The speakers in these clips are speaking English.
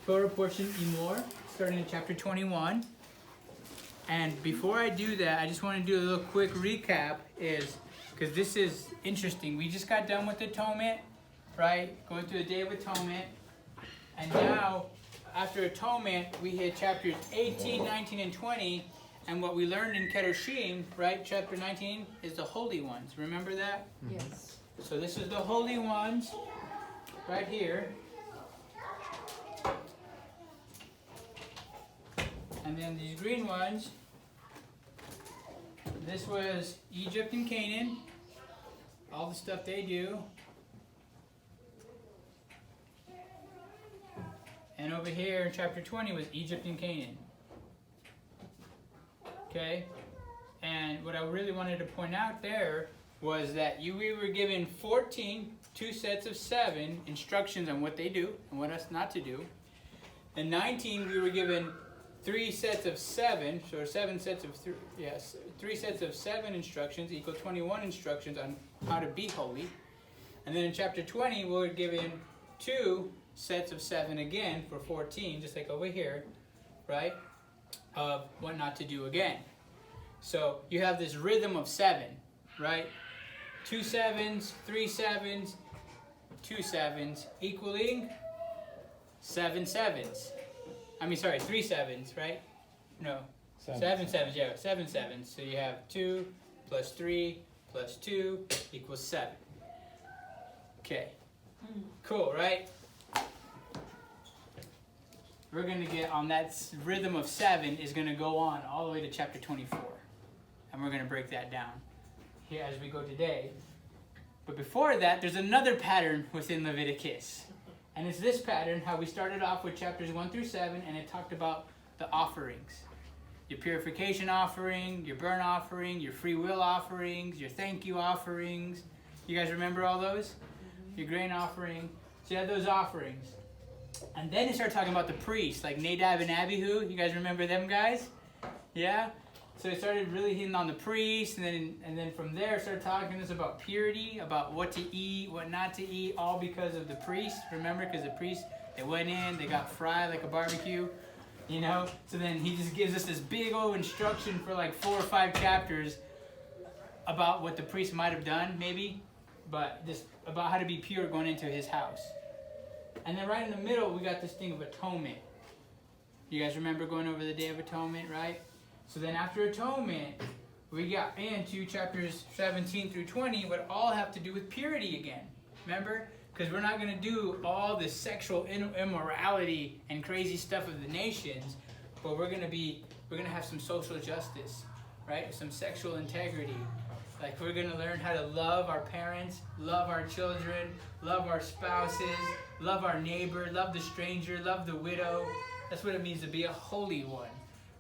Torah portion Emor, starting in chapter 21. And before I do that, I just want to do a little quick recap, because this is interesting. We just got done with atonement, right? Going through the Day of Atonement. And now, after atonement, we hit chapters 18, 19, and 20. And what we learned in Kedoshim, right, chapter 19, is the holy ones. Remember that? Yes. So this is the holy ones, right here. And then these green ones, this was Egypt and Canaan, all the stuff they do. And over here in chapter 20 was Egypt and Canaan. Okay? And what I really wanted to point out there was that we were given 14, 2 sets of 7 instructions on what they do and what us not to do. And 19, we were given 3 sets of 7, so 7 sets of 3, yes, 3 sets of 7 instructions equal 21 instructions on how to be holy. And then in chapter 20, we were given 2 sets of 7 again for 14, just like over here, right, of what not to do again. So you have this rhythm of 7, right? 2 7s, 3 7s, 2 7s, equaling 7 7s. I mean, sorry, 3 7s, right? No, 7 7s, yeah, 7 7s. So you have 2 plus 3 plus 2 equals 7. Okay, cool, right? We're going to get on that rhythm of 7 is going to go on all the way to chapter 24. And we're going to break that down here as we go today. But before that, there's another pattern within Leviticus. And it's this pattern, how we started off with chapters 1 through 7, and it talked about the offerings. Your purification offering, your burnt offering, your free will offerings, your thank you offerings. You guys remember all those? Your grain offering. So you had those offerings. And then it started talking about the priests, like Nadab and Abihu. You guys remember them guys? Yeah? So it started really hitting on the priests, and then from there it started talking to us about purity, about what to eat, what not to eat, all because of the priests. Remember, because the priests, they went in, they got fried like a barbecue, you know? So then he just gives us this big old instruction for like 4 or 5 chapters about what the priest might have done, maybe, but just about how to be pure going into his house. And then right in the middle, we got this thing of atonement. You guys remember going over the Day of Atonement, right? So then after atonement, we got into chapters 17 through 20, what all have to do with purity again. Remember? Because we're not going to do all this sexual immorality and crazy stuff of the nations, but we're going to have some social justice, right? Some sexual integrity. Like we're going to learn how to love our parents, love our children, love our spouses, love our neighbor, love the stranger, love the widow. That's what it means to be a holy one.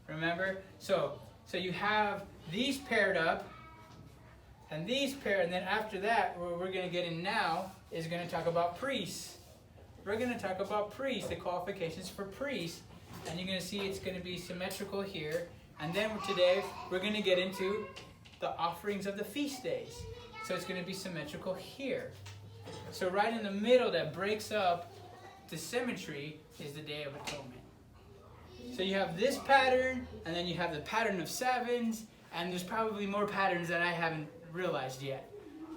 Remember? So you have these paired up, and these paired, and then after that, what we're going to get in now is going to talk about priests. We're going to talk about priests, the qualifications for priests, and you're going to see it's going to be symmetrical here. And then today, we're going to get into the offerings of the feast days. So it's going to be symmetrical here. So right in the middle that breaks up the symmetry is the Day of Atonement. So you have this pattern, and then you have the pattern of 7s, and there's probably more patterns that I haven't realized yet.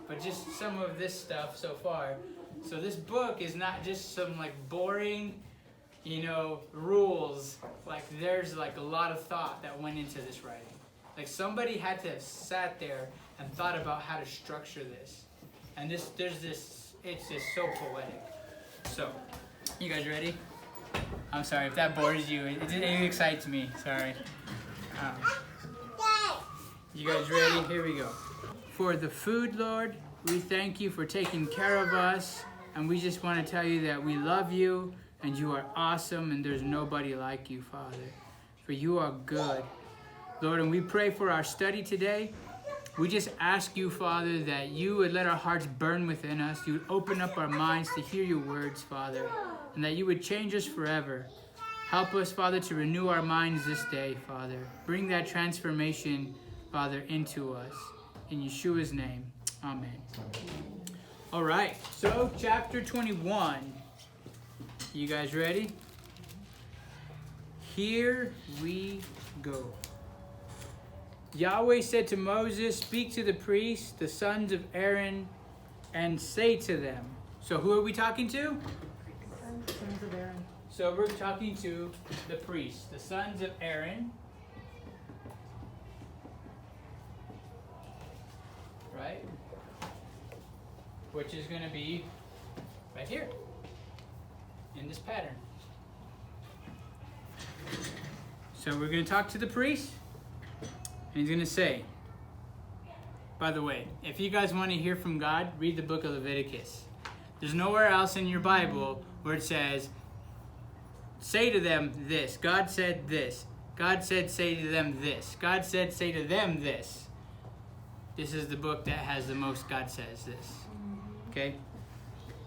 But just some of this stuff so far. So this book is not just some like boring, rules. Like there's like a lot of thought that went into this writing. Like somebody had to have sat there and thought about how to structure this. And it's just so poetic. So, you guys ready? I'm sorry if that bores you. It excites me. Sorry. You guys ready? Here we go. For the food, Lord, we thank you for taking care of us. And we just want to tell you that we love you and you are awesome and there's nobody like you, Father. For you are good. Lord, and we pray for our study today. We just ask you, Father, that you would let our hearts burn within us. You would open up our minds to hear your words, Father, and that you would change us forever. Help us, Father, to renew our minds this day, Father. Bring that transformation, Father, into us. In Yeshua's name, amen. All right, so chapter 21. You guys ready? here we go. Yahweh said to Moses, speak to the priests, the sons of Aaron, and say to them. So who are we talking to? Sons of Aaron. So we're talking to the priests, the sons of Aaron. Right? Which is going to be right here in this pattern. So we're going to talk to the priest, and he's going to say, by the way, if you guys want to hear from God, read the book of Leviticus. There's nowhere else in your Bible where it says, say to them this. God said this. God said, say to them this. God said, say to them this. This is the book that has the most God says this. Okay?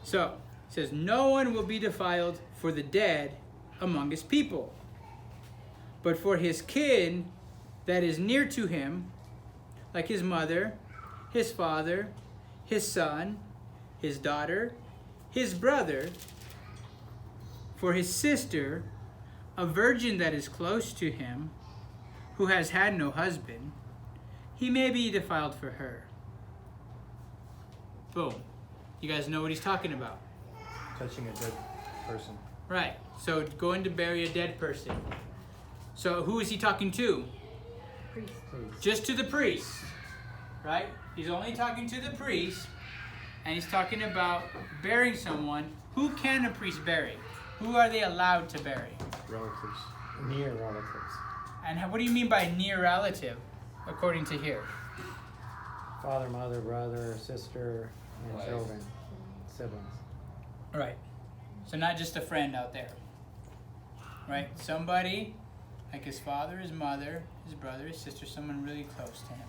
So, it says, no one will be defiled for the dead among his people, but for his kin that is near to him, like his mother, his father, his son, his daughter, his brother, for his sister, a virgin that is close to him, who has had no husband, he may be defiled for her. Boom. You guys know what he's talking about. Touching a dead person. Right. So going to bury a dead person. So who is he talking to? Priest. Just to the priest. Right? He's only talking to the priest. And he's talking about burying someone. Who can a priest bury? Who are they allowed to bury? Relatives. Near relatives. And what do you mean by near relative, according to here? Father, mother, brother, sister, and Wife. children. Siblings. Right. So not just a friend out there. Right? Somebody like his father, his mother, his brother, his sister, someone really close to him.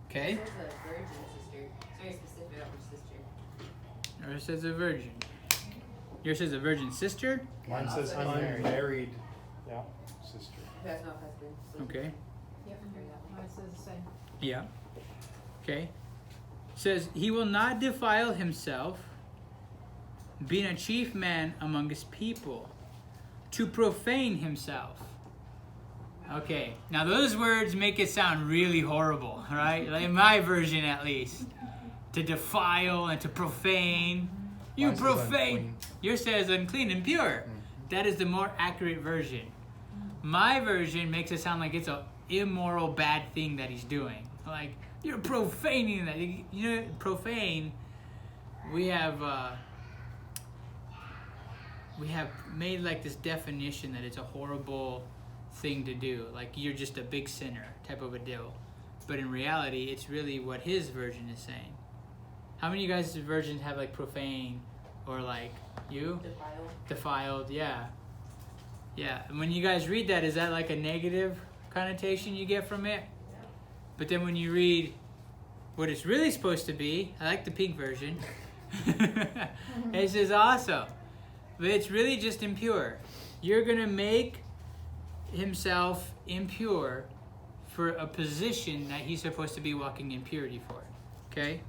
Okay? It says a virgin sister. It's very specific about her sister. Yours says a virgin. Yours says a virgin sister? Mine says unmarried. unmarried. Yeah. Sister. Who has no husband. So Okay. Yep. Mine says the same. Yeah. Okay. Says he will not defile himself, being a chief man among his people, to profane himself. Okay. Now those words make it sound really horrible, right? Like in my version at least. To defile and to profane. You Mine says profane. unclean. Yours says unclean and pure. That is the more accurate version. My version makes it sound like it's a immoral bad thing that he's doing. Like, you're profaning that. You know, profane, we have made like this definition that it's a horrible thing to do. Like, you're just a big sinner type of a deal. But in reality, it's really what his version is saying. How many of you guys' versions have like profane or like you? Defiled, yeah. Yeah, and when you guys read that, is that like a negative connotation you get from it? But then when you read what it's really supposed to be, I like the pink version. It's just awesome. But it's really just impure. You're going to make himself impure for a position that he's supposed to be walking in purity for. Okay?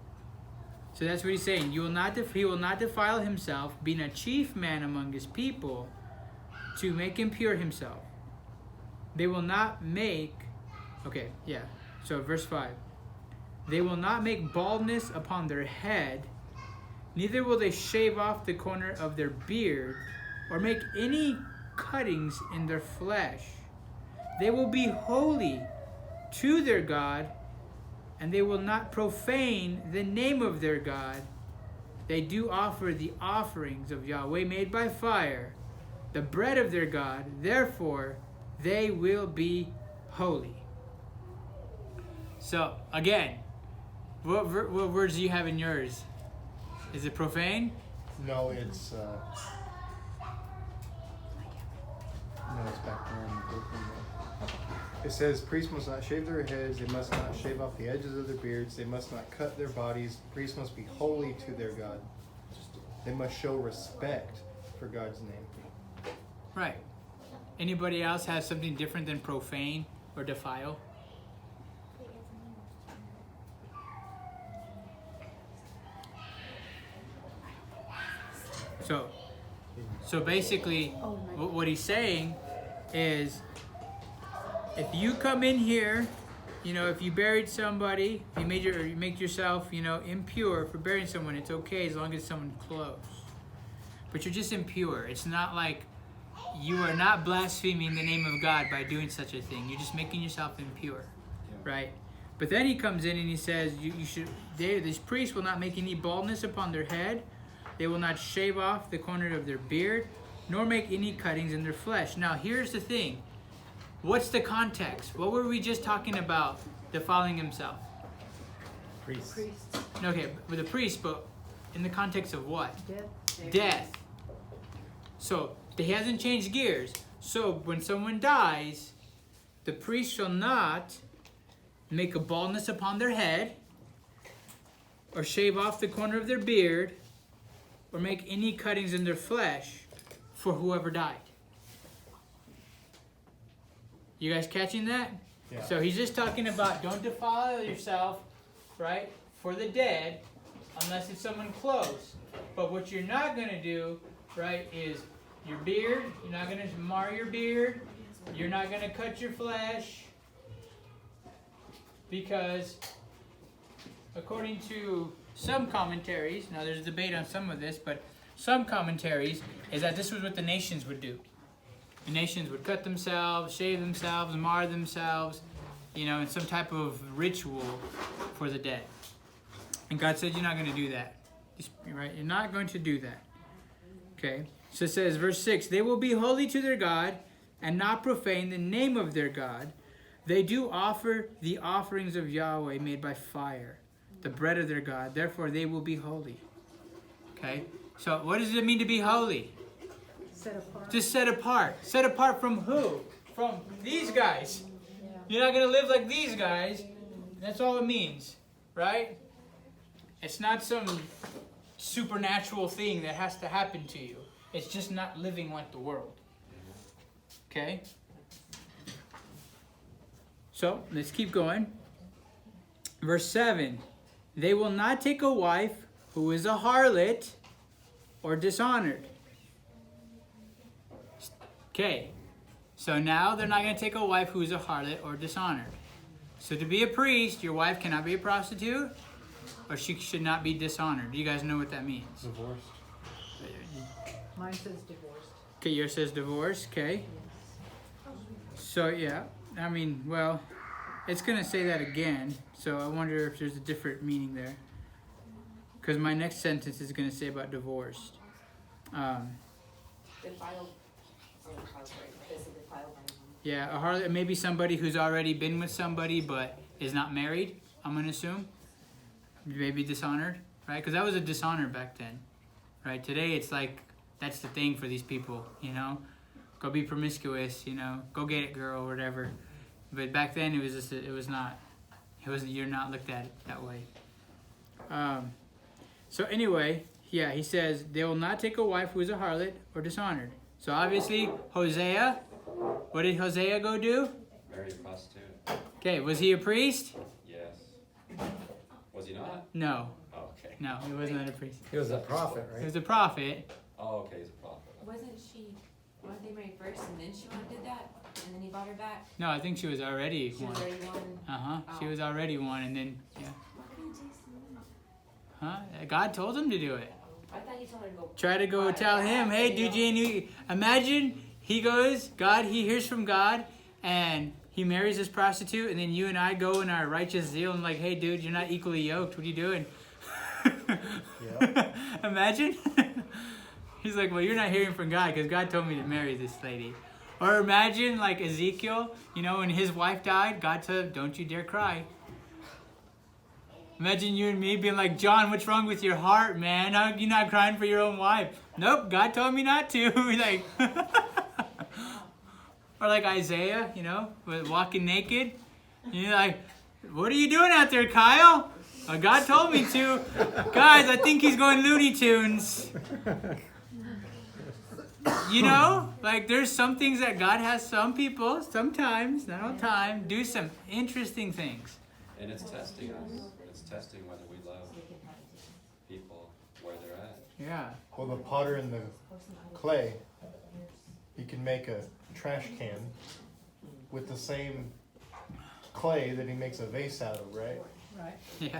So that's what he's saying. He will not defile himself, being a chief man among his people, to make impure himself. They will not make... Okay, yeah. So verse 5. They will not make baldness upon their head, neither will they shave off the corner of their beard, or make any cuttings in their flesh. They will be holy to their God, and they will not profane the name of their God. They do offer the offerings of Yahweh made by fire, the bread of their God. Therefore, they will be holy. So, again, what words do you have in yours? Is it profane? No, it's back there in the book. It says, priests must not shave their heads, they must not shave off the edges of their beards, they must not cut their bodies, priests must be holy to their God. They must show respect for God's name. Right. Anybody else has something different than profane or defile? So basically, what he's saying is if you come in here, you know, if you buried somebody, you make yourself, you know, impure for burying someone, it's okay as long as it's someone close. But you're just impure. It's not like you are not blaspheming the name of God by doing such a thing. You're just making yourself impure, right? But then he comes in and he says, these priests will not make any baldness upon their head. They will not shave off the corner of their beard, nor make any cuttings in their flesh. Now, here's the thing. What's the context? What were we just talking about defiling himself? Priests. Okay, with a priest, but in the context of what? Death. Death. So, he hasn't changed gears. So, when someone dies, the priest shall not make a baldness upon their head, or shave off the corner of their beard, or make any cuttings in their flesh for whoever died. You guys catching that? Yeah. So he's just talking about don't defile yourself, right, for the dead, unless it's someone close. But what you're not going to do, right, is your beard. You're not going to mar your beard. You're not going to cut your flesh. Because according to some commentaries, now there's a debate on some of this, but some commentaries is that this was what the nations would do. The nations would cut themselves, shave themselves, mar themselves, you know, in some type of ritual for the dead. And God said, you're not going to do that. Right? You're not going to do that. Okay? So it says, verse 6, they will be holy to their God and not profane the name of their God. They do offer the offerings of Yahweh made by fire, the bread of their God. Therefore, they will be holy. Okay? So what does it mean to be holy? Set apart. Just set apart. Set apart from who? From these guys. Yeah. You're not going to live like these guys. That's all it means. Right? It's not some supernatural thing that has to happen to you. It's just not living like the world. Okay? So, let's keep going. Verse 7. They will not take a wife who is a harlot or dishonored. Okay, so now they're not going to take a wife who's a harlot or dishonored. So to be a priest, your wife cannot be a prostitute, or she should not be dishonored. Do you guys know what that means? Divorced. Mine says divorced. Okay, yours says divorce, okay. So yeah, I mean, well, it's going to say that again, so I wonder if there's a different meaning there. Because my next sentence is going to say about divorced. Defiled. Yeah, a harlot, maybe somebody who's already been with somebody but is not married, I'm going to assume. Maybe dishonored, right? Because that was a dishonor back then, right? Today it's like, that's the thing for these people, you know? Go be promiscuous, you know? Go get it, girl, or whatever. But back then it was just, you're not looked at that way. So anyway, yeah, he says, they will not take a wife who is a harlot or dishonored. So obviously, Hosea, what did Hosea go do? Marry a prostitute. Okay, was he a priest? Yes. Was he not? No. Oh, okay. No, he was not a priest. He was a prophet, He right? was a prophet. Oh, okay, he's a prophet. Wasn't she, weren't they married first and then she went and did that? And then he bought her back? No, I think she was already She one. was already one. Uh-huh. She Oh. was already one, and then, yeah. Why couldn't Jason? Huh? God told him to do it. I thought he told her to go. Try to go buy tell it him, back, hey, you dude, know? you imagine he goes, God, he hears from God, and he marries this prostitute, and then you and I go in our righteous zeal and like, hey, dude, you're not equally yoked. What are you doing? Yeah. Imagine. He's like, well, you're not hearing from God because God told me to marry this lady. Or imagine like Ezekiel, you know, when his wife died, God said, don't you dare cry. Imagine you and me being like, John, what's wrong with your heart, man? How are you not crying for your own wife? Nope, God told me not to. Like, or like Isaiah, you know, walking naked. And you're like, what are you doing out there, Kyle? God told me to. Guys, I think he's going Looney Tunes. You know, like there's some things that God has some people, sometimes, not all the time, do some interesting things. And it's testing us. It's testing whether we love people where they're at. Yeah. Well, the potter and the clay, He can make a trash can with the same clay that he makes a vase out of, right? Right. Yeah.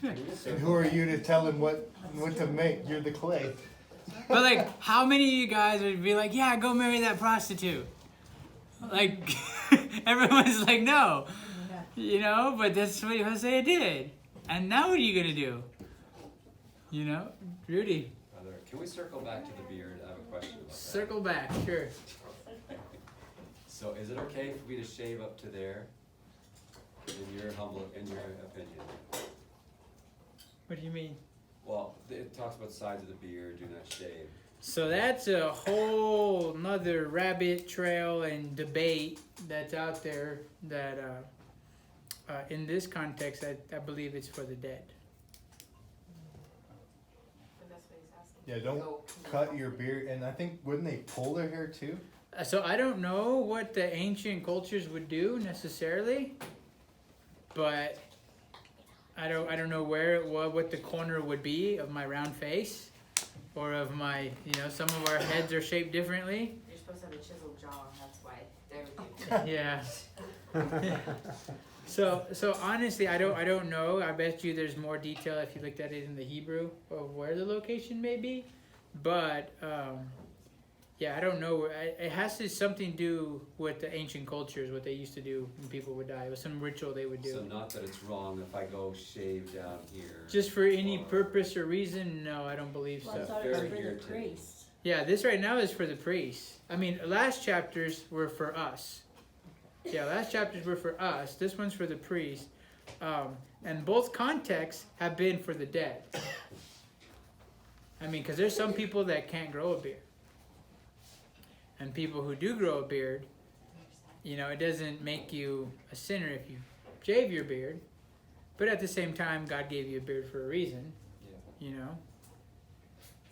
And who are you to tell him what to make? You're the clay. But like, how many of you guys would be like, yeah, go marry that prostitute? Like, everyone's like, no. Yeah. You know, but that's what Hosea did. And now what are you going to do? You know, Rudy, Brother, can we circle back to the beard? I have a question about that. circle back, sure. So is it okay for me to shave up to there? In your opinion? What do you mean? Well, it talks about sides of the beard, do not shave. So that's a whole nother rabbit trail and debate that's out there that in this context, I believe it's for the dead. That's what he's asking. Yeah, don't cut your beard. And I think, wouldn't they pull their hair too? So I don't know what the ancient cultures would do necessarily, but I don't know what the corner would be of my round face, or of my, some of our heads are shaped differently. You're supposed to have a chiseled jaw, that's why they would do Yeah. So honestly, I don't know. I bet you there's more detail if you looked at it in the Hebrew of where the location may be, but yeah, I don't know. It has to something to do with the ancient cultures, what they used to do when people would die. It was some ritual they would do. So not that it's wrong if I go shave down here. Just for any or- purpose or reason, no, I don't believe Well, I so. thought it was Very for the irritating. priests. Yeah, this right now is for the priests. I mean, last chapters were for us. Yeah, last chapters were for us. This one's for the priest. And both contexts have been for the dead. I mean, because there's some people that can't grow a beard. And people who do grow a beard, it doesn't make you a sinner if you shave your beard. But at the same time, God gave you a beard for a reason, Yeah,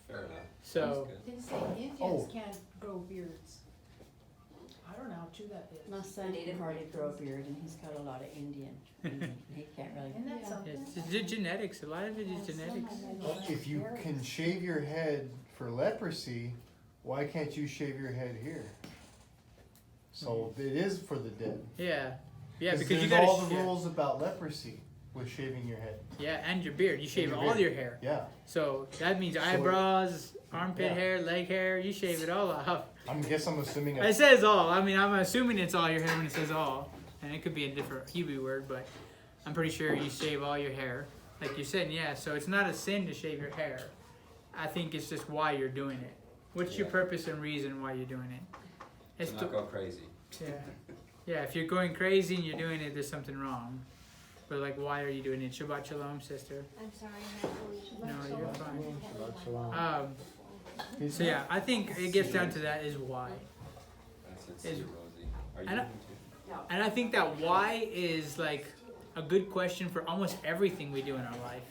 fair enough. So, It didn't say Indians Oh. can't grow beards. I don't know how true that is. My son can hardly grow a beard, and he's got a lot of Indian. He can't really. Isn't that something? it's genetics. A lot of it is genetics. If you can shave your head for leprosy, why can't you shave your head here? So it is for the dead. Yeah. Yeah, 'Cause because you there's got all the rules about leprosy with shaving your head. Yeah, and your beard. You shave your all beard. your hair. Yeah, So that means eyebrows, armpit Yeah. hair, leg hair. You shave it all off. I'm assuming. It says all. I mean, I'm assuming it's all your hair when it says all, and it could be a different Hebrew word, but I'm pretty sure you shave all your hair, like you said. Yeah. So it's not a sin to shave your hair. I think it's just why you're doing it. What's your Yeah. purpose and reason why you're doing it? It's To not go crazy. yeah. Yeah, if you're going crazy and you're doing it, there's something wrong. But like, why are you doing it? Shabbat shalom, sister. I'm sorry. No, you're fine. So yeah, I think it gets down to that is why. That's sincere, Rosie. Are you I don't- moving too? No. And I think that why is like a good question for almost everything we do in our life.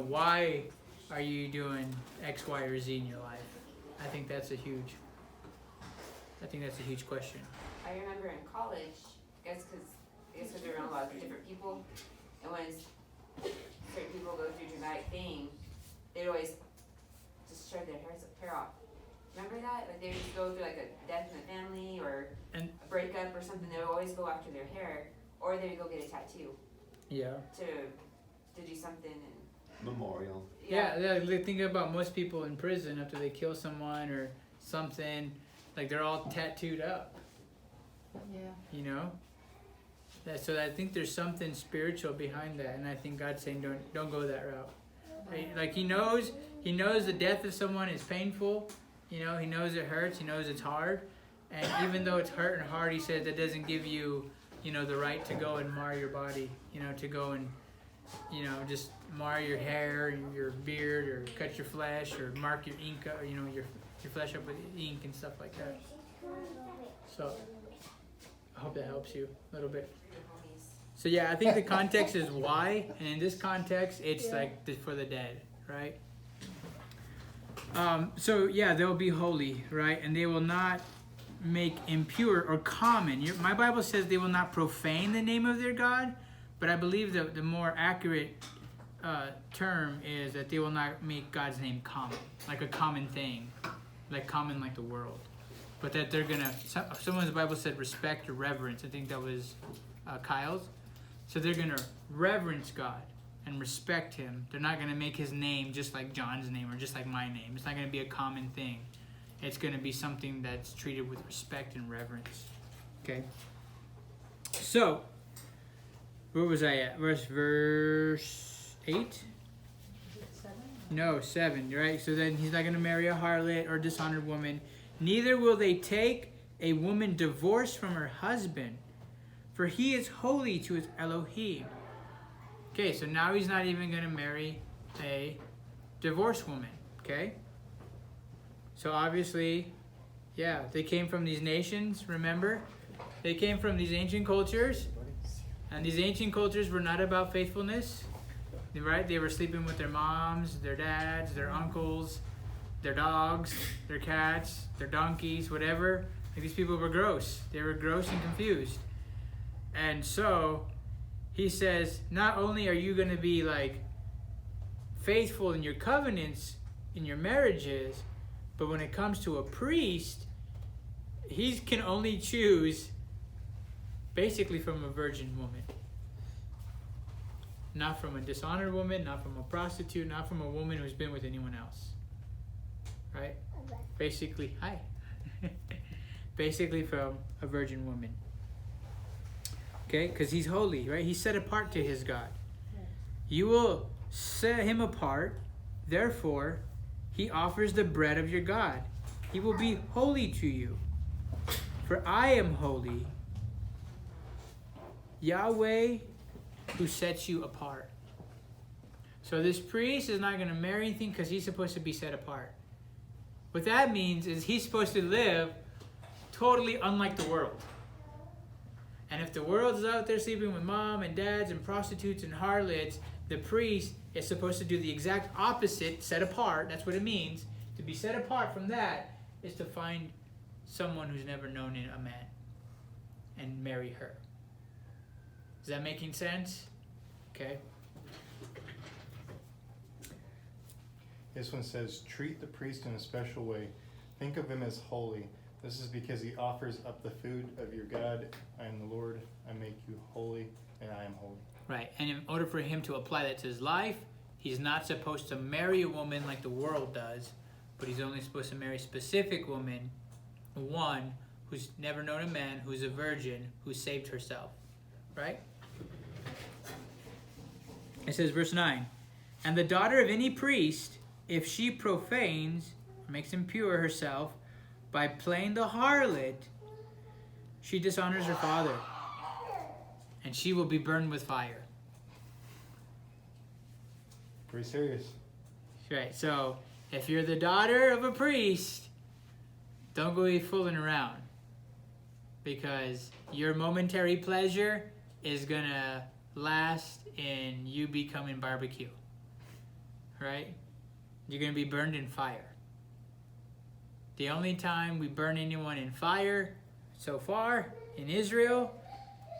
Why are you doing X, Y, or Z in your life? I think that's a huge question. I remember in college, I guess because we were around a lot of different people, and when certain people go through dramatic thing, they'd always just shave their hair off. Remember that? Like they would just go through like a death in the family or And- a breakup or something. They would always go after their hair, or they would go get a tattoo Yeah. to do something. And Memorial. Yeah, think about most people in prison after they kill someone or something, like they're all tattooed up. Yeah. So I think there's something spiritual behind that, and I think God's saying don't go that route. Like He knows the death of someone is painful. He knows it hurts. He knows it's hard, and even though it's hurt and hard, He said that doesn't give you, the right to go and mar your body. To go and, just mar your hair, your beard, or cut your flesh, or mark your ink, your flesh up with ink and stuff like that. So I hope that helps you a little bit. So yeah, I think the context is why, and in this context, it's like for the dead, right? So yeah, they'll be holy, right? And they will not make impure or common. My Bible says they will not profane the name of their God, but I believe the more accurate term is that they will not make God's name common, like a common thing, like common like the world. but that they're gonna. Someone's Bible said respect or reverence. I think that was Kyle's. So they're gonna reverence God and respect Him. They're not gonna make His name just like John's name or just like my name. It's not gonna be a common thing. It's gonna be something that's treated with respect and reverence. Okay. So, where was I at? Verse 8? Is it 7? No, 7, right? So then he's not going to marry a harlot or dishonored woman. Neither will they take a woman divorced from her husband, for he is holy to his Elohim. Okay, so now he's not even going to marry a divorced woman, okay? So obviously, yeah, they came from these nations, remember? They came from these ancient cultures, and these ancient cultures were not about faithfulness, right? They were sleeping with their moms, their dads, their uncles, their dogs, their cats, their donkeys, whatever. Like, these people were gross. They were gross and confused. And so he says, not only are you going to be like faithful in your covenants, in your marriages, but when it comes to a priest, he can only choose basically from a virgin woman. Not from a dishonored woman, not from a prostitute, not from a woman who's been with anyone else. Right? Basically, hi. Basically from a virgin woman. Okay? Because he's holy, right? He's set apart to his God. You will set him apart, therefore, he offers the bread of your God. He will be holy to you. For I am holy, Yahweh, who sets you apart. So this priest is not going to marry anything because he's supposed to be set apart. What that means is he's supposed to live totally unlike the world. And if the world is out there sleeping with mom and dads and prostitutes and harlots, the priest is supposed to do the exact opposite, set apart. That's what it means. To be set apart from that is to find someone who's never known a man and marry her. Is that making sense? Okay. This one says, treat the priest in a special way. Think of him as holy. This is because he offers up the food of your God. I am the Lord. I make you holy, and I am holy. Right. And in order for him to apply that to his life, he's not supposed to marry a woman like the world does, but he's only supposed to marry a specific woman, one who's never known a man, who's a virgin, who saved herself. Right? It says, verse 9, and the daughter of any priest, if she profanes, or makes impure herself, by playing the harlot, she dishonors her father, and she will be burned with fire. Pretty serious. Right, so if you're the daughter of a priest, don't go fooling around, because your momentary pleasure is gonna last in you becoming barbecue. Right? You're gonna be burned in fire. The only time we burn anyone in fire so far in Israel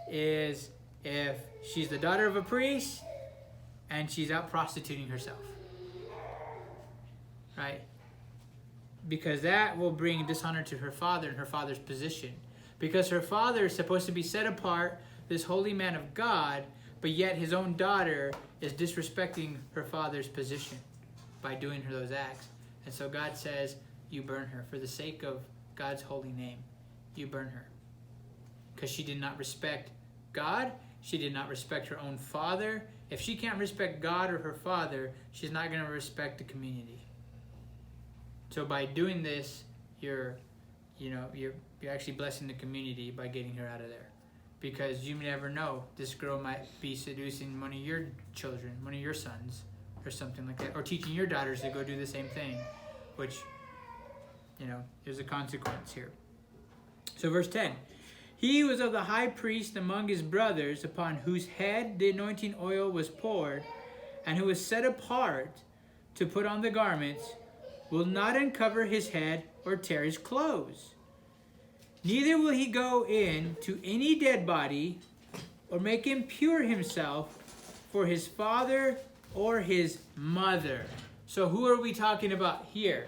is if she's the daughter of a priest and she's out prostituting herself. Right? Because that will bring dishonor to her father and her father's position. Because her father is supposed to be set apart, this holy man of God, but yet his own daughter is disrespecting her father's position by doing her those acts. And so God says, you burn her. For the sake of God's holy name, you burn her. Because she did not respect God. She did not respect her own father. If she can't respect God or her father, she's not going to respect the community. So by doing this, you're actually blessing the community by getting her out of there. Because you never know, this girl might be seducing one of your children, one of your sons, or something like that. Or teaching your daughters to go do the same thing, which, there's a consequence here. So verse 10. He was of the high priest among his brothers, upon whose head the anointing oil was poured, and who was set apart to put on the garments, will not uncover his head or tear his clothes. Neither will he go in to any dead body or make impure himself for his father or his mother. So who are we talking about here?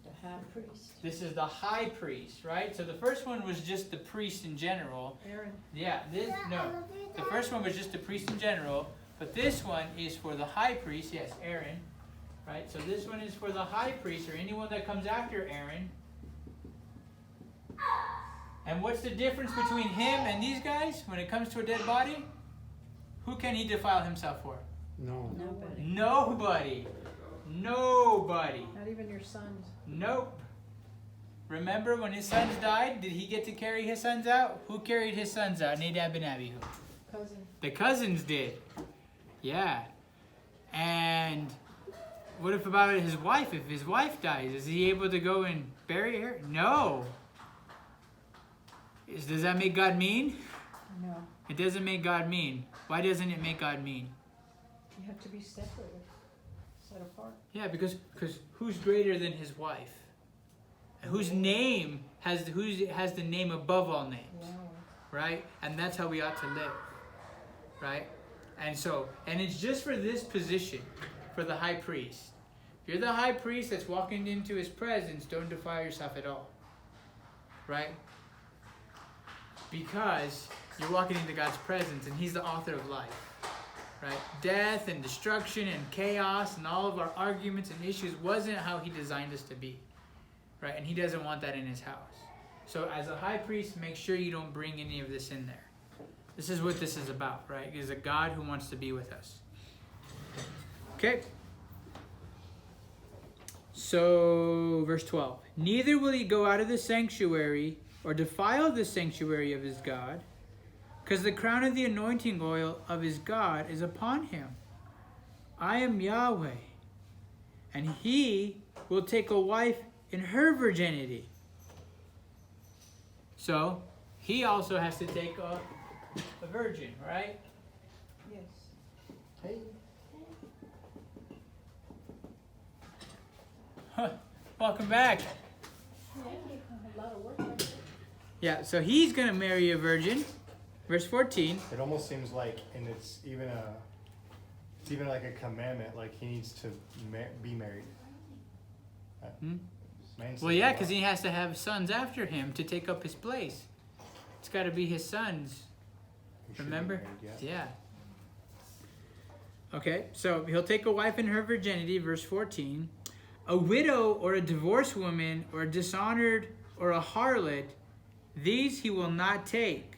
The High priest. This is the high priest, right? So the first one was just the priest in general. Aaron. Yeah, the first one was just the priest in general, but this one is for the high priest. Yes, Aaron, right? So this one is for the high priest or anyone that comes after Aaron. And what's the difference between him and these guys when it comes to a dead body? Who can he defile himself for? No. Nobody. Nobody. Nobody. Not even your sons. Nope. Remember when his sons died? Did he get to carry his sons out? Who carried his sons out? Nadab and Abihu. Cousin. The cousins did. Yeah. And what if about his wife? If his wife dies, is he able to go and bury her? No. Does that make God mean? No. It doesn't make God mean. Why doesn't it make God mean? You have to be separated. Set apart. Yeah, because who's greater than his wife? Whose name has the name above all names, Yeah. right? And that's how we ought to live, right? And it's just for this position, for the high priest. If you're the high priest that's walking into his presence, don't defile yourself at all, right? Because you're walking into God's presence and he's the author of life, right? Death and destruction and chaos and all of our arguments and issues wasn't how he designed us to be, right? And he doesn't want that in his house. So as a high priest, make sure you don't bring any of this in there. This is what this is about, right? It is a God who wants to be with us. Okay. So, verse 12. Neither will he go out of the sanctuary or defile the sanctuary of his God, because the crown of the anointing oil of his God is upon him. I am Yahweh, and he will take a wife in her virginity. So, he also has to take a virgin, right? Yes. Hey. Welcome back. A lot of work. Right there. Yeah, so he's going to marry a virgin. Verse 14. It almost seems like, and it's even like a commandment, like he needs to be married. Well, yeah, because he has to have sons after him to take up his place. It's got to be his sons. Remember? Married, yeah. Okay, so he'll take a wife in her virginity, verse 14. A widow or a divorced woman or a dishonored or a harlot, these he will not take,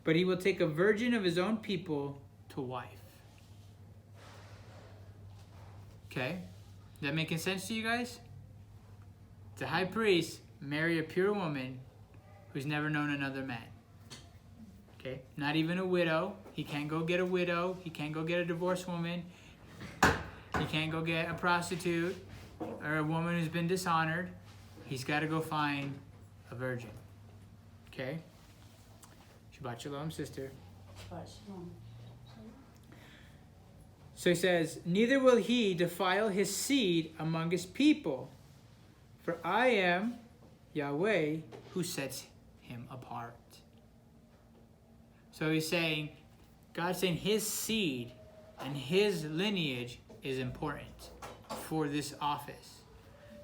but he will take a virgin of his own people to wife. Okay, is that making sense to you guys? The high priest marry a pure woman who's never known another man. Okay, not even a widow. He can't go get a widow. He can't go get a divorced woman. He can't go get a prostitute or a woman who's been dishonored. He's got to go find a virgin. Okay? Shabbat shalom, sister. But shalom. So he says, neither will he defile his seed among his people, for I am Yahweh who sets him apart. So he's saying, God's saying his seed and his lineage is important for this office.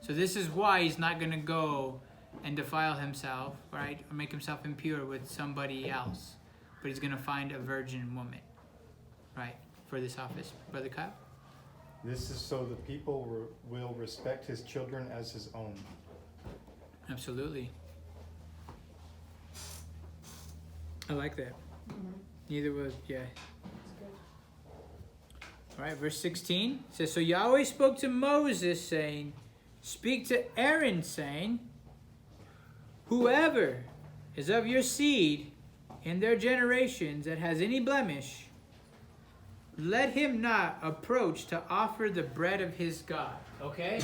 So this is why he's not going to go and defile himself, right? Or make himself impure with somebody else. But he's going to find a virgin woman, right? For this office. Brother Kyle? This is so the people will respect his children as his own. Absolutely. I like that. Neither was, yeah. All right, verse 16 says, so Yahweh spoke to Moses, saying, speak to Aaron, saying, whoever is of your seed in their generations that has any blemish, let him not approach to offer the bread of his God. Okay?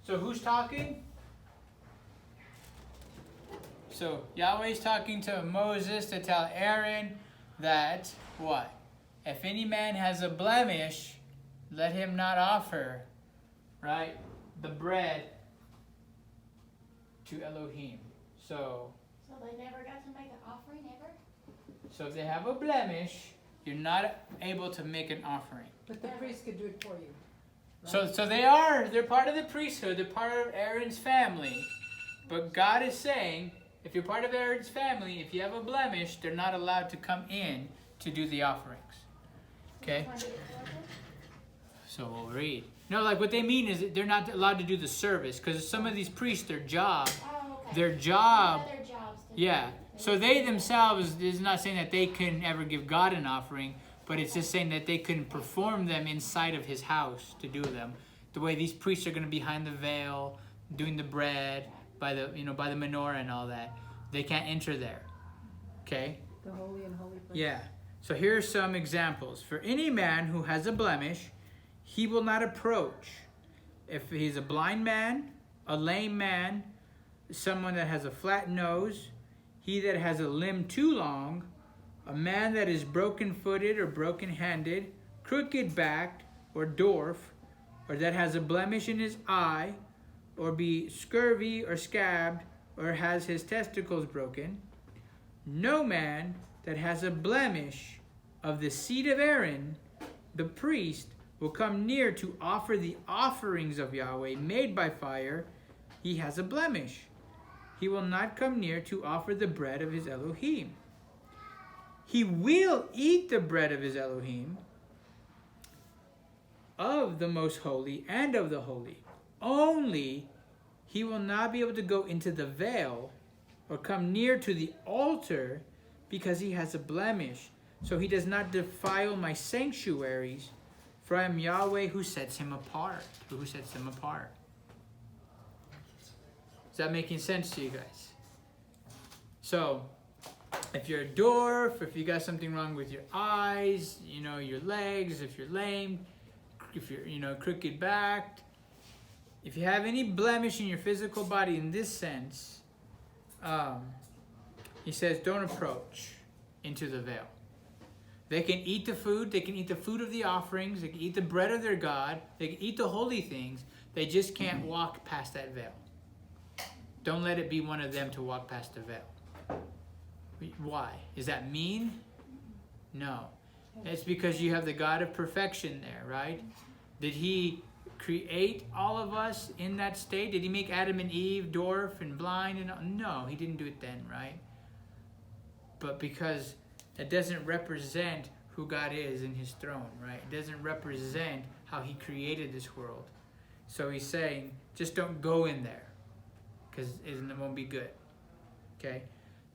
So who's talking? So Yahweh's talking to Moses to tell Aaron that, what? If any man has a blemish, let him not offer, right, the bread to Elohim. So they never got to make an offering ever? So if they have a blemish, you're not able to make an offering. But the priest could do it for you. So they're part of the priesthood, they're part of Aaron's family. But God is saying, if you're part of Aaron's family, if you have a blemish, they're not allowed to come in to do the offerings. Okay? So we'll read. No, like what they mean is that they're not allowed to do the service, because some of these priests, their job, Other jobs. yeah. So they themselves is not saying that they couldn't ever give God an offering, but it's just saying that they couldn't perform them inside of his house to do them. The way these priests are going to be behind the veil, doing the bread, by the menorah and all that. They can't enter there. Okay? The holy and holy place. Yeah. So here are some examples. For any man who has a blemish, he will not approach. If he's a blind man, a lame man, someone that has a flat nose, he that has a limb too long, a man that is broken-footed or broken-handed, crooked-backed or dwarf, or that has a blemish in his eye, or be scurvy or scabbed, or has his testicles broken, no man that has a blemish of the seed of Aaron, the priest, will come near to offer the offerings of Yahweh made by fire. He has a blemish. He will not come near to offer the bread of his Elohim. He will eat the bread of his Elohim, of the most holy and of the holy. Only he will not be able to go into the veil or come near to the altar because he has a blemish. So he does not defile my sanctuaries, for I am Yahweh who sets him apart. Who sets him apart. Is that making sense to you guys? So, if you're a dwarf, if you got something wrong with your eyes, your legs, if you're lame, if you're, crooked backed, if you have any blemish in your physical body in this sense, he says, don't approach into the veil. They can eat the food. They can eat the food of the offerings. They can eat the bread of their God. They can eat the holy things. They just can't walk past that veil. Don't let it be one of them to walk past the veil. Why? Is that mean? No. It's because you have the God of perfection there, right? Did he create all of us in that state? Did he make Adam and Eve dwarf and blind? No, he didn't do it then, right? But because it doesn't represent who God is in his throne, right? It doesn't represent how he created this world. So he's saying, just don't go in there, because it won't be good. Okay?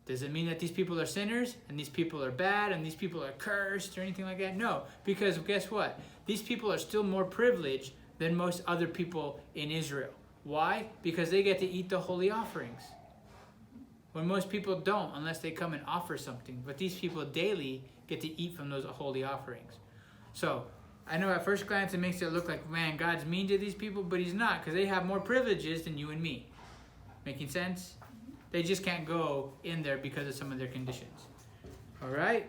Does it mean that these people are sinners and these people are bad and these people are cursed or anything like that? No, because guess what? These people are still more privileged than most other people in Israel. Why? Because they get to eat the holy offerings, when most people don't unless they come and offer something. But these people daily get to eat from those holy offerings. So I know at first glance it makes it look like, man, God's mean to these people, but he's not, because they have more privileges than you and me. Making sense? They just can't go in there because of some of their conditions. All right?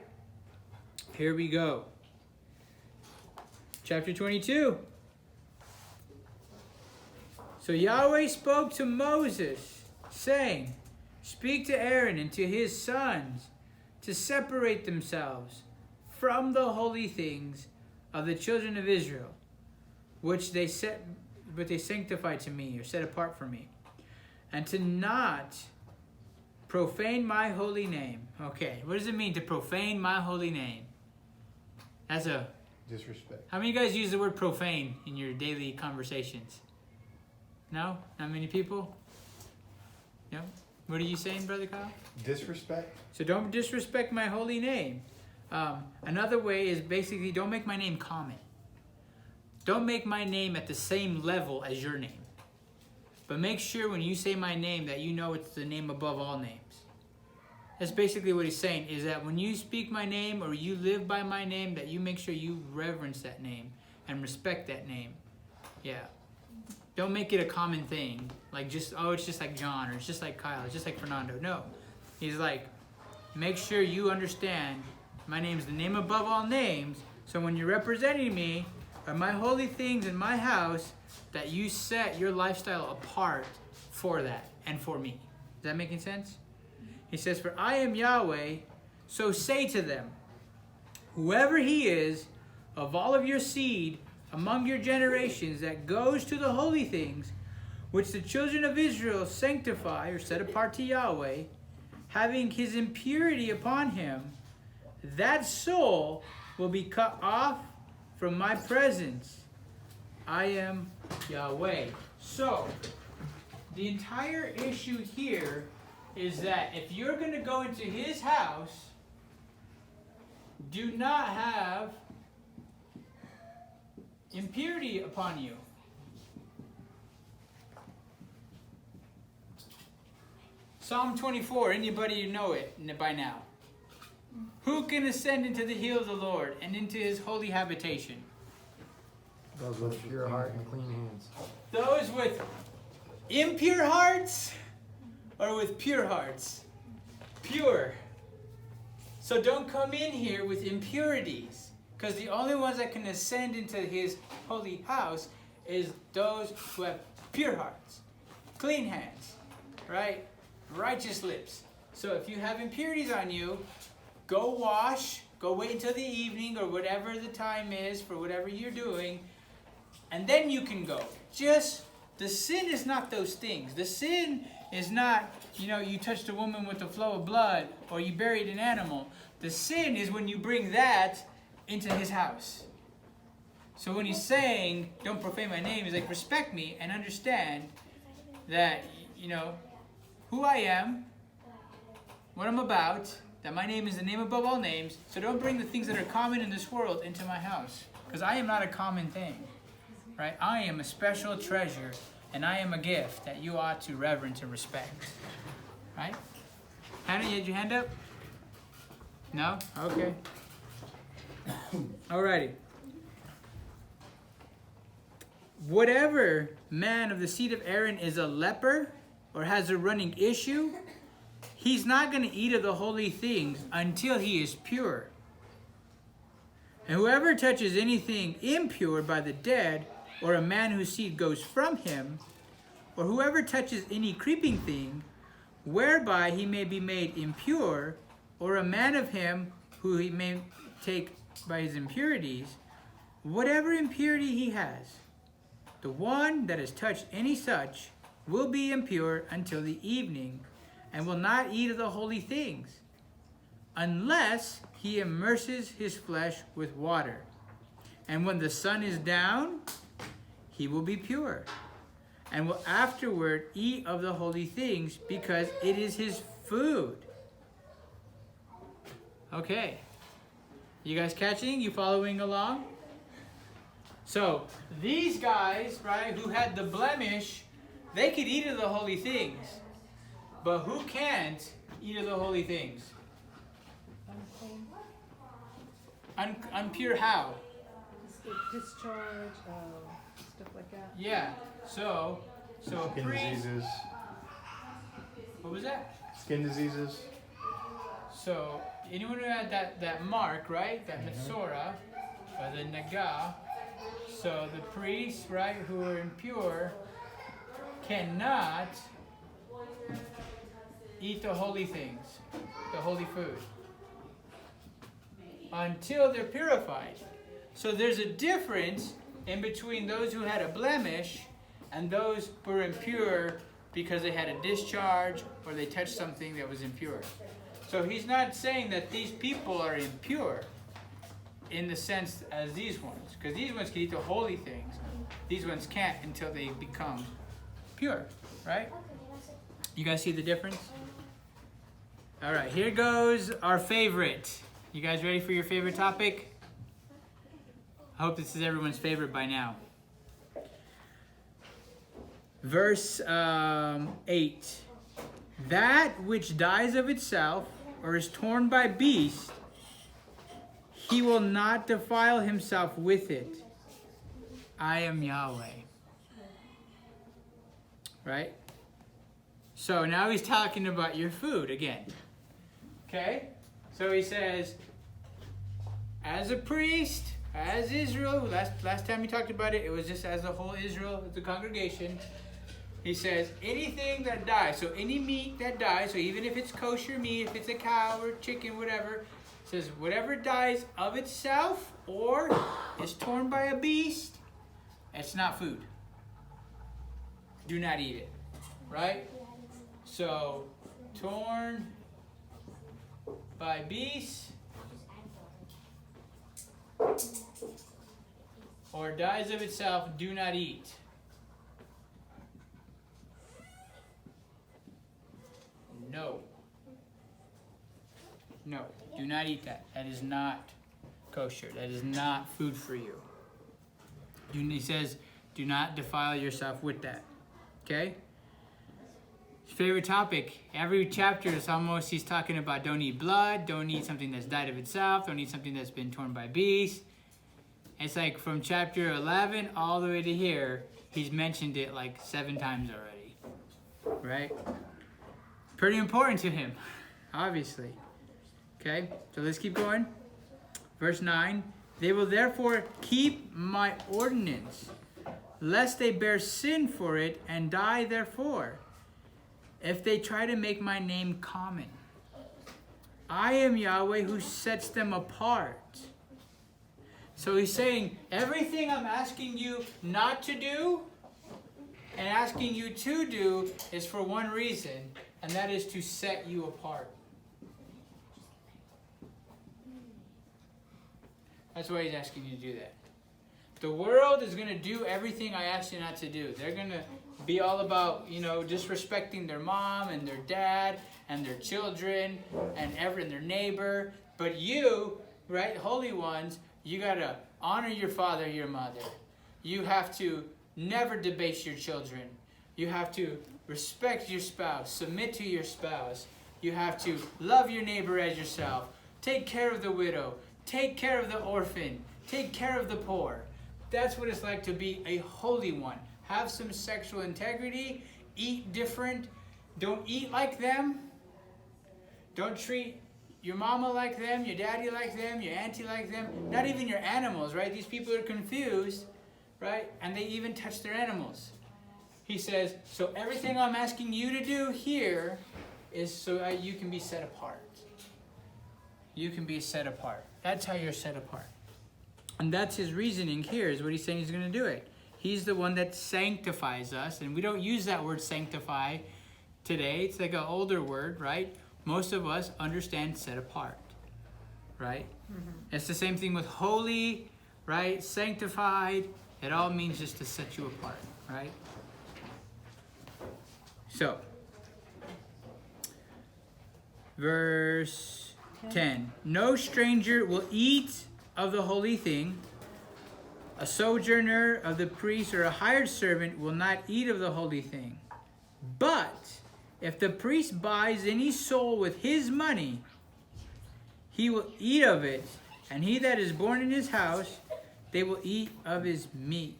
Here we go. Chapter 22. So Yahweh spoke to Moses, saying, speak to Aaron and to his sons to separate themselves from the holy things of the children of Israel, which they sanctified to me, or set apart for me, and to not profane my holy name. Okay, what does it mean to profane my holy name? That's a Disrespect. How many of you guys use the word profane in your daily conversations? No? Not many people? No? What are you saying, Brother Kyle? Disrespect. So don't disrespect my holy name. Another way is basically don't make my name common. Don't make my name at the same level as your name. But make sure when you say my name that you know it's the name above all names. That's basically what he's saying, is that when you speak my name or you live by my name, that you make sure you reverence that name and respect that name. Yeah. Don't make it a common thing. Like just, oh, it's just like John, or it's just like Kyle, it's just like Fernando. No. He's like, make sure you understand my name is the name above all names. So when you're representing me or my holy things in my house, that you set your lifestyle apart for that and for me. Is that making sense? He says, for I am Yahweh, so say to them, whoever he is, of all of your seed, among your generations that goes to the holy things, which the children of Israel sanctify or set apart to Yahweh, having his impurity upon him, that soul will be cut off from my presence. I am Yahweh. So, the entire issue here is that if you're going to go into his house, do not have impurity upon you. Psalm 24, anybody know it by now? Who can ascend into the hill of the Lord and into his holy habitation? Those with a pure heart and clean hands. Those with impure hearts or with pure hearts? Pure. So don't come in here with impurities, because the only ones that can ascend into his holy house is those who have pure hearts, clean hands, right? Righteous lips. So if you have impurities on you, go wash, go wait until the evening or whatever the time is for whatever you're doing, and then you can go. Just, the sin is not those things. The sin is not, you touched a woman with a flow of blood or you buried an animal. The sin is when you bring that into his house. So when he's saying, don't profane my name, he's like, respect me and understand that, who I am, what I'm about, that my name is the name above all names. So don't bring the things that are common in this world into my house, because I am not a common thing, right? I am a special treasure, and I am a gift that you ought to reverence and respect, right? Hannah, you had your hand up? No? Okay. Alrighty. Whatever man of the seed of Aaron is a leper or has a running issue, he's not going to eat of the holy things until he is pure. And whoever touches anything impure by the dead, or a man whose seed goes from him, or whoever touches any creeping thing, whereby he may be made impure, or a man of him who he may take by his impurities, whatever impurity he has, the one that has touched any such will be impure until the evening, and will not eat of the holy things, unless he immerses his flesh with water. And when the sun is down, he will be pure, and will afterward eat of the holy things, because it is his food. Okay. You guys catching? You following along? So, these guys, right, who had the blemish, they could eat of the holy things. But who can't eat of the holy things? Unpure how? Discharge, stuff like that. Yeah. So a Skin priest. diseases. What was that? Skin diseases. So anyone who had that mark, right? That Mesorah, or the Nagah. So the priests, right, who are impure, cannot eat the holy things, the holy food, until they're purified. So there's a difference in between those who had a blemish and those who were impure because they had a discharge or they touched something that was impure. So he's not saying that these people are impure in the sense as these ones, because these ones can eat the holy things. These ones can't until they become pure, right? You guys see the difference? All right, here goes our favorite. You guys ready for your favorite topic? I hope this is everyone's favorite by now. Verse 8. That which dies of itself or is torn by beast, he will not defile himself with it. I am Yahweh. Right? So now he's talking about your food again. Okay? So he says, as a priest, as Israel, last time we talked about it, it was just as the whole Israel, the congregation. He says, anything that dies, so any meat that dies, so even if it's kosher meat, if it's a cow or chicken, whatever, says whatever dies of itself or is torn by a beast, it's not food. Do not eat it, right? So, torn by beasts or dies of itself, do not eat. No. No, do not eat that. That is not kosher. That is not food for you. He says, do not defile yourself with that. Okay? His favorite topic. Every chapter is almost, he's talking about don't eat blood, don't eat something that's died of itself, don't eat something that's been torn by beasts. It's like from chapter 11 all the way to here, he's mentioned it like 7 times already. Right? Pretty important to him, obviously. Okay, so let's keep going. Verse 9. They will therefore keep my ordinance, lest they bear sin for it and die therefore, if they try to make my name common. I am Yahweh who sets them apart. So he's saying, everything I'm asking you not to do and asking you to do is for one reason, and that is to set you apart. That's why he's asking you to do that. The world is going to do everything I asked you not to do. They're going to be all about, disrespecting their mom and their dad and their children and their neighbor. But you, right, holy ones, you got to honor your father, your mother. You have to never debase your children. You have to respect your spouse, submit to your spouse. You have to love your neighbor as yourself. Take care of the widow. Take care of the orphan. Take care of the poor. That's what it's like to be a holy one. Have some sexual integrity. Eat different. Don't eat like them. Don't treat your mama like them, your daddy like them, your auntie like them. Not even your animals, right? These people are confused, right? And they even touch their animals. He says, so everything I'm asking you to do here is so you can be set apart. You can be set apart. That's how you're set apart. And that's his reasoning here, is what he's saying he's going to do it. He's the one that sanctifies us. And we don't use that word sanctify today. It's like an older word, right? Most of us understand set apart, right? Mm-hmm. It's the same thing with holy, right? Sanctified. It all means just to set you apart, right? So, verse 10. No stranger will eat of the holy thing. A sojourner of the priest or a hired servant will not eat of the holy thing. But if the priest buys any soul with his money, he will eat of it, and he that is born in his house, they will eat of his meat.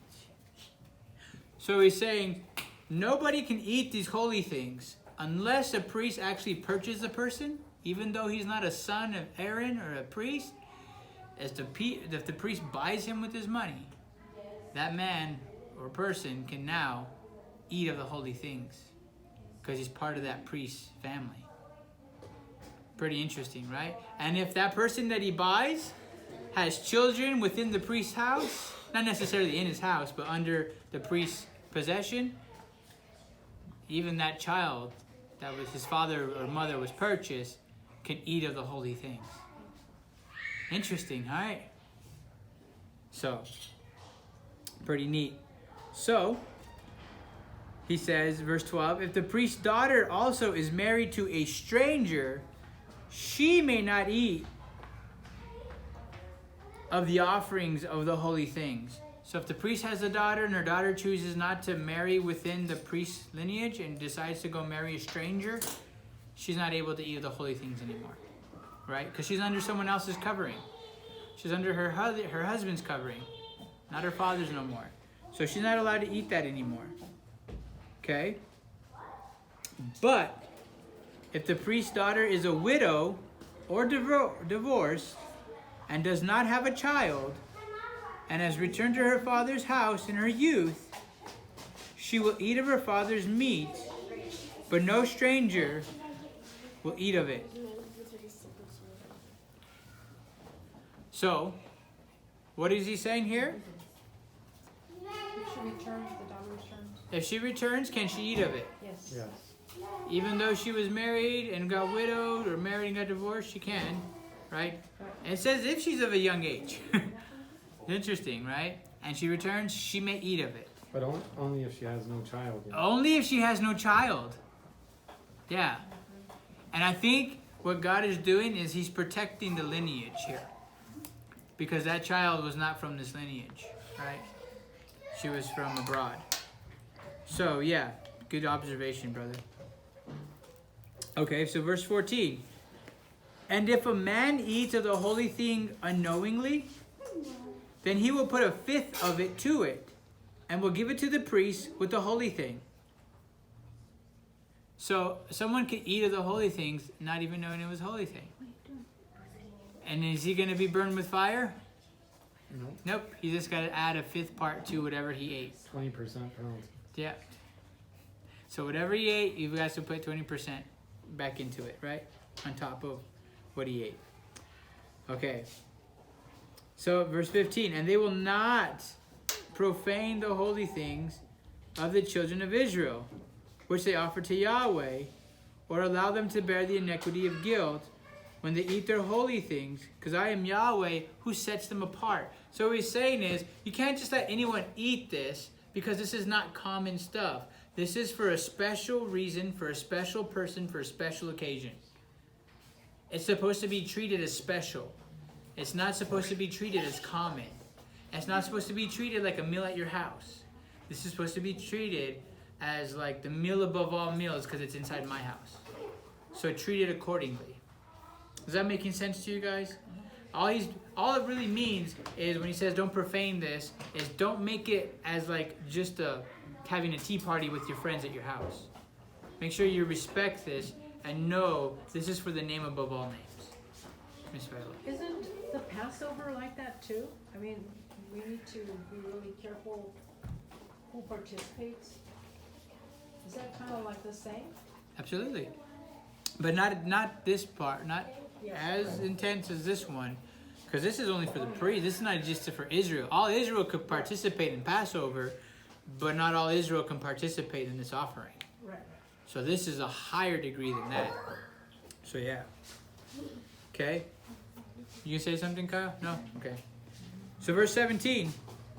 So he's saying, nobody can eat these holy things unless a priest actually purchases a person, even though he's not a son of Aaron or a priest. If the priest buys him with his money, that man or person can now eat of the holy things because he's part of that priest's family. Pretty interesting, right? And if that person that he buys has children within the priest's house, not necessarily in his house, but under the priest's possession, even that child that was his father or mother was purchased can eat of the holy things. Interesting, right? So, pretty neat. So, he says, verse 12, if the priest's daughter also is married to a stranger, she may not eat of the offerings of the holy things. So if the priest has a daughter and her daughter chooses not to marry within the priest's lineage and decides to go marry a stranger, she's not able to eat of the holy things anymore, right? Because she's under someone else's covering. She's under her husband's covering, not her father's no more. So she's not allowed to eat that anymore, okay? But if the priest's daughter is a widow or divorced and does not have a child and has returned to her father's house in her youth, she will eat of her father's meat, but no stranger will eat of it. So, what is he saying here? returns, the daughter returns? If she returns, can she eat of it? Yes. Yes. Even though she was married and got widowed or married and got divorced, she can, right? And it says if she's of a young age. Interesting, right? And she returns, she may eat of it. But only if she has no child yet. Only if she has no child. Yeah. And I think what God is doing is he's protecting the lineage here. Because that child was not from this lineage, right? She was from abroad. So, yeah, good observation, brother. Okay, so verse 14. And if a man eats of the holy thing unknowingly, then he will put a fifth of it to it, and will give it to the priest with the holy thing. So someone could eat of the holy things, not even knowing it was holy thing. And is he going to be burned with fire? No. Nope. He just got to add a fifth part to whatever he ate. 20% penalty. Yeah. So whatever he ate, you've got to put 20% back into it, right? On top of what he ate. Okay. So verse 15. And they will not profane the holy things of the children of Israel, which they offer to Yahweh, or allow them to bear the iniquity of guilt when they eat their holy things, because I am Yahweh who sets them apart. So what he's saying is, you can't just let anyone eat this, because this is not common stuff. This is for a special reason, for a special person, for a special occasion. It's supposed to be treated as special. It's not supposed to be treated as common. It's not supposed to be treated like a meal at your house. This is supposed to be treated as like the meal above all meals, because it's inside my house. So treat it accordingly. Is that making sense to you guys? All it really means is when he says don't profane this, is don't make it as like just having a tea party with your friends at your house. Make sure you respect this and know this is for the name above all names. Miss Viola. Isn't the Passover like that too? I mean, we need to be really careful who participates. Is that kind of like the same? Absolutely. But not this part, not Yes. as intense as this one, because this is only for the priest. This is not just for Israel. All Israel could participate in Passover, but not all Israel can participate in this offering. Right. So this is a higher degree than that. So yeah. Okay. You can say something, Kyle? No? Okay. So verse 17.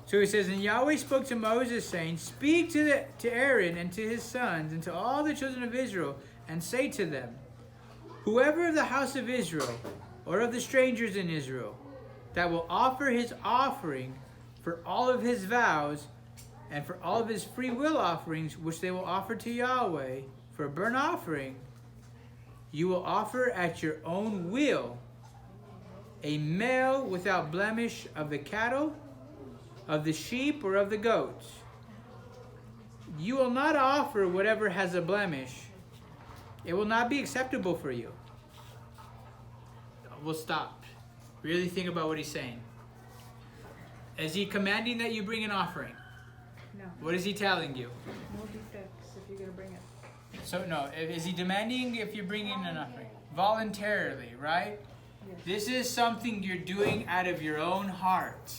So he says, and Yahweh spoke to Moses, saying, speak to Aaron and to his sons and to all the children of Israel, and say to them, whoever of the house of Israel, or of the strangers in Israel, that will offer his offering for all of his vows, and for all of his free will offerings, which they will offer to Yahweh, for a burnt offering, you will offer at your own will a male without blemish of the cattle, of the sheep, or of the goats. You will not offer whatever has a blemish. It will not be acceptable for you. We'll stop. Really think about what he's saying. Is he commanding that you bring an offering? No. What is he telling you? No defects if you're going to bring it. So no, is he demanding if you're bringing an offering? Voluntarily, right? Yes. This is something you're doing out of your own heart.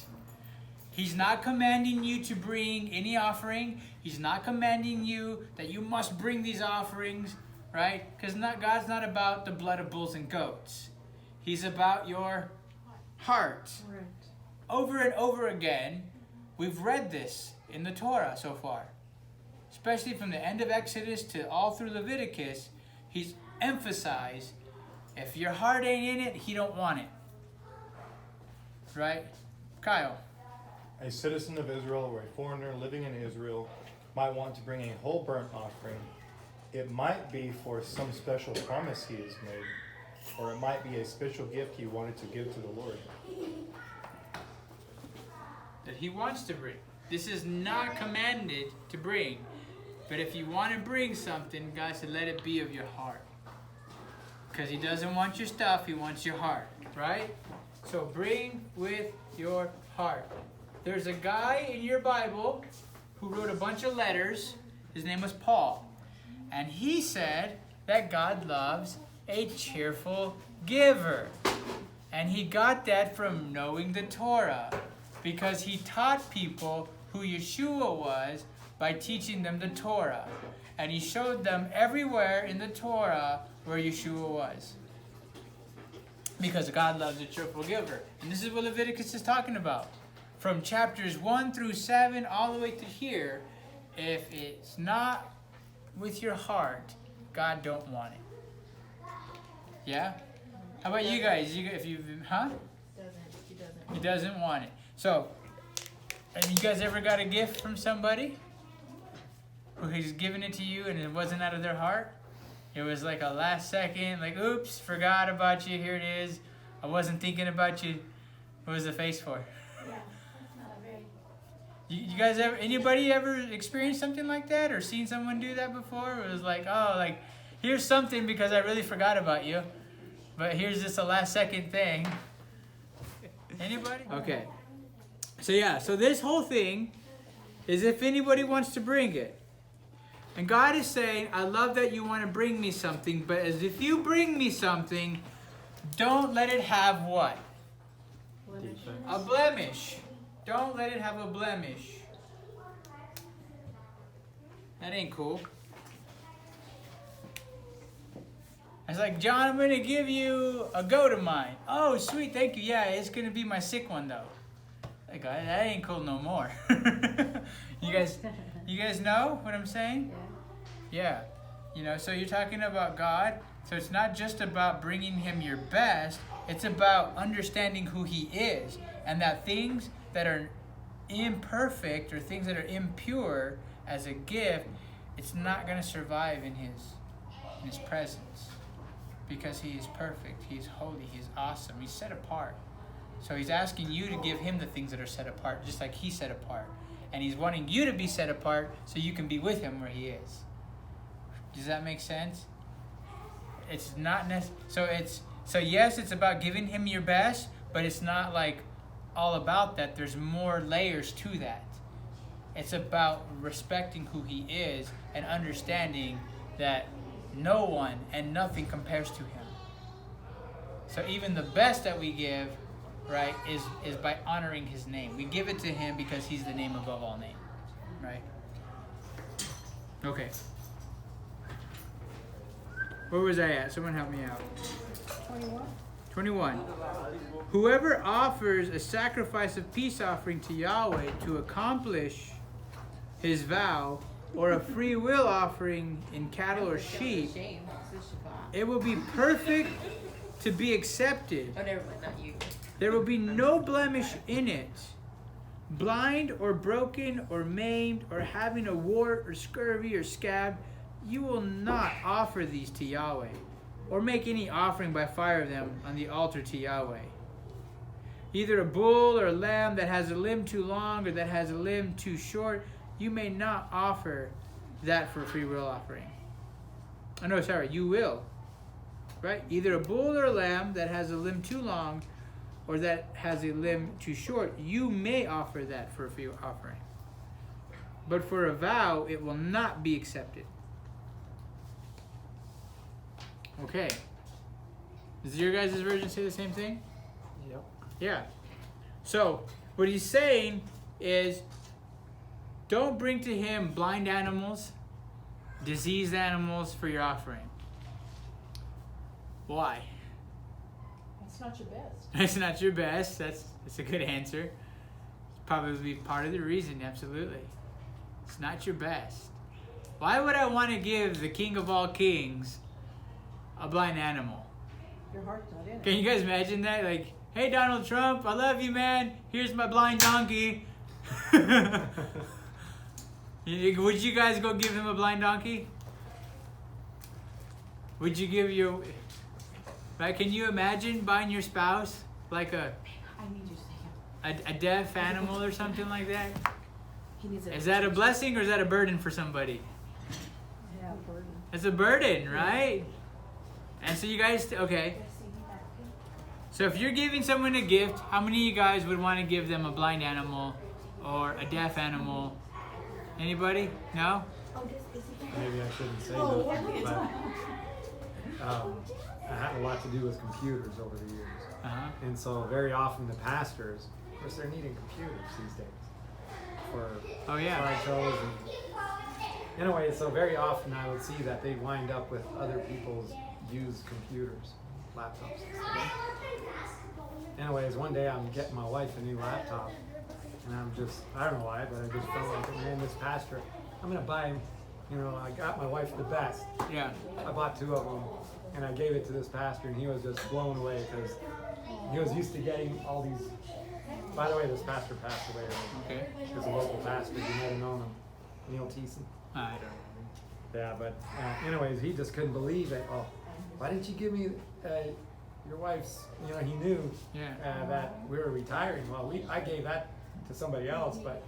He's not commanding you to bring any offering. He's not commanding you that you must bring these offerings, right? Because God's not about the blood of bulls and goats. He's about your heart. Right. Over and over again, we've read this in the Torah so far. Especially from the end of Exodus to all through Leviticus, he's emphasized, if your heart ain't in it, he don't want it. Right? Kyle. A citizen of Israel or a foreigner living in Israel might want to bring a whole burnt offering. It might be for some special promise he has made, or it might be a special gift he wanted to give to the Lord. That he wants to bring. This is not commanded to bring. But if you want to bring something, God said, let it be of your heart. Because he doesn't want your stuff, he wants your heart. Right? So bring with your heart. There's a guy in your Bible who wrote a bunch of letters. His name was Paul. And he said that God loves a cheerful giver. And he got that from knowing the Torah. Because he taught people who who Yeshua was by teaching them the Torah. And he showed them everywhere in the Torah where Yeshua was. Because God loves a cheerful giver. And this is what Leviticus is talking about. From chapters 1 through 7 all the way to here, if it's not with your heart, God don't want it. Yeah? How about you guys? If you've huh? He doesn't want it. So, have you guys ever got a gift from somebody who he's given it to you and it wasn't out of their heart? It was like a last second, like, oops, forgot about you, here it is. I wasn't thinking about you. What was the face for? Yeah, that's not a very. You guys ever, anybody ever experienced something like that or seen someone do that before? It was like, oh, like, here's something because I really forgot about you, but here's just a last second thing. Anybody? Okay. So yeah, so this whole thing is if anybody wants to bring it. And God is saying, I love that you want to bring me something, but as if you bring me something, don't let it have what? A blemish. Don't let it have a blemish. That ain't cool. It's like, John, I'm going to give you a goat of mine. Oh, sweet, thank you. Yeah, it's going to be my sick one, though. Like, that ain't cool no more. You guys know what I'm saying? Yeah. You know, so you're talking about God. So it's not just about bringing him your best. It's about understanding who he is. And that things that are imperfect or things that are impure as a gift, it's not going to survive in his presence. Because he is perfect. He's holy. He's awesome. He's set apart. So he's asking you to give him the things that are set apart, just like he's set apart. And he's wanting you to be set apart so you can be with him where he is. Does that make sense? It's not so yes, it's about giving him your best, but it's not like all about that. There's more layers to that. It's about respecting who he is and understanding that no one and nothing compares to him. So even the best that we give, right, is by honoring his name. We give it to him because he's the name above all names, right? Okay. Where was I at? Someone help me out. 21. Whoever offers a sacrifice of peace offering to Yahweh to accomplish his vow, or a free will offering in cattle or sheep, it will be perfect to be accepted. Oh, never mind, not you. There will be no blemish in it. Blind or broken or maimed or having a wart or scurvy or scab, you will not offer these to Yahweh, or make any offering by fire of them on the altar to Yahweh. Either a bull or a lamb that has a limb too long or that has a limb too short, you may not offer that for a free will offering. Oh no, sorry, you will. Right? Either a bull or a lamb that has a limb too long or that has a limb too short, you may offer that for a free offering. But for a vow, it will not be accepted. Okay. Does your guys' version say the same thing? Yep. Yeah. So, what he's saying is, don't bring to him blind animals, diseased animals for your offering. Why? It's not your best. It's not your best. That's a good answer. It's probably part of the reason, absolutely. It's not your best. Why would I want to give the King of all kings a blind animal? Your heart's not in it. Can you guys imagine that? Like, hey, Donald Trump, I love you, man. Here's my blind donkey. Would you guys go give him a blind donkey? Would you give your... Right? Can you imagine buying your spouse like a deaf animal or something like that? Is that a blessing or is that a burden for somebody? Yeah, burden. It's a burden, right? And so you guys, okay. So if you're giving someone a gift, how many of you guys would want to give them a blind animal or a deaf animal? Anybody? No? Maybe I shouldn't say that, but I had a lot to do with computers over the years. Uh-huh. And so very often the pastors, of course they're needing computers these days. for Oh yeah. slideshows. And anyway, so very often I would see that they wind up with other people's used computers, laptops. Anyways, one day I'm getting my wife a new laptop, and I don't know why, but I just felt like, man, this pastor, I'm gonna buy him, I got my wife the best. Yeah. I bought 2 of them, and I gave it to this pastor, and he was just blown away because he was used to getting all these. By the way, this pastor passed away. Okay. He was a local pastor. You might have known him, Neil Thiessen. I don't know. Yeah, but anyways, he just couldn't believe it. Oh, why didn't you give me your wife's? He knew Yeah. that we were retiring. Well, I gave that to somebody else, but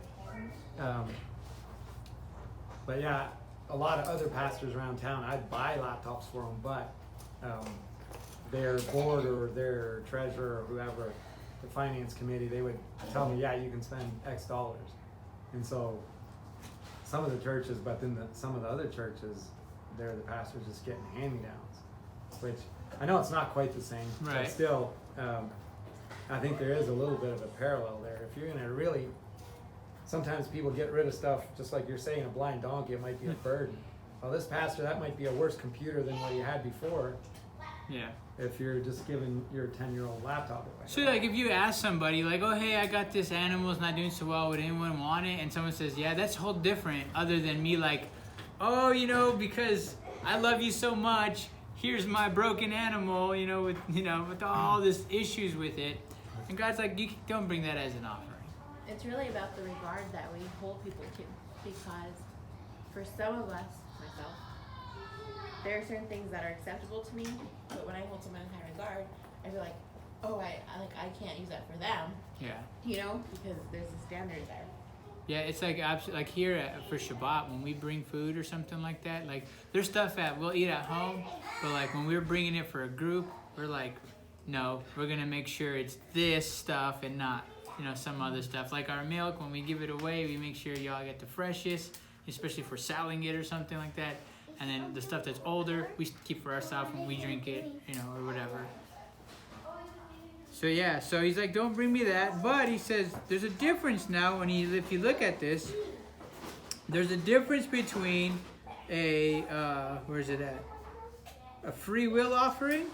yeah, a lot of other pastors around town, I'd buy laptops for them, but their board or their treasurer or whoever, the finance committee, they would tell me, yeah, you can spend X dollars. And so some of the churches, but then some of the other churches, the pastors just getting hand-me-downs, which I know it's not quite the same, Right. but still, I think there is a little bit of a parallel there. If you're gonna really, sometimes people get rid of stuff, just like you're saying, a blind donkey, it might be a burden. Well, this pastor, that might be a worse computer than what he had before, Yeah. if you're just giving your 10-year-old laptop away. So like if you ask somebody like, oh hey, I got this animal's not doing so well, would anyone want it? And someone says, yeah, that's whole different, other than me like, oh, because I love you so much, here's my broken animal, with all this issues with it. And God's like, you don't bring that as an offering. It's really about the regard that we hold people to, because for some of us, myself, there are certain things that are acceptable to me, but when I hold someone in high regard, I feel like, oh, I can't use that for them, Yeah. because there's a standard there. Yeah, it's like like here for Shabbat when we bring food or something like that. Like there's stuff that we'll eat at home, but like when we're bringing it for a group, we're like, no, we're gonna make sure it's this stuff and not some other stuff. Like our milk, when we give it away, we make sure y'all get the freshest, especially for selling it or something like that. And then the stuff that's older, we keep for ourselves when we drink it, or whatever. So yeah, so he's like, don't bring me that. But he says there's a difference now if you look at this, there's a difference between a, where's it at? A free will offering,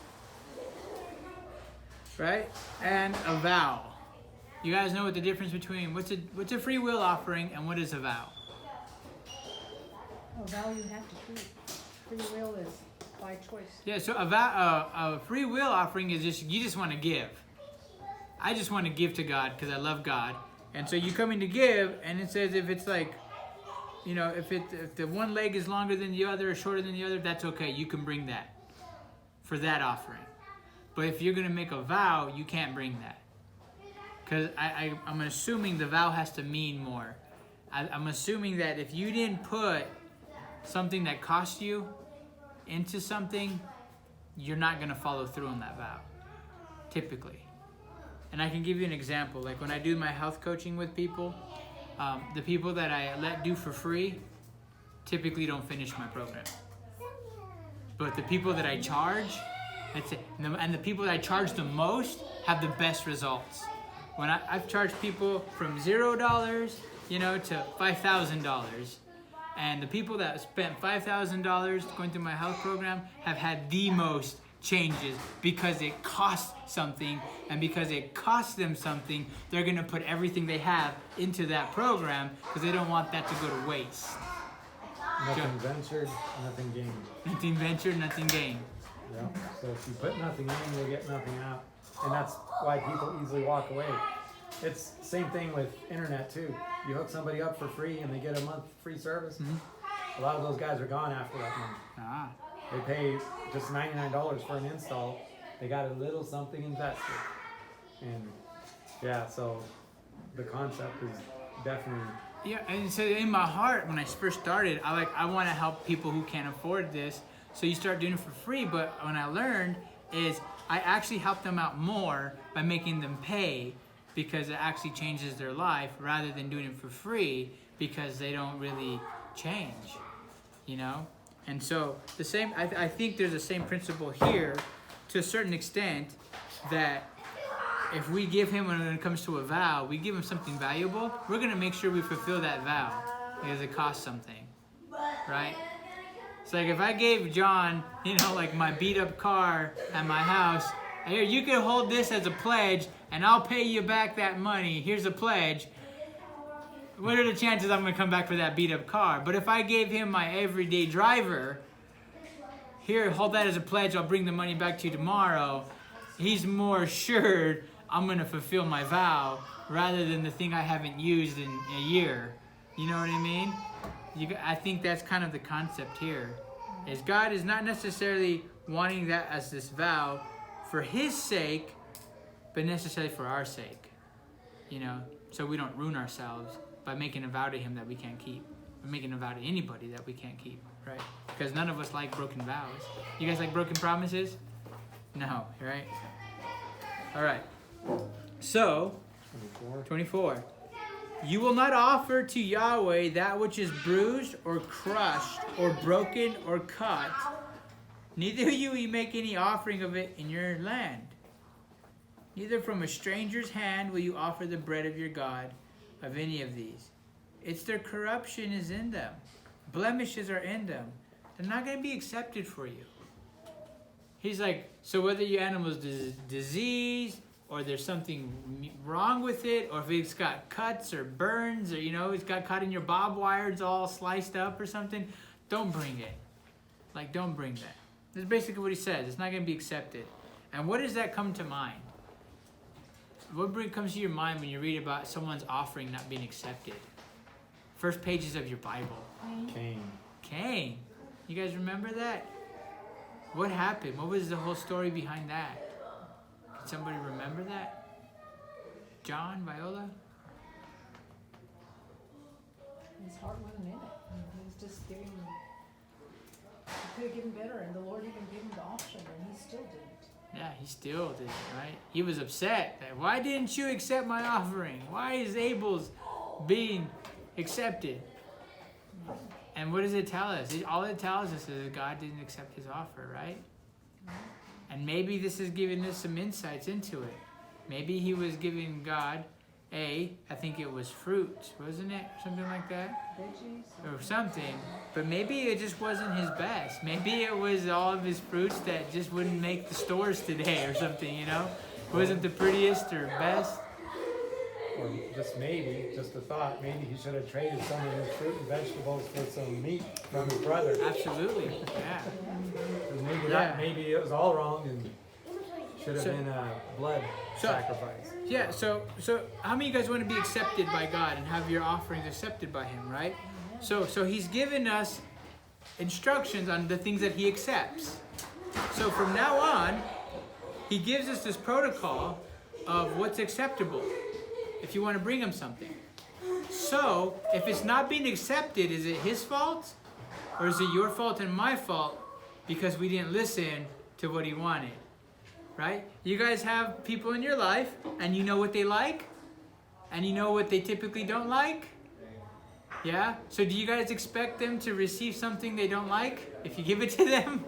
right? And a vow. You guys know what the difference between, what's a free will offering and what is a vow? A vow you have to keep. Free will is by choice. Yeah, so a free will offering is you just want to give. I just want to give to God because I love God. And so you come in to give, and it says if it's like, if the one leg is longer than the other or shorter than the other, that's okay. You can bring that for that offering. But if you're going to make a vow, you can't bring that. Because I'm assuming the vow has to mean more. I'm assuming that if you didn't put something that cost you into something, you're not going to follow through on that vow, typically. And I can give you an example. Like when I do my health coaching with people, the people that I let do for free typically don't finish my program. But the people that I charge, and the people that I charge the most have the best results. When I've charged people from $0, to $5,000. And the people that spent $5,000 going through my health program have had the most changes because it costs something, and because it costs them something, they're going to put everything they have into that program because they don't want that to go to waste. Nothing ventured, nothing gained. Nothing ventured, nothing gained. Yeah. So if you put nothing in, you'll get nothing out. And that's why people easily walk away. It's the same thing with internet too. You hook somebody up for free and they get a month free service. Mm-hmm. A lot of those guys are gone after that month. They pay just $99 for an install. They got a little something invested. And yeah, so the concept is definitely... Yeah, and so in my heart, when I first started, I want to help people who can't afford this. So you start doing it for free, but when I learned is I actually help them out more by making them pay, because it actually changes their life, rather than doing it for free because they don't really change, And so the same, I think there's the same principle here to a certain extent, that if we give him, when it comes to a vow, we give him something valuable, we're going to make sure we fulfill that vow because it costs something, right? It's like if I gave John, like my beat up car at my house, here, you can hold this as a pledge and I'll pay you back that money. Here's a pledge. What are the chances I'm going to come back for that beat up car? But if I gave him my everyday driver, here, hold that as a pledge, I'll bring the money back to you tomorrow. He's more assured I'm going to fulfill my vow rather than the thing I haven't used in a year. You know what I mean? I think that's kind of the concept here. Is God is not necessarily wanting that as this vow for his sake, but necessarily for our sake. So we don't ruin ourselves by making a vow to him that we can't keep. Or making a vow to anybody that we can't keep, right? Because none of us like broken vows. You guys like broken promises? No, right? All right. So, 24. You will not offer to Yahweh that which is bruised or crushed or broken or cut. Neither will you make any offering of it in your land. Neither from a stranger's hand will you offer the bread of your God of any of these. It's their corruption is in them. Blemishes are in them. They're not going to be accepted for you. He's like, so whether your animal's diseased, or there's something wrong with it, or if it's got cuts or burns, or it's got caught in your barbed wire, it's all sliced up or something, don't bring it. Don't bring that. That's basically what he says. It's not going to be accepted. And what does that come to mind? What comes to your mind when you read about someone's offering not being accepted? First pages of your Bible. Cain. You guys remember that? What happened? What was the whole story behind that? Can somebody remember that? John, Viola? His heart wasn't in it. He was just giving. He could have given better, and the Lord even gave him the option, and he still didn't. Yeah, he still didn't, right? He was upset. Why didn't you accept my offering? Why is Abel's being accepted? And what does it tell us? All it tells us is that God didn't accept his offer, right? And maybe this is giving us some insights into it. Maybe he was giving God I think it was fruit, wasn't it? Something like that? Veggies. Or something. But maybe it just wasn't his best. Maybe it was all of his fruits that just wouldn't make the stores today or something, It wasn't the prettiest or best. Or just a thought, maybe he should have traded some of his fruit and vegetables for some meat from his brother. Absolutely, yeah. 'Cause maybe it was all wrong and should have been a blood sacrifice. Yeah, so how many of you guys want to be accepted by God and have your offerings accepted by him, right? So he's given us instructions on the things that he accepts. So from now on, he gives us this protocol of what's acceptable if you want to bring him something. So if it's not being accepted, is it his fault? Or is it your fault and my fault because we didn't listen to what he wanted? Right? You guys have people in your life and you know what they like and you know what they typically don't like? Yeah? So do you guys expect them to receive something they don't like if you give it to them?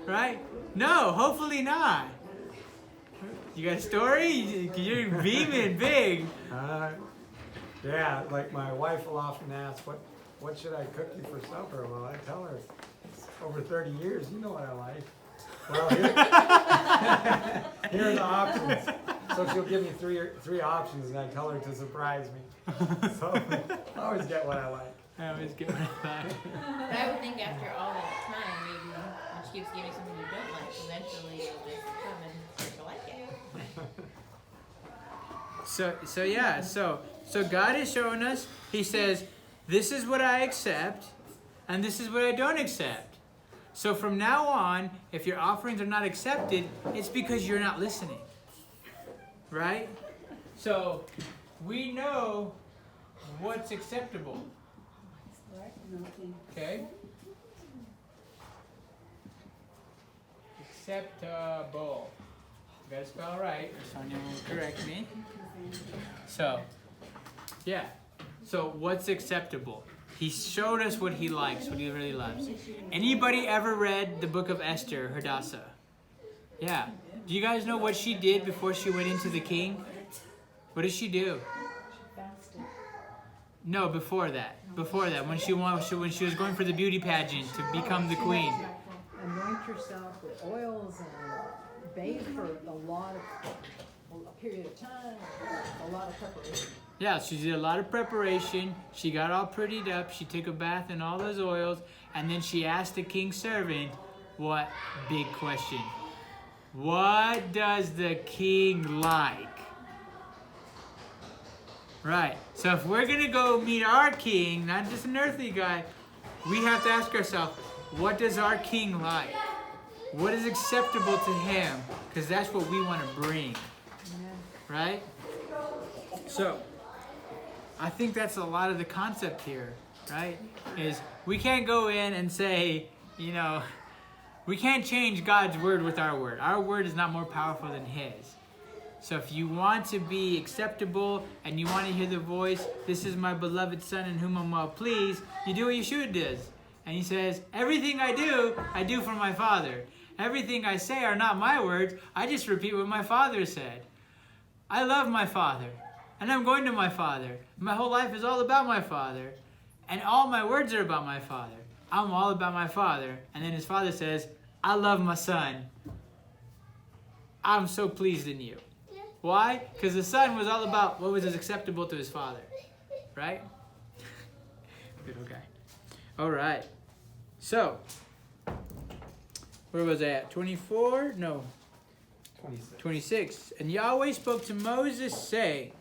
Right? No, hopefully not. You got a story? You're beaming big. Yeah, like my wife will often ask, what should I cook you for supper? Well, I tell her, over 30 years, you know what I like. Well, here are the options. So she'll give me three options, and I tell her to surprise me. So I always get what I like. I always get what I like. But I would think after all that time, maybe when she keeps giving something you don't like, eventually you'll just come and start to like it. So God is showing us, he says, this is what I accept, and this is what I don't accept. So from now on, if your offerings are not accepted, it's because you're not listening. Right? So we know what's acceptable. Okay? Acceptable. You gotta spell right, or Sonia will correct me. So, yeah. So what's acceptable? He showed us what he likes, what he really loves. Anybody ever read the book of Esther, Hadassah? Yeah. Do you guys know what she did before she went into the king? What did she do? Fasted. No, before that. Before that, when she was going for the beauty pageant to become the queen. Anoint yourself with oils and bathe for a period of time, a lot of preparation. Yeah, she did a lot of preparation. She got all prettied up. She took a bath in all those oils. And then she asked the king's servant, what big question? What does the king like? Right. So if we're going to go meet our king, not just an earthly guy, we have to ask ourselves, what does our king like? What is acceptable to him? Because that's what we want to bring. Right? So, I think that's a lot of the concept here, right? Is we can't go in and say, we can't change God's word with our word. Our word is not more powerful than his. So if you want to be acceptable and you want to hear the voice, this is my beloved son in whom I'm well pleased, you do what Yeshua does. And he says, everything I do for my Father. Everything I say are not my words. I just repeat what my Father said. I love my Father. And I'm going to my Father. My whole life is all about my Father. And all my words are about my Father. I'm all about my Father. And then his Father says, I love my Son. I'm so pleased in you. Why? Because the Son was all about what was acceptable to his Father. Right? Good, okay. All right. So, where was I at? 24? No. 26. And Yahweh spoke to Moses, saying,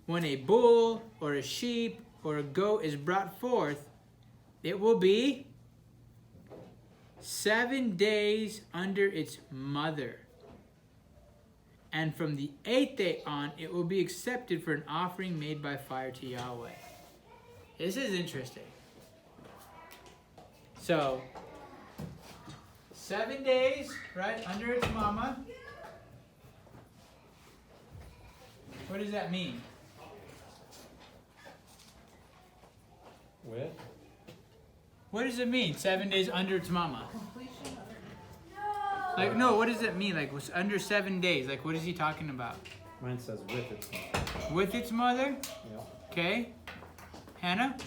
when a bull or a sheep or a goat is brought forth, it will be 7 days under its mother. And from the 8th day on, it will be accepted for an offering made by fire to Yahweh. This is interesting. So, 7 days, right, under its mama. What does that mean? With? What does it mean, 7 days under its mama? Completion of it. Like, no, what does it mean? Like, was under 7 days? Like, what is he talking about? Mine says with its mother. With its mother? Yeah. Okay. Hannah?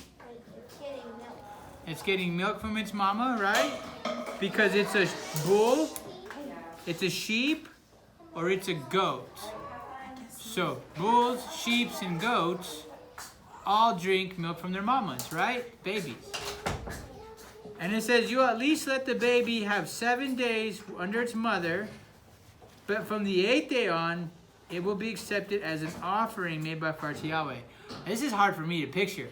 It's getting milk from its mama, right? Because it's a bull, it's a sheep, or it's a goat. So, bulls, sheep, and goats all drink milk from their mamas, right? Babies. And it says, you at least let the baby have 7 days under its mother, but from the 8th day on, it will be accepted as an offering made by fire to Yahweh. This is hard for me to picture.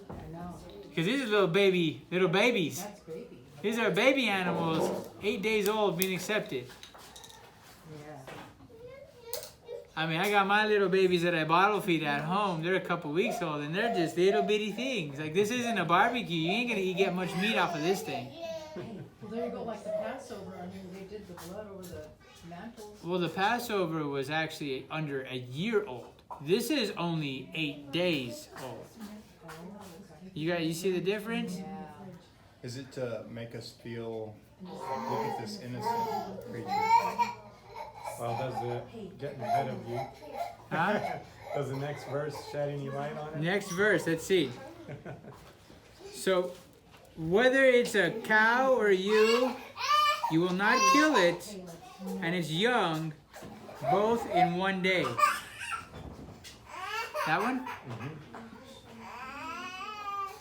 I know. Because these are little babies. That's baby. These are baby animals, 8 days old, being accepted. Yeah. I mean, I got my little babies that I bottle feed at home. They're a couple weeks old, and they're just little bitty things. Like, this isn't a barbecue. You ain't gonna get much meat off of this thing. Well, there you go, like the Passover. I mean, they did the blood over the mantles. Well, the Passover was actually under a year old. This is only 8 days old. You see the difference? Yeah. Is it to make us feel, look at this innocent creature? Well, does it getting ahead of you? Huh? Does the next verse shed any light on it? Next verse, let's see. So, whether it's a cow or you will not kill it and its young both in 1 day. That one? Mm-hmm.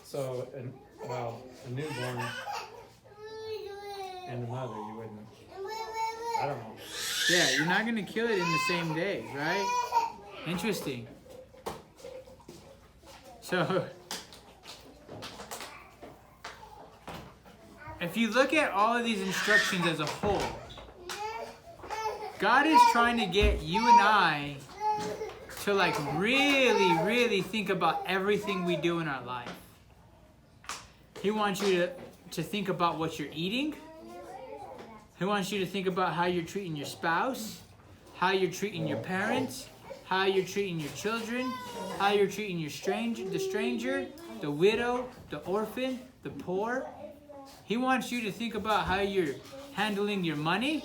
So, a newborn and the mother, you wouldn't. I don't know. Yeah, you're not going to kill it in the same day, right? Interesting. So, if you look at all of these instructions as a whole, God is trying to get you and I to like really, really think about everything we do in our life. He wants you to think about what you're eating. He wants you to think about how you're treating your spouse, how you're treating your parents, how you're treating your children, how you're treating the stranger, the widow, the orphan, the poor. He wants you to think about how you're handling your money.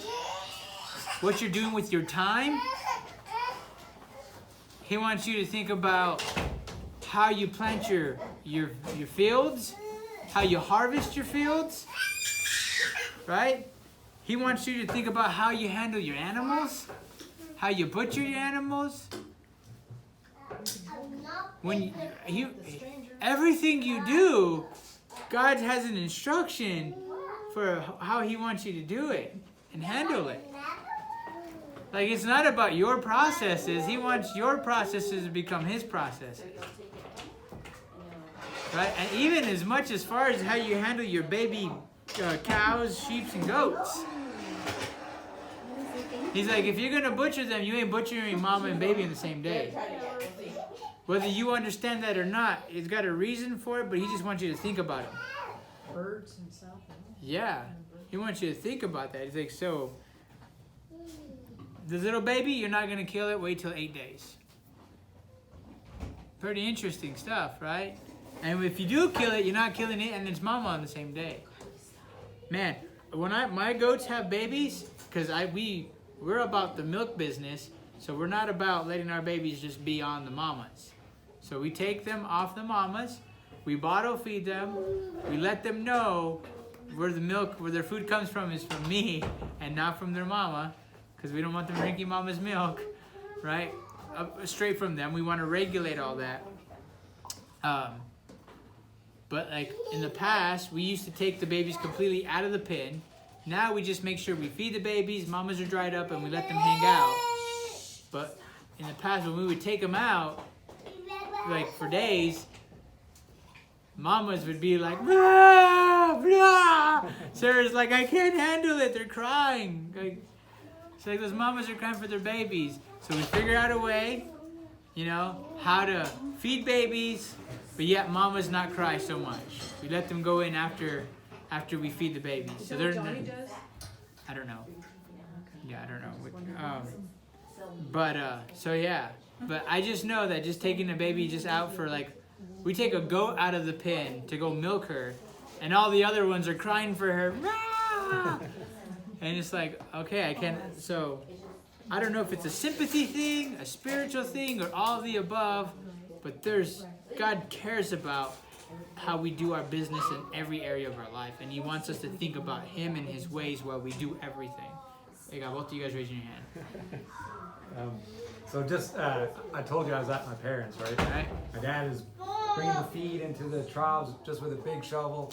what you're doing with your time. He wants you to think about how you plant your fields, how you harvest your fields, right? He wants you to think about how you handle your animals, how you butcher your animals. When everything you do, God has an instruction for how He wants you to do it and handle it. Like, it's not about your processes. He wants your processes to become His processes. Right? And even as much as far as how you handle your baby cows, sheep, and goats. He's like, if you're going to butcher them, you ain't butchering mama and baby in the same day. Whether you understand that or not, it's got a reason for it, but He just wants you to think about it. Birds and stuff. Yeah. He wants you to think about that. He's like, so, the little baby, you're not going to kill it, wait till 8 days. Pretty interesting stuff, right? And if you do kill it, you're not killing it and its mama on the same day. Man, when my goats have babies, because we're about the milk business, so we're not about letting our babies just be on the mamas. So we take them off the mamas, we bottle feed them, we let them know where their food comes from is from me and not from their mama, because we don't want them drinking mama's milk, right? Straight from them. We want to regulate all that. But like in the past, we used to take the babies completely out of the pen. Now we just make sure we feed the babies, mamas are dried up, and we let them hang out. But in the past, when we would take them out, like for days, mamas would be like, blah, blah. Sarah's like, I can't handle it, they're crying. Like, it's like those mamas are crying for their babies. So we figure out a way, how to feed babies, but yet mamas not cry so much. We let them go in after we feed the babies. Is So that they're what Johnny does? I don't know. Yeah, I don't know. But I just know that just taking the baby just out for we take a goat out of the pen to go milk her, and all the other ones are crying for her. And it's like, okay, I can't. So I don't know if it's a sympathy thing, a spiritual thing, or all of the above, but God cares about how we do our business in every area of our life, and He wants us to think about Him and His ways while we do everything. Hey, God, both of you guys raising your hand. I told you I was at my parents', right? Right? My dad is bringing the feed into the troughs just with a big shovel,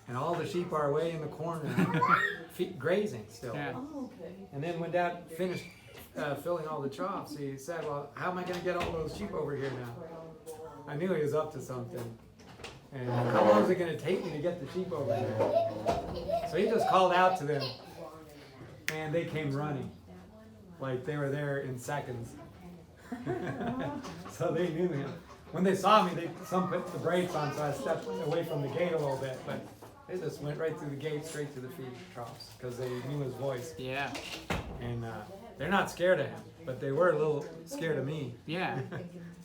and all the sheep are way in the corner, grazing still. Yeah. And then when Dad finished filling all the troughs, he said, well, how am I going to get all those sheep over here now? I knew he was up to something. And how long is it going to take me to get the sheep over here? So he just called out to them, and they came running. Like they were there in seconds. So they knew him. When they saw me, some put the brakes on, so I stepped away from the gate a little bit. But they just went right through the gate, straight to the feed troughs, because they knew his voice. Yeah. And they're not scared of him, but they were a little scared of me. Yeah.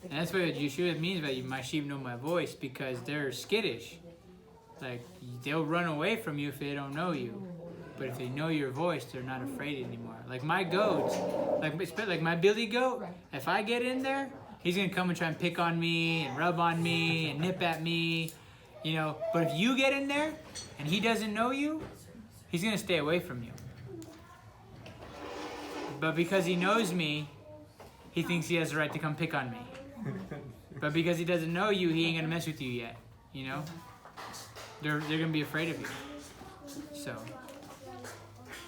And that's what Yeshua means by my sheep know my voice, because they're skittish. Like, they'll run away from you if they don't know you. But if they know your voice, they're not afraid anymore. Like my goats, like my Billy goat, if I get in there, he's going to come and try and pick on me and rub on me and nip at me, But if you get in there and he doesn't know you, he's going to stay away from you. But because he knows me, he thinks he has the right to come pick on me. But because he doesn't know you, he ain't going to mess with you yet, They're going to be afraid of you. So,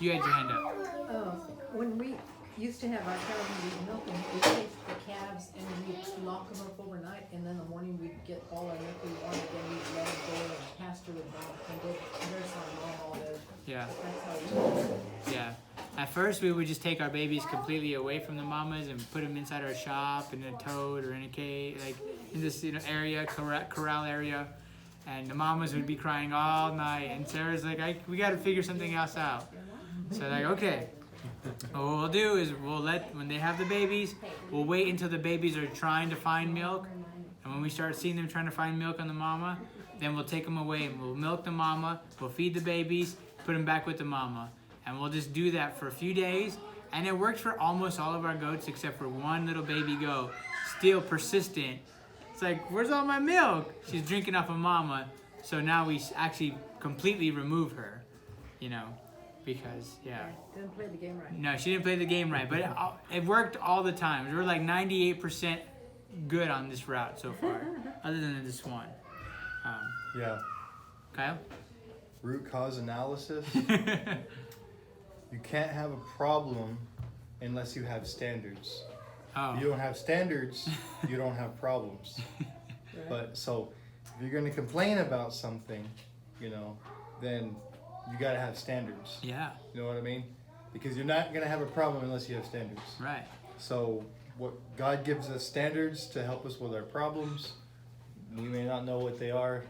you had your hand up. When we used to have our cows and we'd milk them, we'd take the calves and we'd lock them up overnight, and then in the morning we'd get all our milk we wanted, then we'd let them go and pasture with them and go nurse our mom all day. Yeah. That's how we did it. Yeah. At first, we would just take our babies completely away from the mamas and put them inside our shop in a tote or in a cage, like in this area, corral area. And the mamas would be crying all night. And Sarah's like, we got to figure something else out. So okay. What we'll do is when they have the babies, we'll wait until the babies are trying to find milk. And when we start seeing them trying to find milk on the mama, then we'll take them away and we'll milk the mama, we'll feed the babies, put them back with the mama. And we'll just do that for a few days. And it worked for almost all of our goats except for one little baby goat, still persistent. It's like, where's all my milk? She's drinking off of mama. So now we actually completely remove her, you know, because, yeah. Didn't play the game right. No, she didn't play the game right, but it worked all the time. We're like 98% good on this route so far, other than this one. Yeah. Kyle? Root cause analysis. You can't have a problem unless you have standards. Oh. If you don't have standards, you don't have problems. But so if you're going to complain about something, you know, then you got to have standards. Yeah. You know what I mean? Because you're not going to have a problem unless you have standards. Right. So what God gives us standards to help us with our problems. We may not know what they are,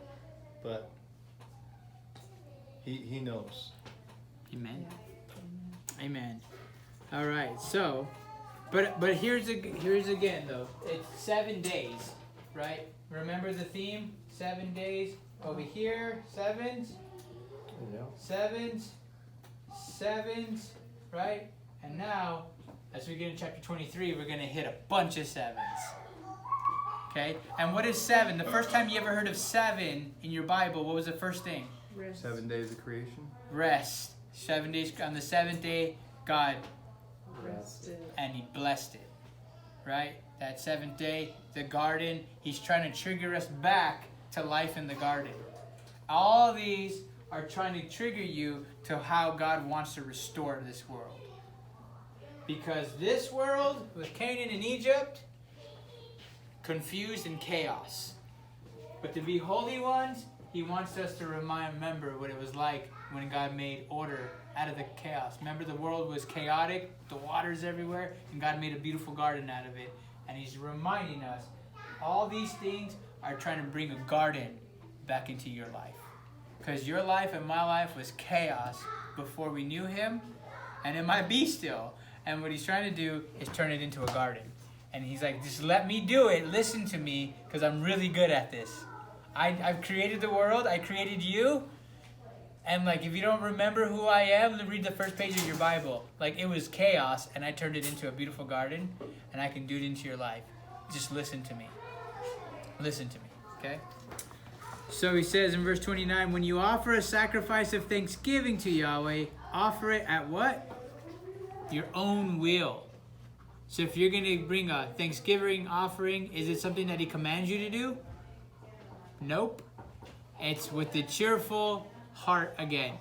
but he knows. Amen. Amen. All right. So, but here's again though. It's 7 days, right? Remember the theme? 7 days. Over here, sevens, sevens, sevens, right? And now, as we get in chapter 23, we're going to hit a bunch of sevens. Okay? And what is 7? The first time you ever heard of 7 in your Bible, what was the first thing? Rest. 7 days of creation. Rest. 7 days. On the 7th day, God Rested. and He blessed it. Right? That 7th day, the garden, He's trying to trigger us back to life in the garden. All these are trying to trigger you to how God wants to restore this world. Because this world, with Canaan and Egypt, confused and chaos. But to be holy ones, He wants us to remember what it was like when God made order out of the chaos. Remember, the world was chaotic, the waters everywhere, and God made a beautiful garden out of it. And He's reminding us, all these things are trying to bring a garden back into your life. Because your life and my life was chaos before we knew Him, and it might be still. And what He's trying to do is turn it into a garden. And He's like, just let me do it. Listen to me, because I'm really good at this. I've created the world. I created you. And like, if you don't remember who I am, read the first page of your Bible. Like, it was chaos, and I turned it into a beautiful garden, and I can do it into your life. Just listen to me. Listen to me, okay? So He says in verse 29, when you offer a sacrifice of thanksgiving to Yahweh, offer it at what? Your own will. So if you're going to bring a Thanksgiving offering, is it something that He commands you to do? Nope. It's with the cheerful heart again.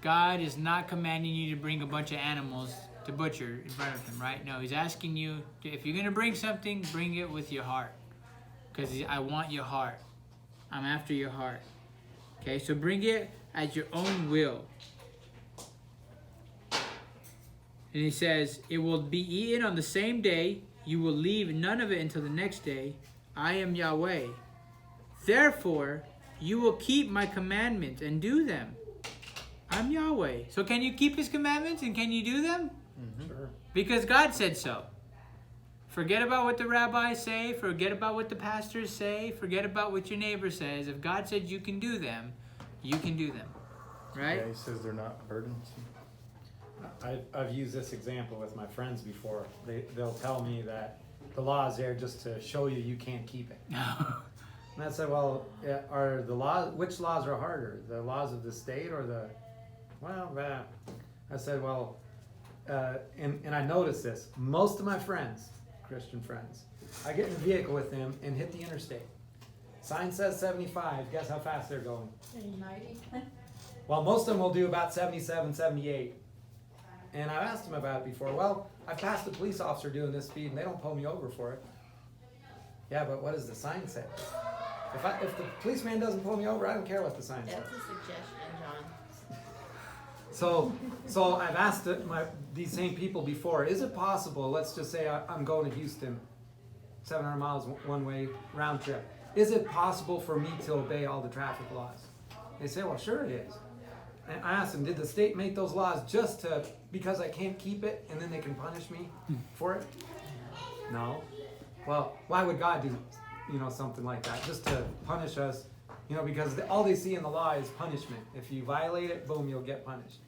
God is not commanding you to bring a bunch of animals to butcher in front of Him, right? No, He's asking you, if you're going to bring something, bring it with your heart. Because I want your heart. I'm after your heart. Okay, so bring it at your own will. And He says, it will be eaten on the same day. You will leave none of it until the next day. I am Yahweh. Therefore, you will keep my commandments and do them. I'm Yahweh. So can you keep His commandments and can you do them? Mm-hmm. Sure. Because God said so. Forget about what the rabbis say. Forget about what the pastors say. Forget about what your neighbor says. If God said you can do them, you can do them. Right? Yeah, He says they're not burdensome. I've used this example with my friends before. They'll tell me that the law is there just to show you can't keep it. And I said, well, are the laws? Which laws are harder, the laws of the state or the? Well, I said, well, and I noticed this. Most of my friends, Christian friends, I get in a vehicle with them and hit the interstate. Sign says 75. Guess how fast they're going? 90. Well, most of them will do about 77, 78. And I've asked them about it before. Well, I passed a police officer doing this speed and they don't pull me over for it. Yeah, but what does the sign say? If the policeman doesn't pull me over, I don't care what the sign says. That's a suggestion, John. So I've asked these same people before, is it possible, let's just say I'm going to Houston, 700 miles one way, round trip. Is it possible for me to obey all the traffic laws? They say, well, sure it is. And I asked them, did the state make those laws just because I can't keep it and then they can punish me for it? No. Well, why would God do something like that? Just to punish us, because all they see in the law is punishment. If you violate it, boom, you'll get punished.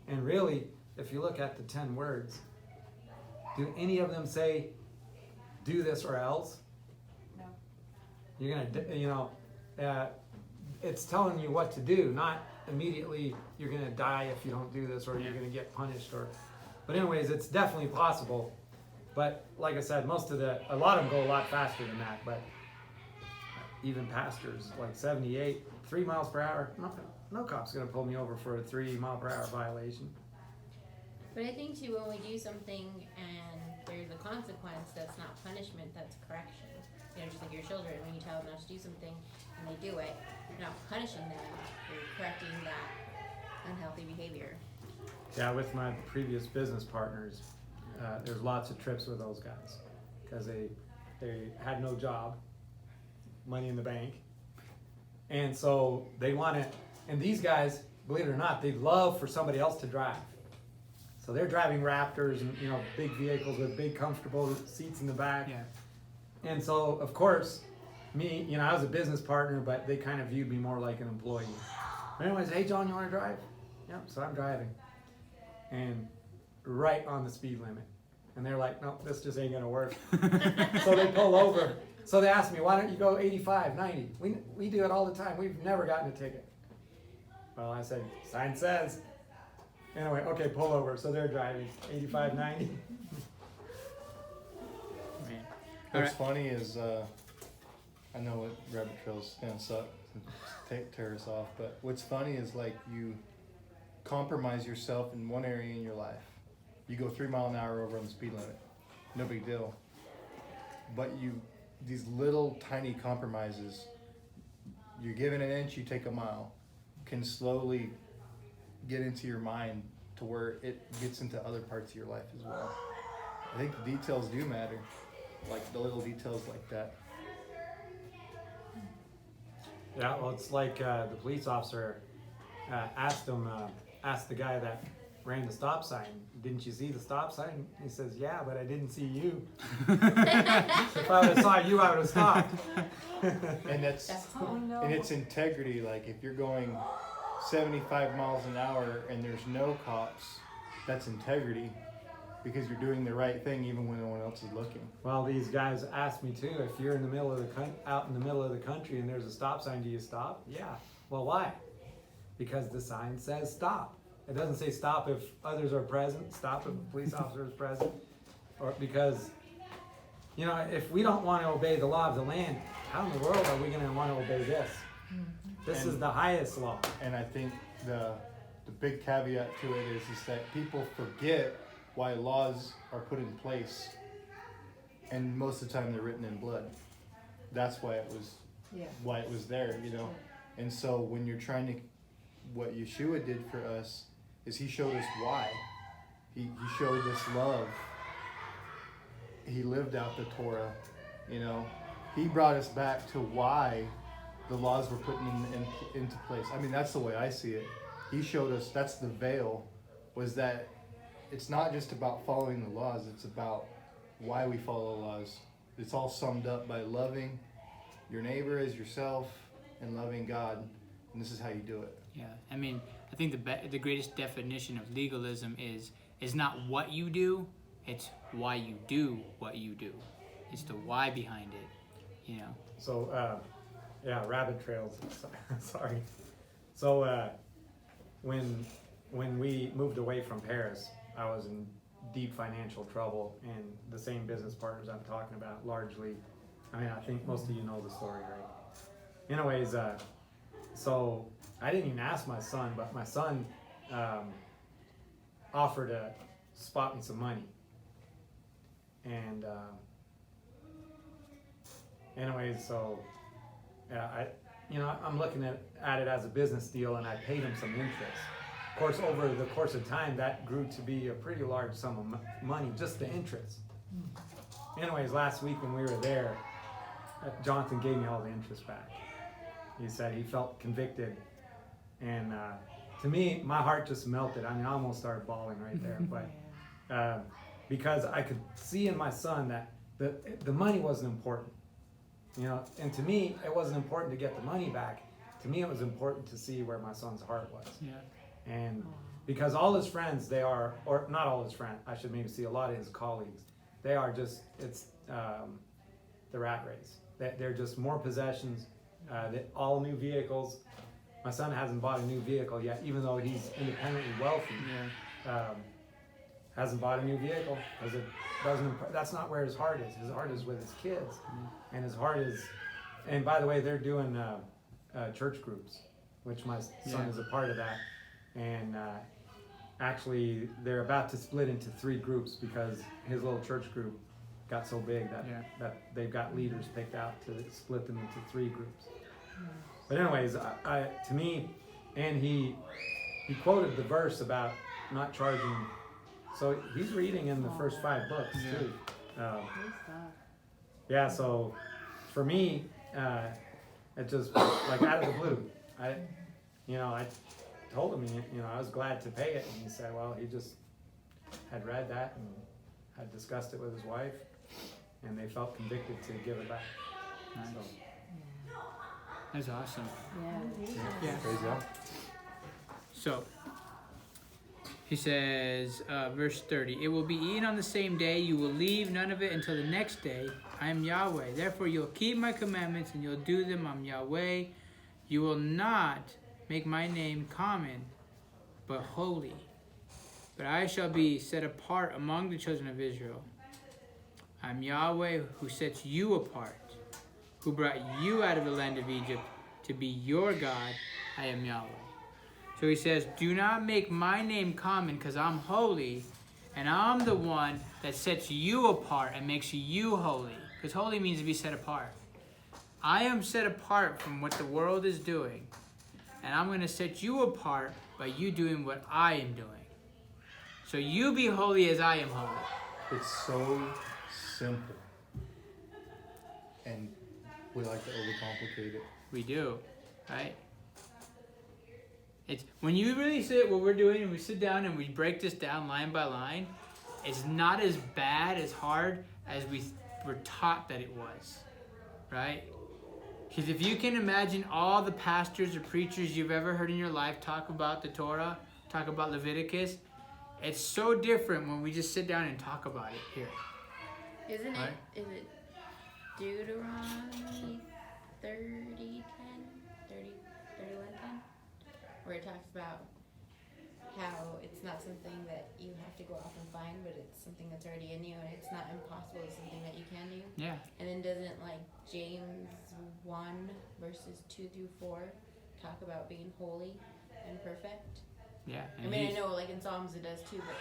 And really, if you look at the 10 words, do any of them say, do this or else? No. You're gonna, it's telling you what to do, not immediately you're gonna die if you don't do this, or you're gonna get punished, or. But anyways, it's definitely possible. But like I said, a lot of them go a lot faster than that. But even pastors, like 78, 3 miles per hour, no cop's gonna pull me over for a 3 mile per hour violation. But I think too, when we do something and there's a consequence, that's not punishment, that's correction. You know, just like your children, when you tell them not to do something and they do it, you're not punishing them, you're correcting that unhealthy behavior. Yeah, with my previous business partners, there's lots of trips with those guys because they had no job, money in the bank, and so they want to. And these guys, believe it or not, they love for somebody else to drive. So they're driving Raptors and big vehicles with big comfortable seats in the back. Yeah. And so of course, me, I was a business partner, but they kind of viewed me more like an employee. But anyways, hey John, you want to drive? Yep. So I'm driving. And right on the speed limit. And they're like, no, this just ain't gonna work. So they pull over. So they ask me, why don't you go 85, 90? We do it all the time. We've never gotten a ticket. Well, I said, sign says. Anyway, okay, pull over. So they're driving 85, 90. Man. What's funny is, I know what rabbit trails gonna suck and tear us off, but what's funny is like you compromise yourself in one area in your life. You go 3 mile an hour over on the speed limit, no big deal. But these little tiny compromises, you're given an inch, you take a mile, can slowly get into your mind to where it gets into other parts of your life as well. I think the details do matter, like the little details like that. Yeah, well, it's like the police officer asked the guy that ran the stop sign, didn't you see the stop sign? He says, yeah, but I didn't see you. If I would have saw you, I would have stopped. And and it's integrity. Like if you're going 75 miles an hour and there's no cops, that's integrity, because you're doing the right thing even when no one else is looking. Well, these guys asked me too, if you're in the middle of out in the middle of the country and there's a stop sign, do you stop? Yeah. Well, why? Because the sign says stop. It doesn't say stop if others are present, stop if a police officer is present, or because, if we don't want to obey the law of the land, how in the world are we going to want to obey this? This is the highest law. And I think the big caveat to it is that people forget why laws are put in place, and most of the time they're written in blood. That's why it was there, And so when you're trying to, what Yeshua did for us is he showed us why. He showed us love. He lived out the Torah, He brought us back to why the laws were put into place. I mean, that's the way I see it. He showed us, that's the veil, was that it's not just about following the laws, it's about why we follow the laws. It's all summed up by loving your neighbor as yourself and loving God, and this is how you do it. Yeah, I mean, I think the greatest definition of legalism is not what you do, it's why you do what you do. It's the why behind it, So, rabbit trails. Sorry. So, when we moved away from Paris, I was in deep financial trouble, and the same business partners I'm talking about largely. I mean, I think most of you know the story, right? Anyways, so I didn't even ask my son, but my son offered to spot me some money. And anyways, so I'm looking at it as a business deal, and I paid him some interest. Of course, over the course of time, that grew to be a pretty large sum of money, just the interest. Anyways, last week when we were there, Jonathan gave me all the interest back. He said he felt convicted, and to me, my heart just melted. I mean, I almost started bawling right there, but because I could see in my son that the money wasn't important, and to me, it wasn't important to get the money back. To me, it was important to see where my son's heart was. Yeah. And because all his friends, they are, or not all his friends, I should maybe see a lot of his colleagues, they are just, it's the rat race. They're just more possessions, all new vehicles. My son hasn't bought a new vehicle yet, even though he's independently wealthy. Hasn't bought a new vehicle because it doesn't. That's not where his heart is. His heart is with his kids, and his heart is. And by the way, they're doing church groups, which my son is a part of that. And actually, they're about to split into 3 groups because his little church group got so big that they've got leaders picked out to split them into 3 groups. But anyways, to me, and he quoted the verse about not charging. So he's reading in the first 5 books too. So for me, it just like out of the blue. I told him, I was glad to pay it, and he said, well, he just had read that and had discussed it with his wife, and they felt convicted to give it back. Nice. So. That's awesome. Yeah. Praise God. So, he says, verse 30, it will be eaten on the same day. You will leave none of it until the next day. I am Yahweh. Therefore, you'll keep my commandments and you'll do them. I'm Yahweh. You will not make my name common, but holy. But I shall be set apart among the children of Israel. I'm Yahweh who sets you apart, who brought you out of the land of Egypt to be your God. I am Yahweh. So he says, do not make my name common because I'm holy, and I'm the one that sets you apart and makes you holy. Because holy means to be set apart. I am set apart from what the world is doing, and I'm going to set you apart by you doing what I am doing. So you be holy as I am holy. It's so simple. And we like to overcomplicate it. We do, right? It's when you really sit what we're doing and we sit down and we break this down line by line, it's not as bad, as hard as we were taught that it was, right? Because if you can imagine all the pastors or preachers you've ever heard in your life talk about the Torah, talk about Leviticus, it's so different when we just sit down and talk about it here. Isn't Right. it? Is it Deuteronomy 30:10, 31:10, where it talks about how it's not something that you have to go off and find, but it's something that's already in you, and it's not impossible. It's something that you can do. Yeah. And then doesn't like James 1 verses 2 through 4 talk about being holy and perfect? Yeah. I mean, I know like in Psalms it does too, but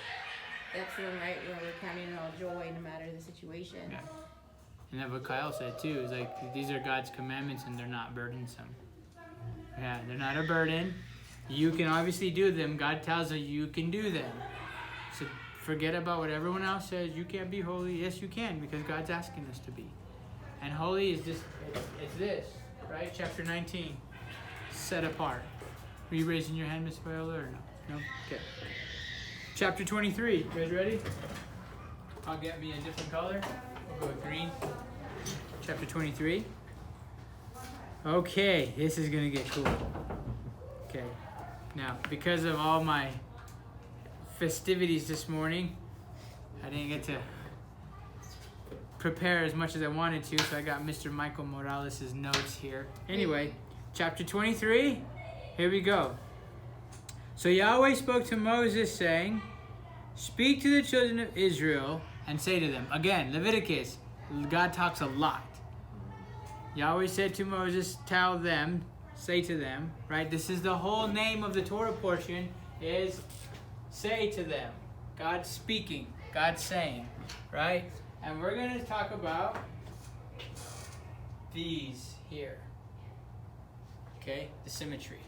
that's the one, right, where we're counting it all joy no matter the situation. Yeah. And that's what Kyle said too, is like these are God's commandments and they're not burdensome. Yeah, they're not a burden. You can obviously do them. God tells you can do them. So forget about what everyone else says. You can't be holy. Yes, you can, because God's asking us to be. And holy is just, it's this, right? Chapter 19, set apart. Are you raising your hand, Miss Viola, or no? No? Okay. Chapter 23, you guys ready? I'll get me a different color. We'll go with green. Chapter 23. Okay, this is gonna get cool. Okay, now because of all my festivities this morning, I didn't get to prepare as much as I wanted to, so I got Mr. Michael Morales' notes here. Anyway, chapter 23, here we go. So Yahweh spoke to Moses, saying, speak to the children of Israel and say to them. Again, Leviticus, God talks a lot. Yahweh said to Moses, tell them, say to them, right? This is the whole name of the Torah portion, is say to them. God speaking, God saying, right? And we're going to talk about these here. Okay, the symmetry.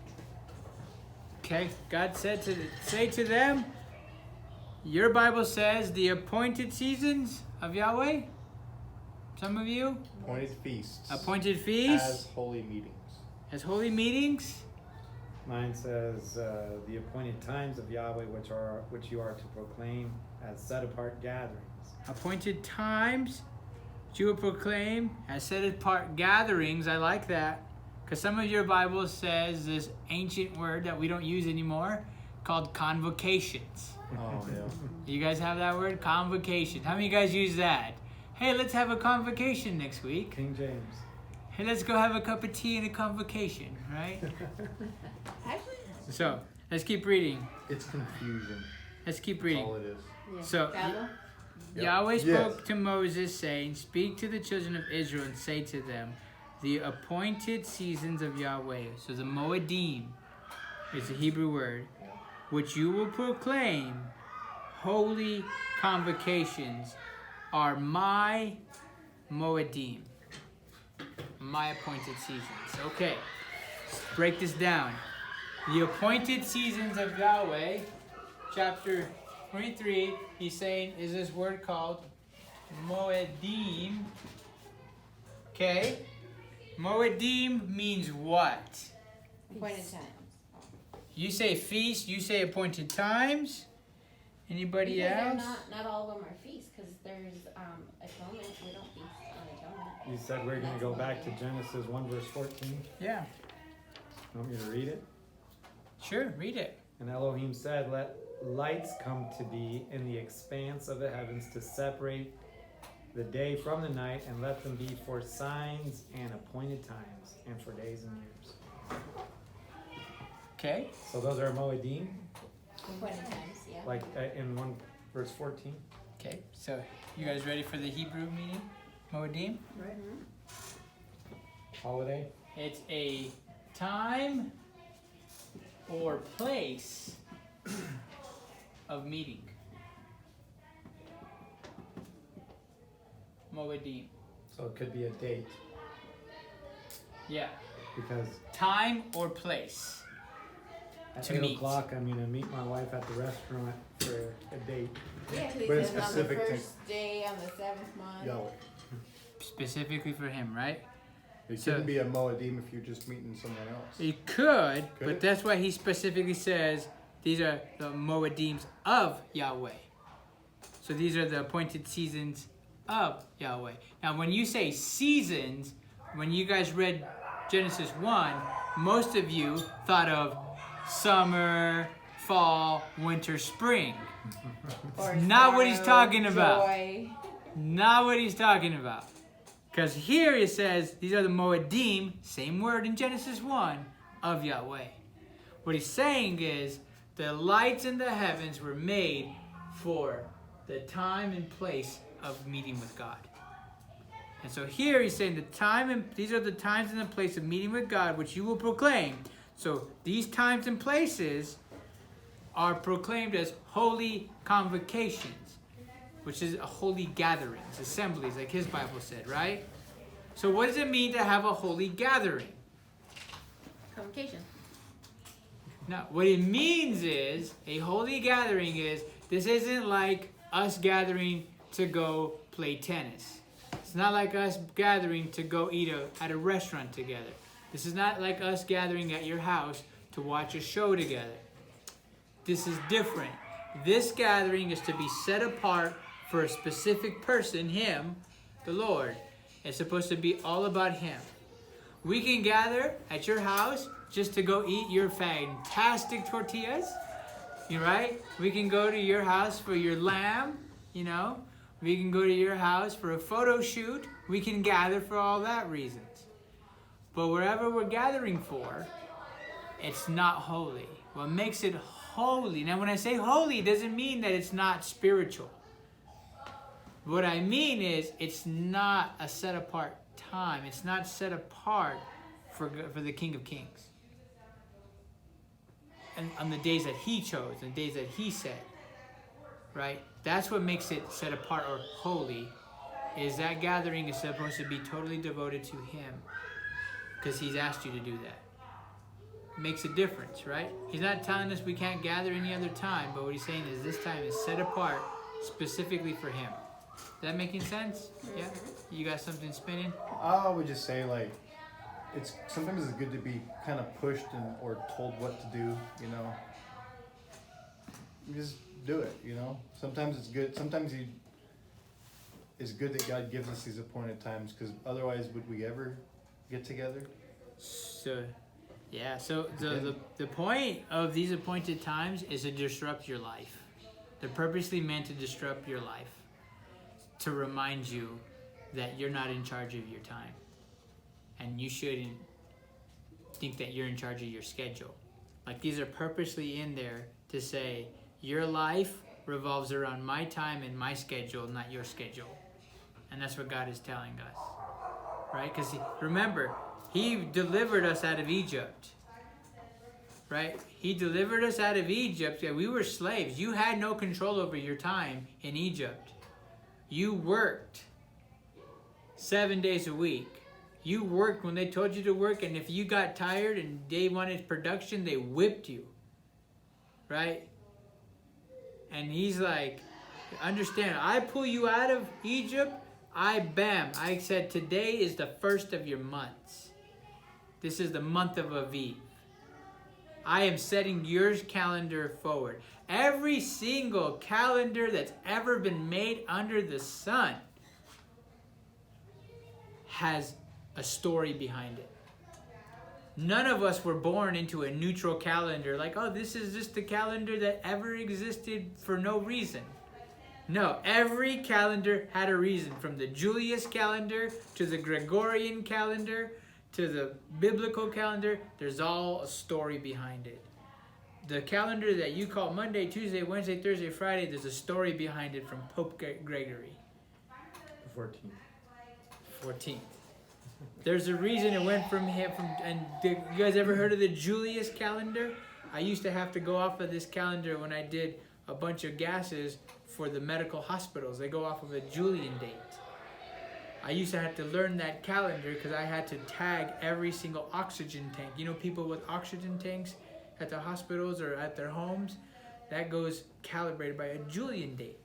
Okay, God said to say to them, your Bible says the appointed seasons of Yahweh. Some of you? Appointed feasts. Appointed feasts. As holy meetings. As holy meetings. Mine says the appointed times of Yahweh, which you are to proclaim as set apart gatherings. Appointed times, which you will proclaim as set apart gatherings. I like that, because some of your Bible says this ancient word that we don't use anymore, called convocations. Oh yeah. You guys have that word? Convocation. How many of you guys use that? Hey, let's have a convocation next week. King James. Hey, let's go have a cup of tea and a convocation, right? Actually, So, let's keep reading. It's confusion. Let's keep That's reading. all it is. Yeah. So, Babel? Yep. Yahweh Yes. spoke to Moses, saying, Speak to the children of Israel and say to them, the appointed seasons of Yahweh, so the Moedim is the Hebrew word, which you will proclaim, holy convocations, are my Moedim, my appointed seasons. Okay, let's break this down. The appointed seasons of Yahweh, chapter 23, he's saying, is this word called Moedim. Okay? Moedim means what? appointed times. You say feast, you say appointed times. Anybody Because they're else? not all of them are feasts, because there's atonement. We don't feast on atonement. You said we're going to go back to Genesis 1 verse 14. Yeah, You want me to read it? sure, read it. And Elohim said, Let lights come to be in the expanse of the heavens to separate the day from the night, and let them be for signs and appointed times, and for days and years. Okay, So those are Moedim, Appointed times, yeah. like in 1 verse 14. okay, so you guys ready for the Hebrew meaning? Moedim? Right. Holiday. It's a time or place of meeting. Moedim. So it could be a date, Yeah, because time or place. at To 8 meet. o'clock I'm going to meet my wife at the restaurant for a date. Yeah, But it's specific on to- the first day on the 7th month. Yahweh. Specifically for him, right? It So- couldn't be a Moedim if you're just meeting someone else. It could, Could but it? that's why he specifically says these are the Moedims of Yahweh. So these are the appointed seasons of Yahweh. Now, when you say seasons, when you guys read Genesis 1, most of you thought of summer, fall, winter, spring. Or Not what he's sorrow, talking about. joy. Not what he's talking about. Because here it says these are the Moedim, same word in Genesis 1, of Yahweh. What he's saying is the lights in the heavens were made for the time and place of meeting with God. And so here he's saying these are the times and the place of meeting with God, which you will proclaim. So these times and places are proclaimed as holy convocations, which is a holy gatherings, assemblies, like his Bible said, right? So what does it mean to have a holy gathering? Convocation. Now, what it means is, a holy gathering is, this isn't like us gathering to go play tennis. It's not like us gathering to go eat at a restaurant together. This is not like us gathering at your house to watch a show together. This is different. This gathering is to be set apart for a specific person, him, the Lord. It's supposed to be all about him. We can gather at your house just to go eat your fantastic tortillas, right? We can go to your house for your lamb, We can go to your house for a photo shoot. We can gather for all that reasons. But wherever we're gathering for, it's not holy. What makes it holy? Now, when I say holy, it doesn't mean that it's not spiritual. What I mean is, it's not a set apart time. It's not set apart for the King of Kings. And on the days that he chose, the days that he said, right? That's what makes it set apart or holy, is that gathering is supposed to be totally devoted to him, because he's asked you to do that. Makes a difference, right? He's not telling us we can't gather any other time, but what he's saying is this time is set apart specifically for him. Is that making sense? Yeah? You got something spinning? I would just say, like, sometimes it's good to be kind of pushed or told what to do, You just do it, Sometimes it's good. Sometimes it's good that God gives us these appointed times, because otherwise would we ever get together? So, Yeah, so the point of these appointed times is to disrupt your life. They're purposely meant to disrupt your life, to remind you that you're not in charge of your time. And you shouldn't think that you're in charge of your schedule. Like, these are purposely in there to say, your life revolves around my time and my schedule, not your schedule. And that's what God is telling us. Right? Because remember, He delivered us out of Egypt. Right? He delivered us out of Egypt. We were slaves. You had no control over your time in Egypt. You worked 7 days a week. You worked when they told you to work, and if you got tired and they wanted production, they whipped you. Right? And He's like, understand, I pull you out of Egypt, I said, today is the first of your months. This is the month of Aviv. I am setting your calendar forward. Every single calendar that's ever been made under the sun has a story behind it. None of us were born into a neutral calendar, like, oh, this is just the calendar that ever existed for no reason. No, every calendar had a reason, from the Julius calendar to the Gregorian calendar to the biblical calendar. There's all a story behind it. The calendar that you call Monday, Tuesday, Wednesday, Thursday, Friday, there's a story behind it from Pope Gregory. The 14th. There's a reason it went from him. You guys ever heard of the Julius calendar? I used to have to go off of this calendar when I did a bunch of gases for the medical hospitals. They go off of a Julian date. I used to have to learn that calendar because I had to tag every single oxygen tank. You know, people with oxygen tanks at the hospitals or at their homes, that goes calibrated by a Julian date.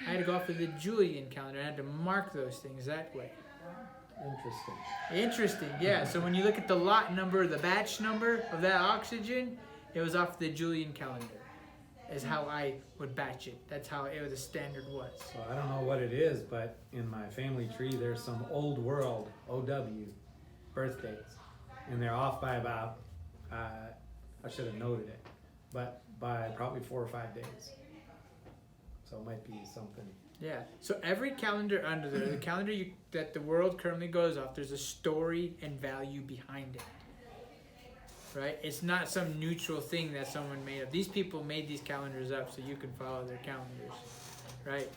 I had to go off of the Julian calendar. I had to mark those things that way. Interesting, yeah. So when you look at the lot number, the batch number of that oxygen, it was off the Julian calendar. Is how I would batch it. That's how the standard was. So I don't know what it is, but in my family tree, there's some old world OW birthdays, and they're off by about I should have noted it, but by probably 4 or 5 days. So it might be something. Yeah. So every calendar under the calendar that the world currently goes off, there's a story and value behind it. Right? It's not some neutral thing that someone made up. These people made these calendars up so you can follow their calendars. Right?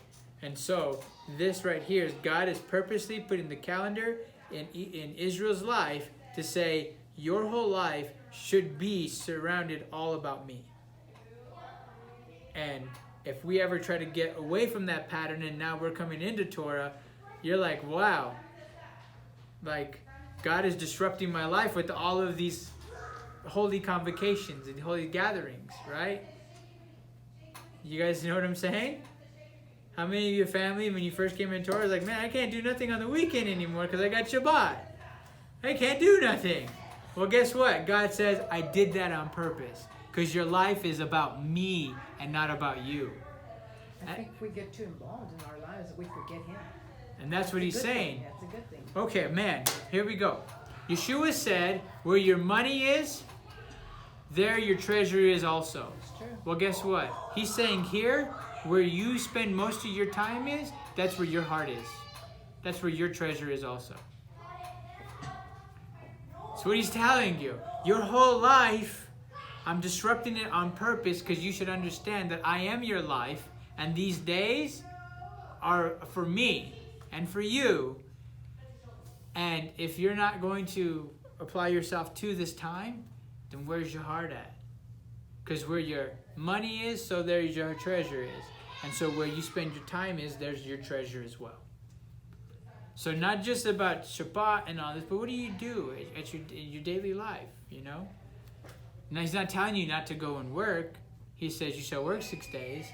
And so this right here is God is purposely putting the calendar in Israel's life to say your whole life should be surrounded all about me. And if we ever try to get away from that pattern and now we're coming into Torah, you're like, wow, like God is disrupting my life with all of these holy convocations and holy gatherings, right? You guys know what I'm saying? How many of your family, when you first came in Torah, was like, man, I can't do nothing on the weekend anymore because I got Shabbat. I can't do nothing. Well, guess what? God says, I did that on purpose because your life is about me and not about you. I think if we get too involved in our lives, we forget Him. And that's what He's saying. That's a good thing. Okay, man, here we go. Yeshua said, where your money is, there your treasure is also. It's true. Well, guess what? He's saying here, where you spend most of your time is, that's where your heart is. That's where your treasure is also. That's what He's telling you. Your whole life, I'm disrupting it on purpose because you should understand that I am your life, and these days are for me and for you. And if you're not going to apply yourself to this time, then where's your heart at? Because where your money is, so there your treasure is. And so where you spend your time is, there's your treasure as well. So not just about Shabbat and all this, but what do you do in your daily life, you know? Now He's not telling you not to go and work. He says you shall work 6 days.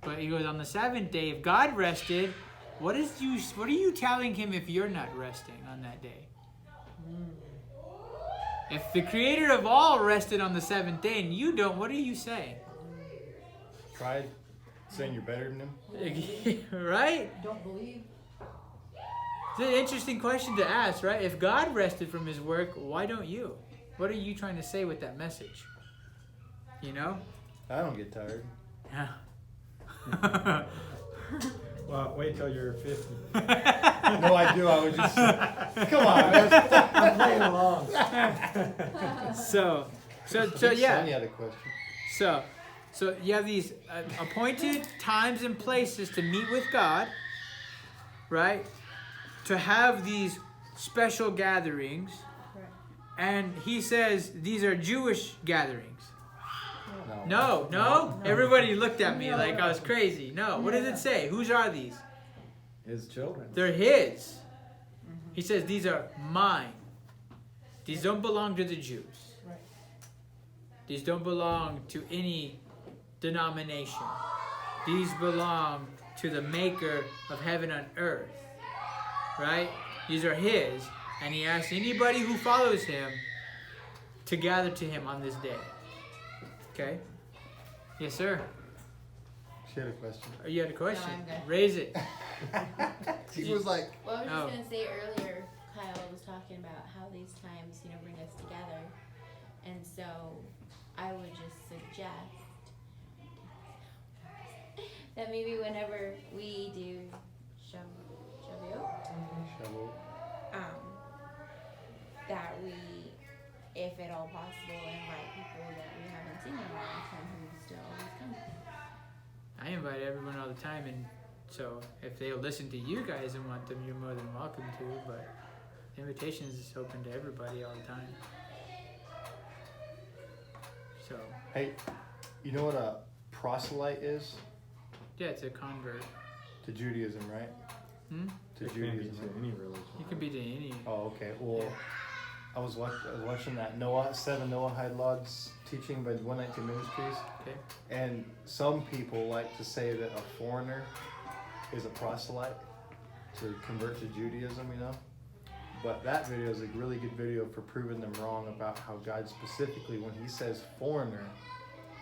But He goes on the 7th day, if God rested, what are you telling Him if you're not resting on that day? If the Creator of all rested on the 7th day and you don't, what are you saying? Pride, saying you're better than Him. Right? Don't believe. It's an interesting question to ask, right? If God rested from His work, why don't you? What are you trying to say with that message? You know? I don't get tired. Yeah. Well, wait till you're 50. No, I do. I was just come on. I'm playing along. So Sonny yeah. had a question. So you have these appointed times and places to meet with God, right? To have these special gatherings. Correct. And he says these are Jewish gatherings. No. No? Everybody looked at me like I was crazy. No. What does it say? Whose are these? His children. They're his. He says these are mine. These don't belong to the Jews. Right. These don't belong to any denomination. These belong to the maker of heaven and earth. Right? These are his. And he asks anybody who follows him to gather to him on this day. Okay? Yes, sir. She had a question. Oh, you had a question? No, I'm good. Raise it. She was like, Well, I was Oh. just gonna say earlier, Kyle was talking about how these times, bring us together, and so I would just suggest that maybe whenever we do Shavuot, shovel. that we, if at all possible, invite people that we haven't seen in a long time who still always come. I invite everyone all the time, and so if they'll listen to you guys and want them, you're more than welcome to, but the invitation is open to everybody all the time. So, Hey, you know what a proselyte is? yeah, it's a convert. To Judaism, right? Hmm? To It can be Judaism. to any religion. You can be to any. Oh, okay. Well, I was watching that Noah Hyde-Lod's teaching by 119 Ministries, Okay. and some people like to say that a foreigner is a proselyte to convert to Judaism, But that video is a really good video for proving them wrong about how God specifically, when he says foreigner,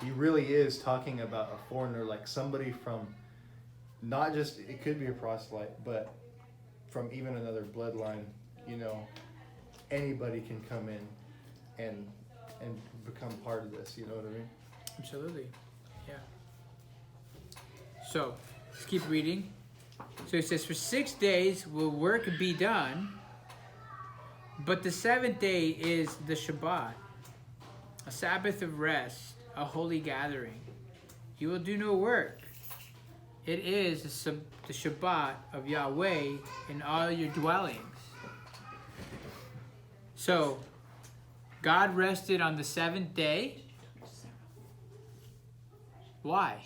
he really is talking about a foreigner, like somebody from, not just, it could be a proselyte, but from even another bloodline, anybody can come in and become part of this, you know what I mean? Absolutely. Yeah. So, let's keep reading. So it says, for 6 days will work be done, but the seventh day is the Shabbat, a Sabbath of rest, a holy gathering. You will do no work. It is the Shabbat of Yahweh in all your dwellings. So, God rested on the seventh day. Why?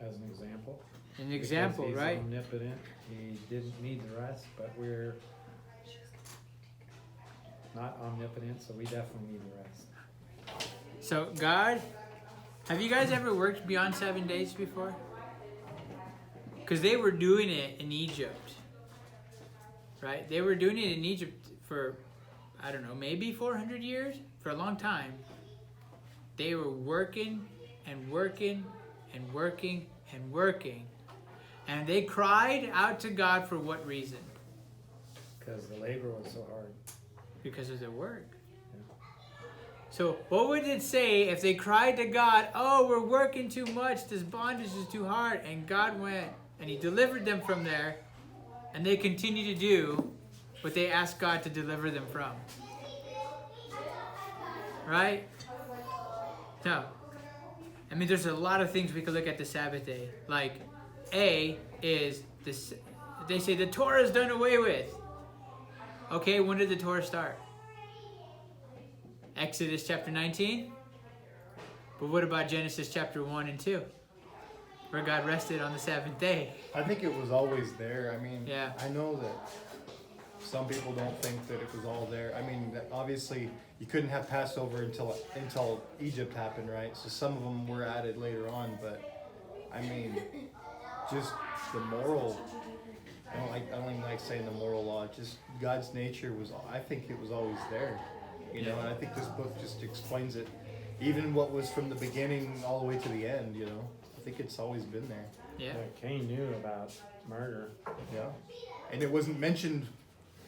As an example. An example, Because right? He's omnipotent. He didn't need the rest, but we're not omnipotent, so we definitely need the rest. So, God, have you guys ever worked beyond 7 days before? Because they were doing it in Egypt, right? They were doing it in Egypt for, I don't know, maybe 400 years? For a long time. They were working and working and working and working. And they cried out to God for what reason? Because the labor was so hard. Because of their work. So what would it say if they cried to God, oh, we're working too much, this bondage is too hard, and God went and he delivered them from there, and they continue to do what they asked God to deliver them from. Right? No. I mean, there's a lot of things we could look at the Sabbath day. Like, A is this, they say the Torah is done away with. Okay, when did the Torah start? Exodus chapter 19. But what about Genesis chapter 1 and 2? Where God rested on the seventh day. I think it was always there. I mean, Yeah. I know that some people don't think that it was all there. I mean, that obviously you couldn't have Passover until Egypt happened, right? So some of them were added later on, but I mean, just the moral. I don't even like saying the moral law. Just God's nature was. I think it was always there, And I think this book just explains it, even what was from the beginning all the way to the end. I think it's always been there. Yeah. Cain knew about murder. Yeah, and it wasn't mentioned.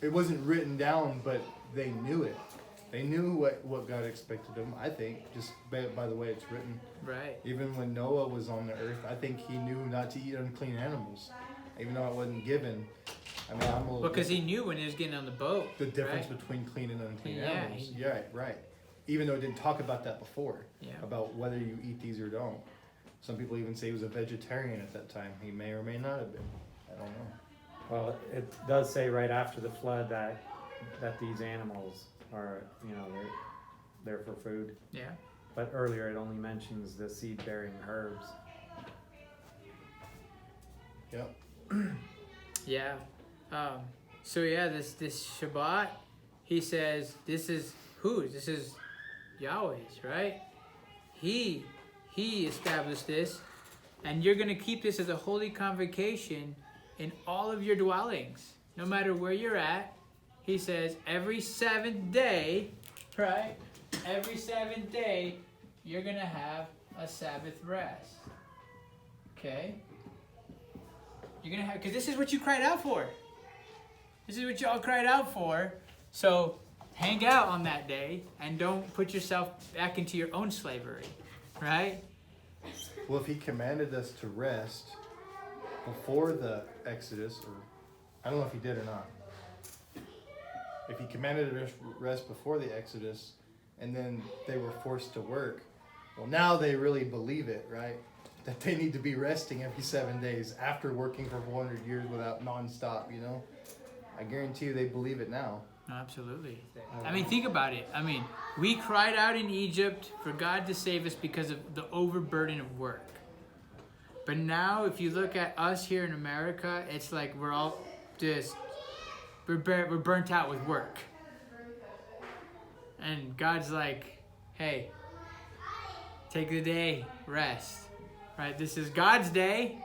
It wasn't written down, but they knew it. They knew what God expected of them, I think, just by the way it's written. Right. Even when Noah was on the earth, I think he knew not to eat unclean animals, even though it wasn't given. I mean, I'm a little Because he knew when he was getting on the boat. the difference right? between clean and unclean Yeah, animals. Yeah, right. Even though it didn't talk about that before, Yeah. about whether you eat these or don't. Some people even say he was a vegetarian at that time. He may or may not have been. I don't know. Well, it does say right after the flood that these animals are, you know, they're for food. Yeah. But earlier it only mentions the seed-bearing herbs. Yep. Yeah. So yeah, this Shabbat, he says this is whose? This is Yahweh's, right? He established this, and you're gonna keep this as a holy convocation in all of your dwellings, no matter where you're at. He says every seventh day, right? Every seventh day, you're gonna have a Sabbath rest. Okay? You're gonna have, because this is what you cried out for. This is what y'all cried out for. So hang out on that day and don't put yourself back into your own slavery, right? Well, if he commanded us to rest before the Exodus, or I don't know if he did or not. If he commanded us rest before the Exodus, and then they were forced to work, well, now they really believe it, right? That they need to be resting every 7 days after working for 400 years without nonstop, you know? I guarantee you they believe it now. No, absolutely. I mean, think about it. I mean, we cried out in Egypt for God to save us because of the overburden of work. But now, if you look at us here in America, it's like we're all just, we're burnt out with work. And God's like, hey, take the day, rest. Right? This is God's day.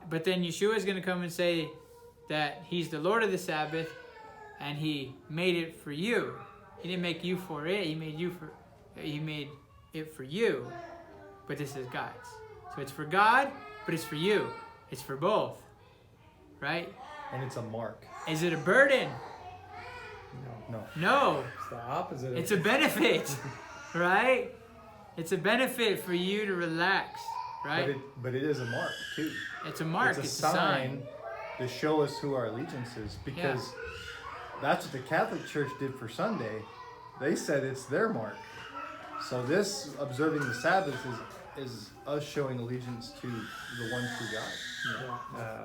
But then Yeshua is going to come and say that he's the Lord of the Sabbath, and he made it for you. He didn't make you for it. He made it for you. But this is God's. So it's for God, but it's for you. It's for both. Right? And it's a mark. Is it a burden? No. No. It's the opposite. It's a benefit. Right? It's a benefit for you to relax. Right? But it is a mark, too. It's a mark. It's a sign to show us who our allegiance is, because that's what the Catholic Church did for Sunday. They said it's their mark. So this observing the Sabbath is us showing allegiance to the one true God. Yeah.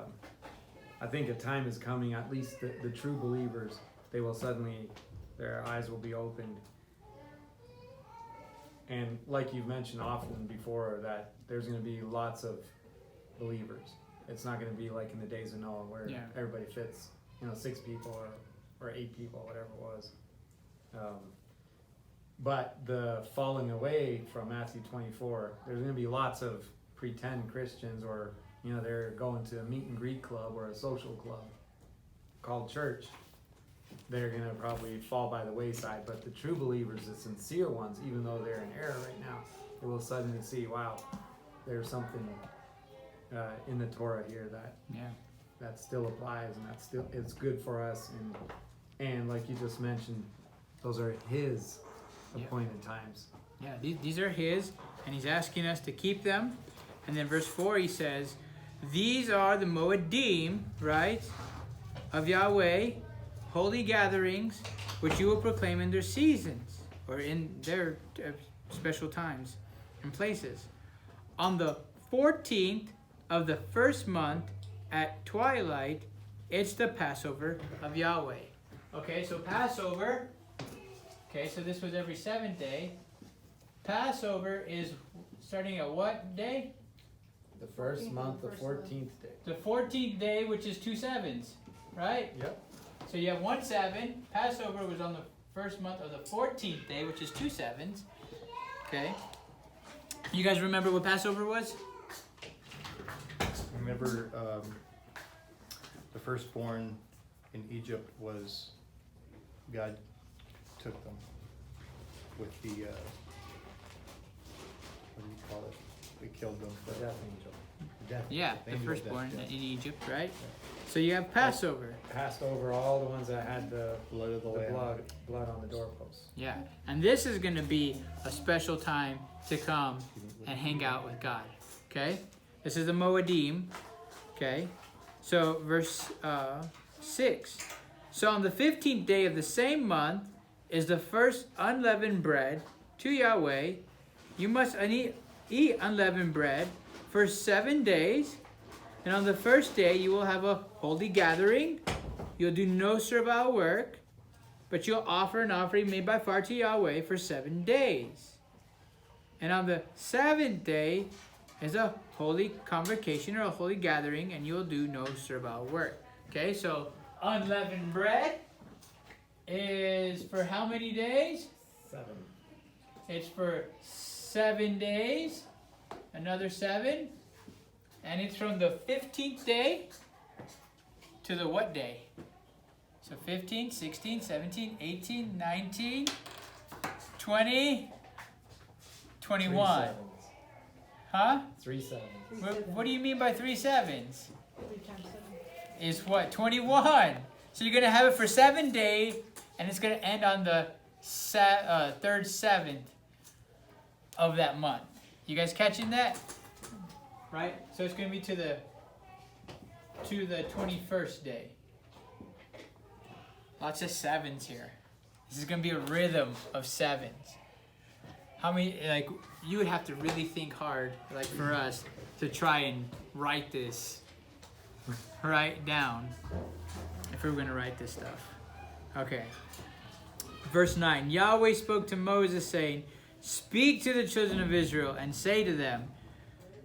I think a time is coming, at least the true believers, they will suddenly, their eyes will be opened. And like you've mentioned often before, that there's going to be lots of believers. It's not going to be like in the days of Noah where everybody fits, 6 people or 8 people, whatever it was. But the falling away from Matthew 24, there's going to be lots of pretend Christians, or they're going to a meet and greet club or a social club called church. They're going to probably fall by the wayside. But the true believers, the sincere ones, even though they're in error right now, they will suddenly see, wow, there's something in the Torah here that still applies, and it's good for us. And like you just mentioned, those are His appointed times. Yeah, these are His, and He's asking us to keep them. And then verse 4, He says, these are the Moedim, right, of Yahweh, holy gatherings, which you will proclaim in their seasons, or in their special times and places. On the 14th of the first month at twilight, it's the Passover of Yahweh. Okay, so Passover, so this was every 7th day. Passover is starting at what day? The first month, the 14th day. The 14th day, which is 2 sevens, right? Yep. So you have 1 7. Passover was on the first month of the 14th day, which is 2 sevens. Okay. You guys remember what Passover was? Remember, the firstborn in Egypt was, God took them with the, what do you call it? We killed them. The death angel. Death Yeah, the Angel of firstborn death, in Egypt, right? So you have Passover. passed over all the ones that had the Blood of the lamb. blood on the doorposts. Yeah, and this is going to be a special time to come and hang out with God. Okay, this is the Moedim. Okay, so verse 6. So on the 15th day of the same month is the first unleavened bread to Yahweh. You must eat unleavened bread for 7 days. And on the first day you will have a holy gathering. You'll do no servile work, but you'll offer an offering made by fire to Yahweh for 7 days. And on the 7th day is a holy convocation or a holy gathering, and you'll do no servile work. Okay, so unleavened bread is for how many days? 7. It's for 7 days. Another 7. And it's from the 15th day to the what day? So 15, 16, 17, 18, 19, 20, 21. Huh? 3 sevens. What do you mean by 3 sevens? 3 times 7. Is what? 21. So you're going to have it for 7 days, and it's going to end on the 3rd 7th of that month. You guys catching that? Right? So it's going to be to the 21st day. Lots of 7s here. This is going to be a rhythm of 7s. How many, like, you would have to really think hard, like for us, to try and write this right down if we were going to write this stuff. Okay. Verse 9. Yahweh spoke to Moses, saying, "Speak to the children of Israel and say to them,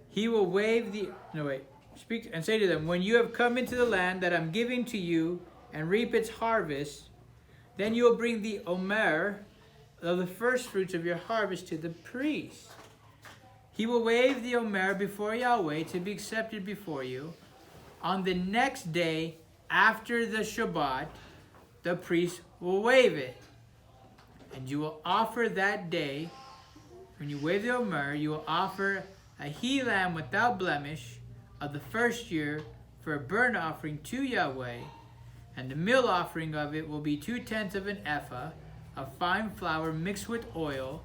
He will wave the..." No, wait. Speak and say to them, "When you have come into the land that I'm giving to you and reap its harvest, then you will bring the Omer of the first fruits of your harvest to the priest. He will wave the Omer before Yahweh to be accepted before you. On the next day after the Shabbat, the priest will wave it. And you will offer that day, when you wave the Omer, you will offer a he-lamb without blemish of the first year for a burnt offering to Yahweh. And the meal offering of it will be 2/10 of an ephah of fine flour mixed with oil,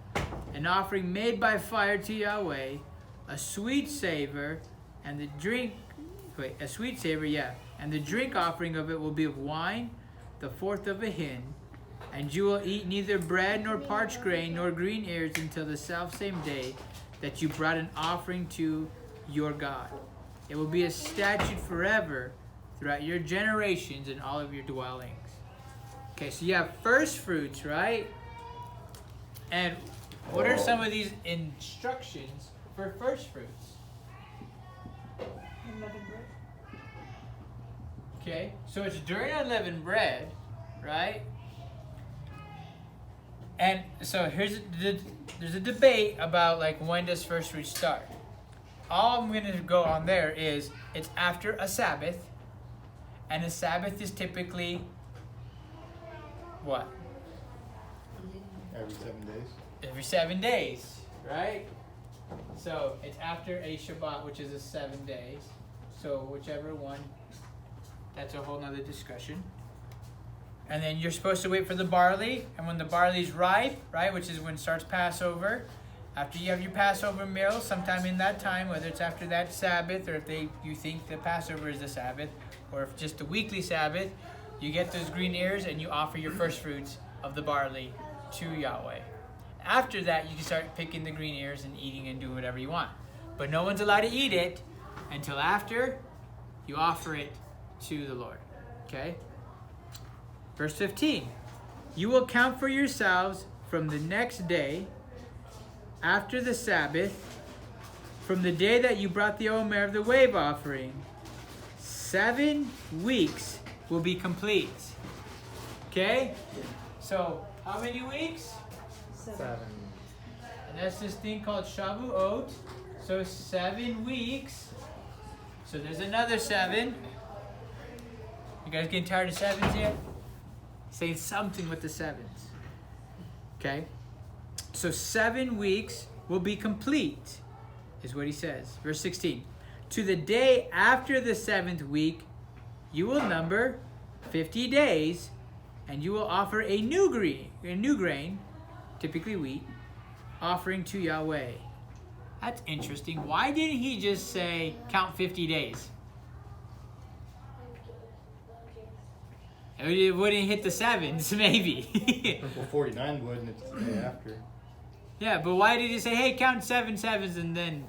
an offering made by fire to Yahweh, a sweet savor, and the drink, and the drink offering of it will be of wine, the 1/4 of a hin. And you will eat neither bread nor parched grain nor green ears until the selfsame day that you brought an offering to your God. It will be a statute forever throughout your generations in all of your dwellings." Okay, so you have first fruits, right? And what are some of these instructions for first fruits? Unleavened bread. Okay, so it's during unleavened bread, right? And so there's a debate about like when does first fruits start. All I'm going to go on there is it's after a Sabbath, and a Sabbath is typically what? Every 7 days. Every 7 days, right? So it's after a Shabbat, which is a 7 days. So whichever one, that's a whole nother discussion. And then you're supposed to wait for the barley, and when the barley's ripe, right, which is when it starts Passover, after you have your Passover meal, sometime in that time, whether it's after that Sabbath, or if you think the Passover is the Sabbath, or if just the weekly Sabbath, you get those green ears and you offer your first fruits of the barley to Yahweh. After that, you can start picking the green ears and eating and doing whatever you want. But no one's allowed to eat it until after you offer it to the Lord. Okay? Verse 15. You will count for yourselves from the next day after the Sabbath, from the day that you brought the Omer of the wave offering. 7 weeks will be complete. Okay? So, how many weeks? 7. And that's this thing called Shavuot. So 7 weeks. So there's another 7. You guys getting tired of 7s yet? Say something with the 7s. Okay? So 7 weeks will be complete. is what he says. Verse 16. To the day after the 7th week, you will number 50 days, and you will offer a new grain, typically wheat, offering to Yahweh. That's interesting. Why didn't he just say count 50 days? It wouldn't hit the 7s, maybe. Well, 49 would, and it's the day after. Yeah, but why did he say, hey, count 7 sevens and then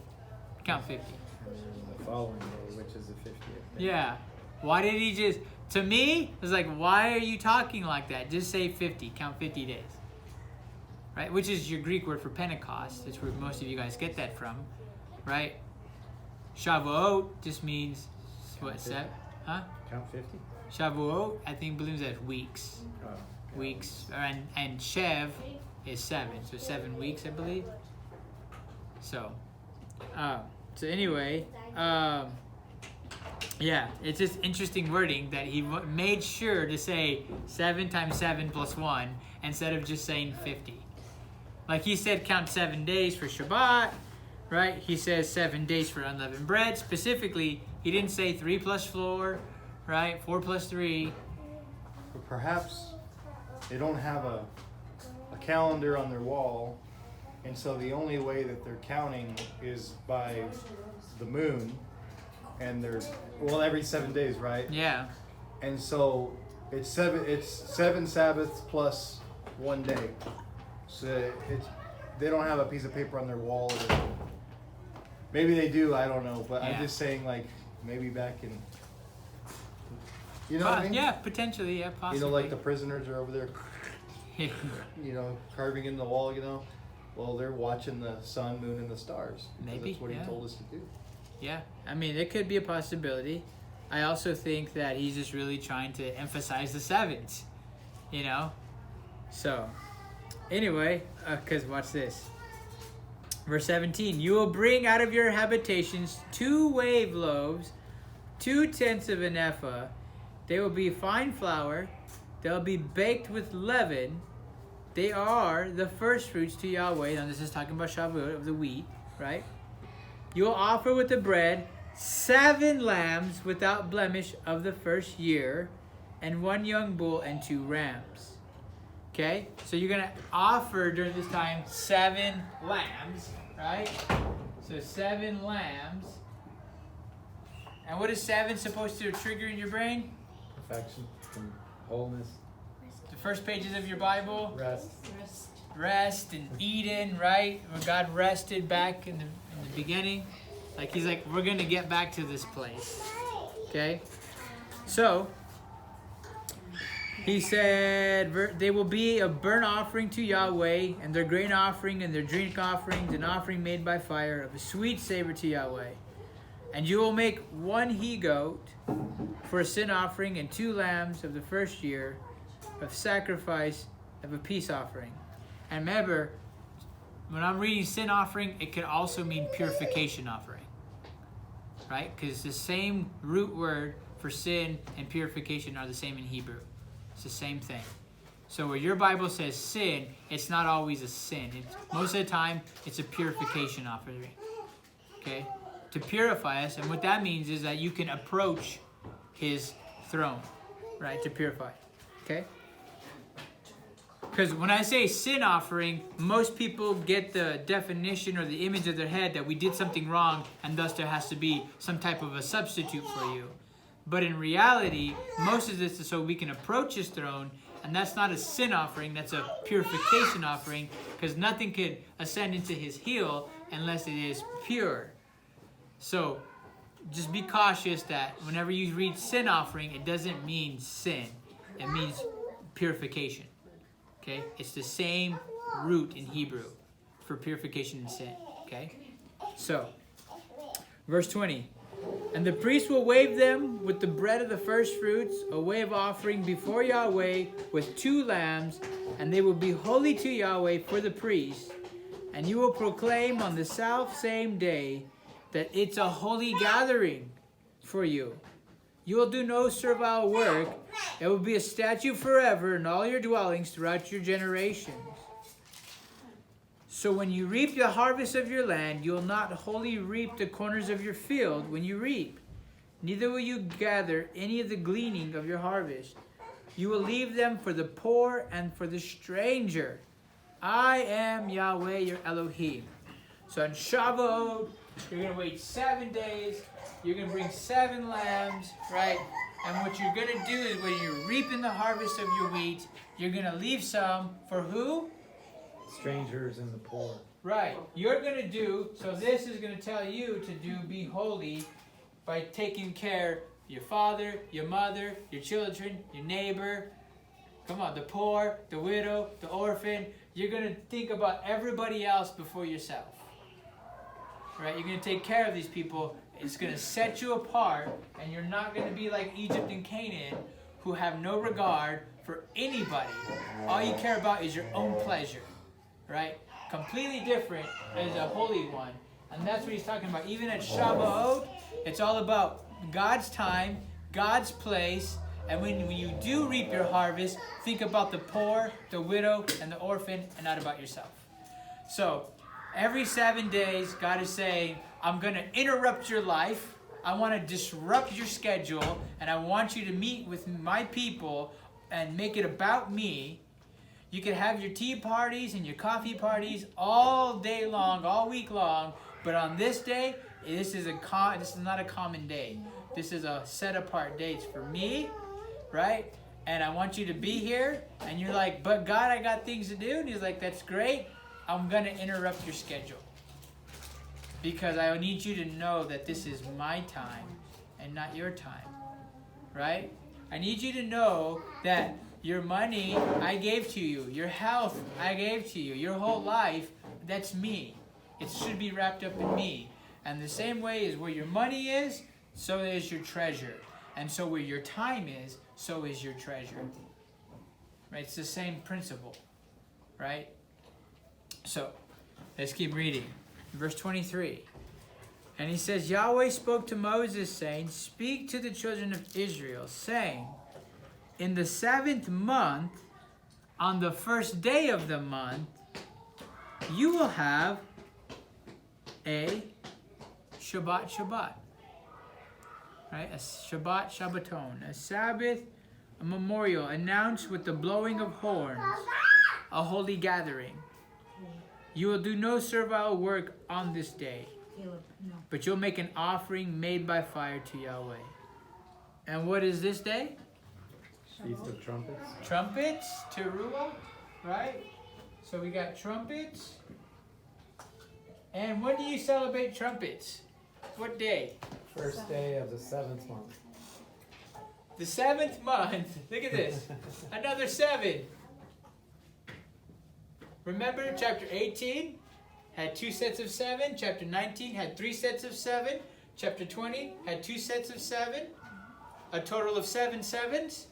count 50? And then the following day, which is the 50th. Yeah. Why did he just... To me, it's like, why are you talking like that? Just say 50. Count 50 days. Right? Which is your Greek word for Pentecost. That's where most of you guys get that from. Right? Shavuot just means... What, set? Huh? Count 50? Shavuot, I think, believes that weeks. Oh, Weeks. And Shev is 7. So 7 weeks, I believe. So anyway, yeah, it's just interesting wording that he made sure to say 7 times 7 plus 1 instead of just saying 50. Like he said, count 7 days for Shabbat, right? He says 7 days for unleavened bread. Specifically, he didn't say 3 plus 4, right? 4 plus 3. But perhaps they don't have a calendar on their wall, and so the only way that they're counting is by the moon, and there's every 7 days, right? Yeah. And so it's seven Sabbaths plus 1 day. So they don't have a piece of paper on their wall. Maybe they do, I don't know. But Yeah. I'm just saying, like, maybe back in, you know what I mean? Yeah, potentially, yeah, possibly. You know, like the prisoners are over there, carving in the wall, Well, they're watching the sun, moon, and the stars. Maybe, That's what yeah. he told us to do. Yeah, I mean, it could be a possibility. I also think that he's just really trying to emphasize the 7s, So, anyway, because watch this. Verse 17, you will bring out of your habitations 2 wave loaves, 2/10 of an ephah. They will be fine flour. They'll be baked with leaven. They are the first fruits to Yahweh. Now this is talking about Shavuot, of the wheat, right? You will offer with the bread 7 lambs without blemish of the first year, and 1 young bull and 2 rams. Okay? So you're going to offer during this time 7 lambs, right? So 7 lambs. And what is 7 supposed to trigger in your brain? Perfection and wholeness, The first pages of your Bible. rest. Rest and Eden, right? Where God rested back in the beginning. Like he's like, we're going to get back to this place. Okay? So, he said, they will be a burnt offering to Yahweh, and their grain offering and their drink offerings, an offering made by fire of a sweet savor to Yahweh. And you will make 1 he-goat for a sin offering and 2 lambs of the first year of sacrifice of a peace offering. And remember, when I'm reading sin offering, it could also mean purification offering. Right? Because it's the same root word for sin and purification are the same in Hebrew. It's the same thing. So where your Bible says sin, it's not always a sin. Most of the time, it's a purification offering. Okay? To purify us. And what that means is that you can approach his throne. Right? To purify. Okay? Because when I say sin offering, most people get the definition or the image of their head that we did something wrong and thus there has to be some type of a substitute for you. But in reality, most of this is so we can approach his throne, and that's not a sin offering, that's a purification offering, because nothing could ascend into his heel unless it is pure. So just be cautious that whenever you read sin offering, it doesn't mean sin. It means purification. Okay? It's the same root in Hebrew for purification and sin. Okay? So, verse 20. And the priest will wave them with the bread of the first fruits, a wave offering before Yahweh with 2 lambs, and they will be holy to Yahweh for the priest. And you will proclaim on the same day that it's a holy gathering for you. You will do no servile work. It will be a statute forever in all your dwellings throughout your generations. So when you reap the harvest of your land, you will not wholly reap the corners of your field when you reap. Neither will you gather any of the gleaning of your harvest. You will leave them for the poor and for the stranger. I am Yahweh your Elohim. So on Shavuot, you're going to wait 7 days. You're going to bring 7 lambs, right? And what you're going to do is when you're reaping the harvest of your wheat, you're going to leave some for who? Strangers and the poor. Right. You're going to do, so this is going to tell you to do be holy by taking care of your father, your mother, your children, your neighbor. Come on, the poor, the widow, the orphan. You're going to think about everybody else before yourself. Right? You're going to take care of these people. It's going to set you apart, and you're not going to be like Egypt and Canaan, who have no regard for anybody. All you care about is your own pleasure. Right? Completely different as a holy one. And that's what he's talking about. Even at Shavuot, it's all about God's time, God's place. And when you do reap your harvest, think about the poor, the widow, and the orphan, and not about yourself. So, every 7 days, God is saying, I'm going to interrupt your life. I want to disrupt your schedule, and I want you to meet with my people and make it about me. You can have your tea parties and your coffee parties all day long, all week long, but on this day, this is not a common day. This is a set-apart day. It's for me, right? And I want you to be here, and you're like, but God, I got things to do. And he's like, that's great. I'm going to interrupt your schedule because I need you to know that this is my time and not your time, right? I need you to know that your money I gave to you, your health I gave to you, your whole life, that's me. It should be wrapped up in me. And the same way is where your money is, so is your treasure. And so where your time is, so is your treasure. Right? It's the same principle, right? So, let's keep reading. Verse 23. And he says, Yahweh spoke to Moses, saying, speak to the children of Israel, saying, in the 7th month, on the first day of the month, you will have a Shabbat. Right? A Shabbat, Shabbaton. A Sabbath, a memorial, announced with the blowing of horns. A holy gathering. You will do no servile work on this day, but you'll make an offering made by fire to Yahweh. And what is this day? Feast of Trumpets. Trumpets, Teruah, right? So we got trumpets. And when do you celebrate trumpets? What day? First day of the 7th month. The 7th month. Look at this. Another 7. Remember chapter 18 had 2 sets of 7. Chapter 19 had 3 sets of 7. Chapter 20 had 2 sets of 7. A total of 7 sevens.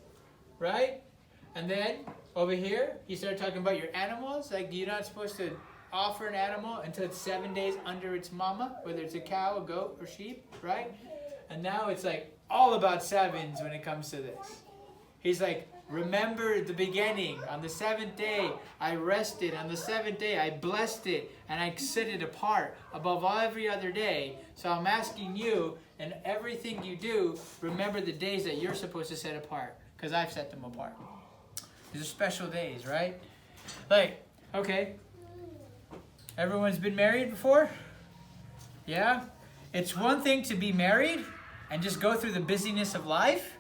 Right? And then over here, he started talking about your animals. Like you're not supposed to offer an animal until it's 7 days under its mama, whether it's a cow, a goat, or sheep, right? And now it's like all about sevens when it comes to this. He's like, remember the beginning. On the 7th day, I rested. On the 7th day, I blessed it, and I set it apart above every other day. So I'm asking you, and everything you do, remember the days that you're supposed to set apart. Because I've set them apart. These are special days, right? Like, okay. Everyone's been married before? Yeah? It's one thing to be married and just go through the busyness of life.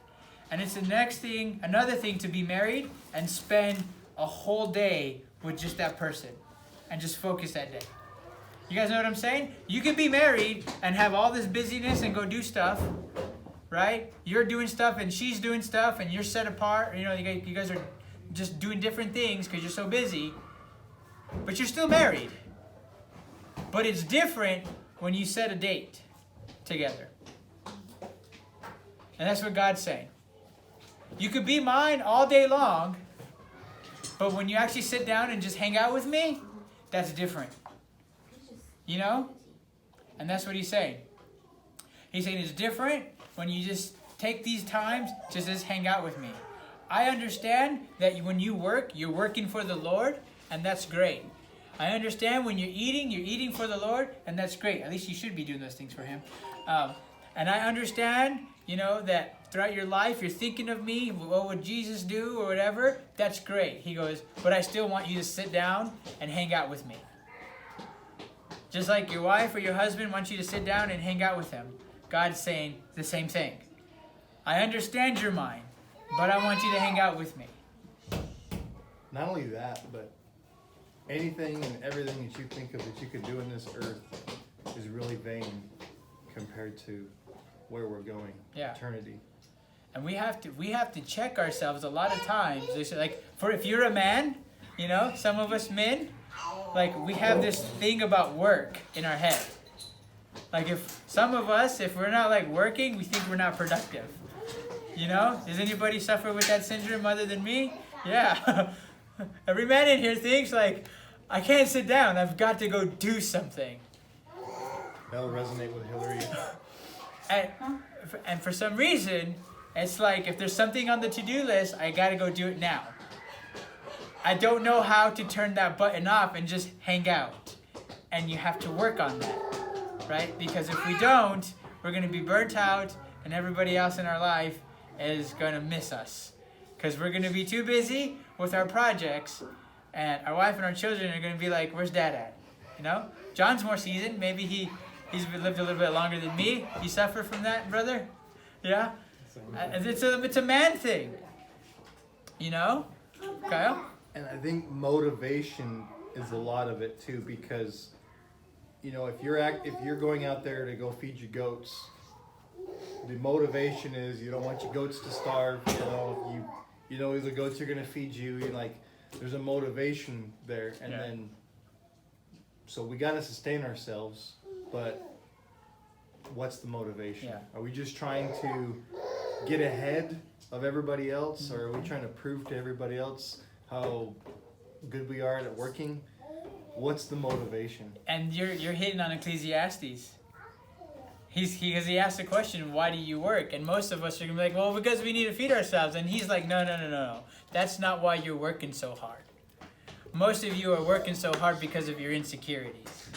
And it's another thing to be married and spend a whole day with just that person. And just focus that day. You guys know what I'm saying? You can be married and have all this busyness and go do stuff. Right? You're doing stuff and she's doing stuff and you're set apart. You know, you guys are just doing different things because you're so busy. But you're still married. But it's different when you set a date together. And that's what God's saying. You could be mine all day long, but when you actually sit down and just hang out with me, that's different. You know? And that's what he's saying. He's saying it's different when you just take these times to just hang out with me. I understand that when you work, you're working for the Lord, and that's great. I understand when you're eating for the Lord, and that's great. At least you should be doing those things for Him. And I understand, that throughout your life you're thinking of me, what would Jesus do or whatever. That's great. He goes, but I still want you to sit down and hang out with me. Just like your wife or your husband wants you to sit down and hang out with him. God's saying the same thing. I understand your mind, but I want you to hang out with me. Not only that, but anything and everything that you think of that you can do in this earth is really vain compared to where we're going, eternity. And we have to check ourselves a lot of times. Like, if you're a man, some of us men, like, we have this thing about work in our head. Like, if some of us, if we're not like working, we think we're not productive. Does anybody suffer with that syndrome other than me? Yeah. Every man in here thinks like, I can't sit down. I've got to go do something. That'll resonate with Hillary. And for some reason, it's like if there's something on the to-do list, I got to go do it now. I don't know how to turn that button off and just hang out. And you have to work on that, right? Because if we don't, we're going to be burnt out, and everybody else in our life is going to miss us. Because we're going to be too busy with our projects, and our wife and our children are going to be like, where's Dad at? John's more seasoned. Maybe he's lived a little bit longer than me. You suffer from that, brother? Yeah? It's a man thing. Kyle? And I think motivation is a lot of it too, because if you're going out there to go feed your goats, the motivation is you don't want your goats to starve. The goats are gonna feed you. There's a motivation there, and then so we gotta sustain ourselves. But what's the motivation? Yeah. Are we just trying to get ahead of everybody else, or are we trying to prove to everybody else how good we are at working? What's the motivation? And you're hitting on Ecclesiastes. He asked the question, why do you work? And most of us are going to be like, well, because we need to feed ourselves. And he's like, no. That's not why you're working so hard. Most of you are working so hard because of your insecurities.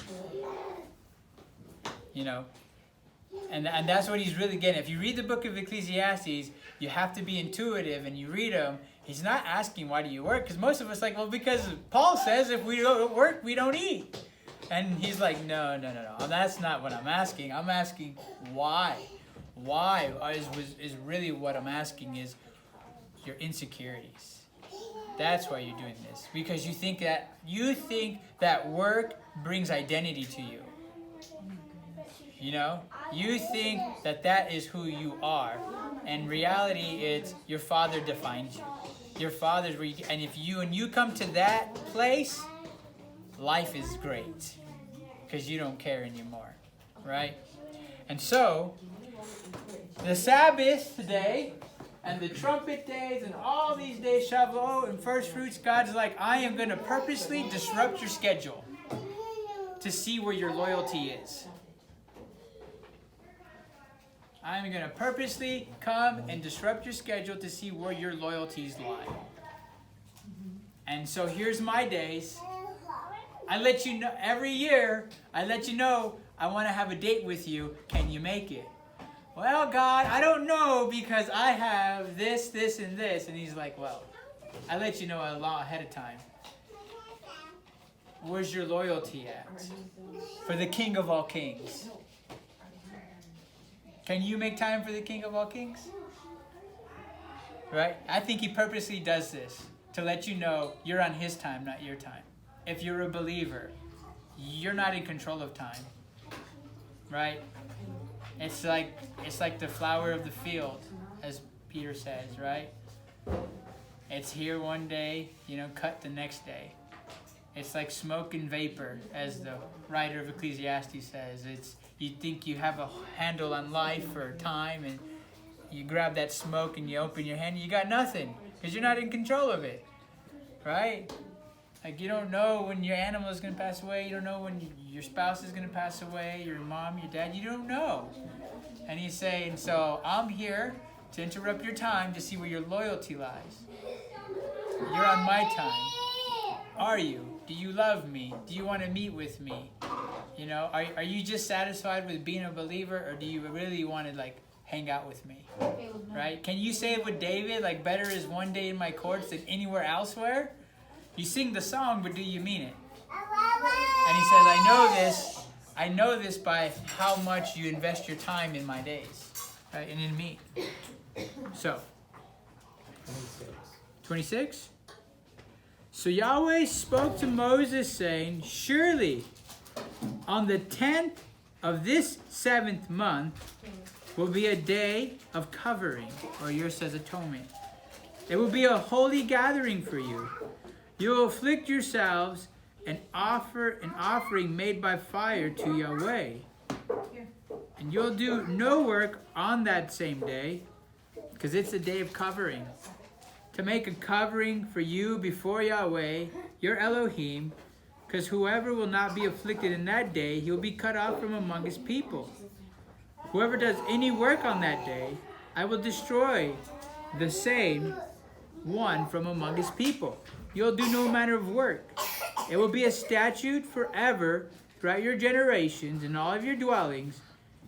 And that's what he's really getting. If you read the book of Ecclesiastes, you have to be intuitive, and you read them. He's not asking, why do you work? Because most of us are like, well, because Paul says if we don't work, we don't eat. And he's like, no. That's not what I'm asking. I'm asking why. Why is really what I'm asking is your insecurities. That's why you're doing this. Because you think that work brings identity to you. You think that is who you are. And reality is your Father defines you. Your Father's where and if you come to that place, life is great. Because you don't care anymore. Right? And so, the Sabbath day and the trumpet days and all these days, Shavuot and first fruits, God's like, I am going to purposely disrupt your schedule to see where your loyalty is. I'm going to purposely come and disrupt your schedule to see where your loyalties lie. And so here's my days. I let you know, every year, I let you know, I want to have a date with you. Can you make it? Well, God, I don't know because I have this, and this. And he's like, well, I let you know a lot ahead of time. Where's your loyalty at? For the King of all kings. Can you make time for the King of all kings? Right? I think he purposely does this to let you know you're on his time, not your time. If you're a believer, you're not in control of time. Right? It's like the flower of the field, as Peter says, right? It's here one day, cut the next day. It's like smoke and vapor, as the writer of Ecclesiastes says. You think you have a handle on life or time, and you grab that smoke and you open your hand, and you got nothing, because you're not in control of it, right? Like, you don't know when your animal is going to pass away. You don't know when your spouse is going to pass away, your mom, your dad. You don't know. And he's saying, so I'm here to interrupt your time to see where your loyalty lies. You're on my time. Are you? Do you love me? Do you want to meet with me? You know, are you just satisfied with being a believer, or do you really want to like hang out with me? Right? Can you say it with David, like, better is one day in my courts than anywhere elsewhere? You sing the song, but do you mean it? And he says, I know this by how much you invest your time in my days, right? And in me. So, 26. So Yahweh spoke to Moses, saying, surely on the 10th of this 7th month will be a day of covering, or yours says atonement. It will be a holy gathering for you. You will afflict yourselves and offer an offering made by fire to Yahweh. And you'll do no work on that same day, because it's a day of covering. To make a covering for you before Yahweh, your Elohim, because whoever will not be afflicted in that day, he will be cut off from among his people. Whoever does any work on that day, I will destroy the same one from among his people. You'll do no manner of work. It will be a statute forever throughout your generations and all of your dwellings.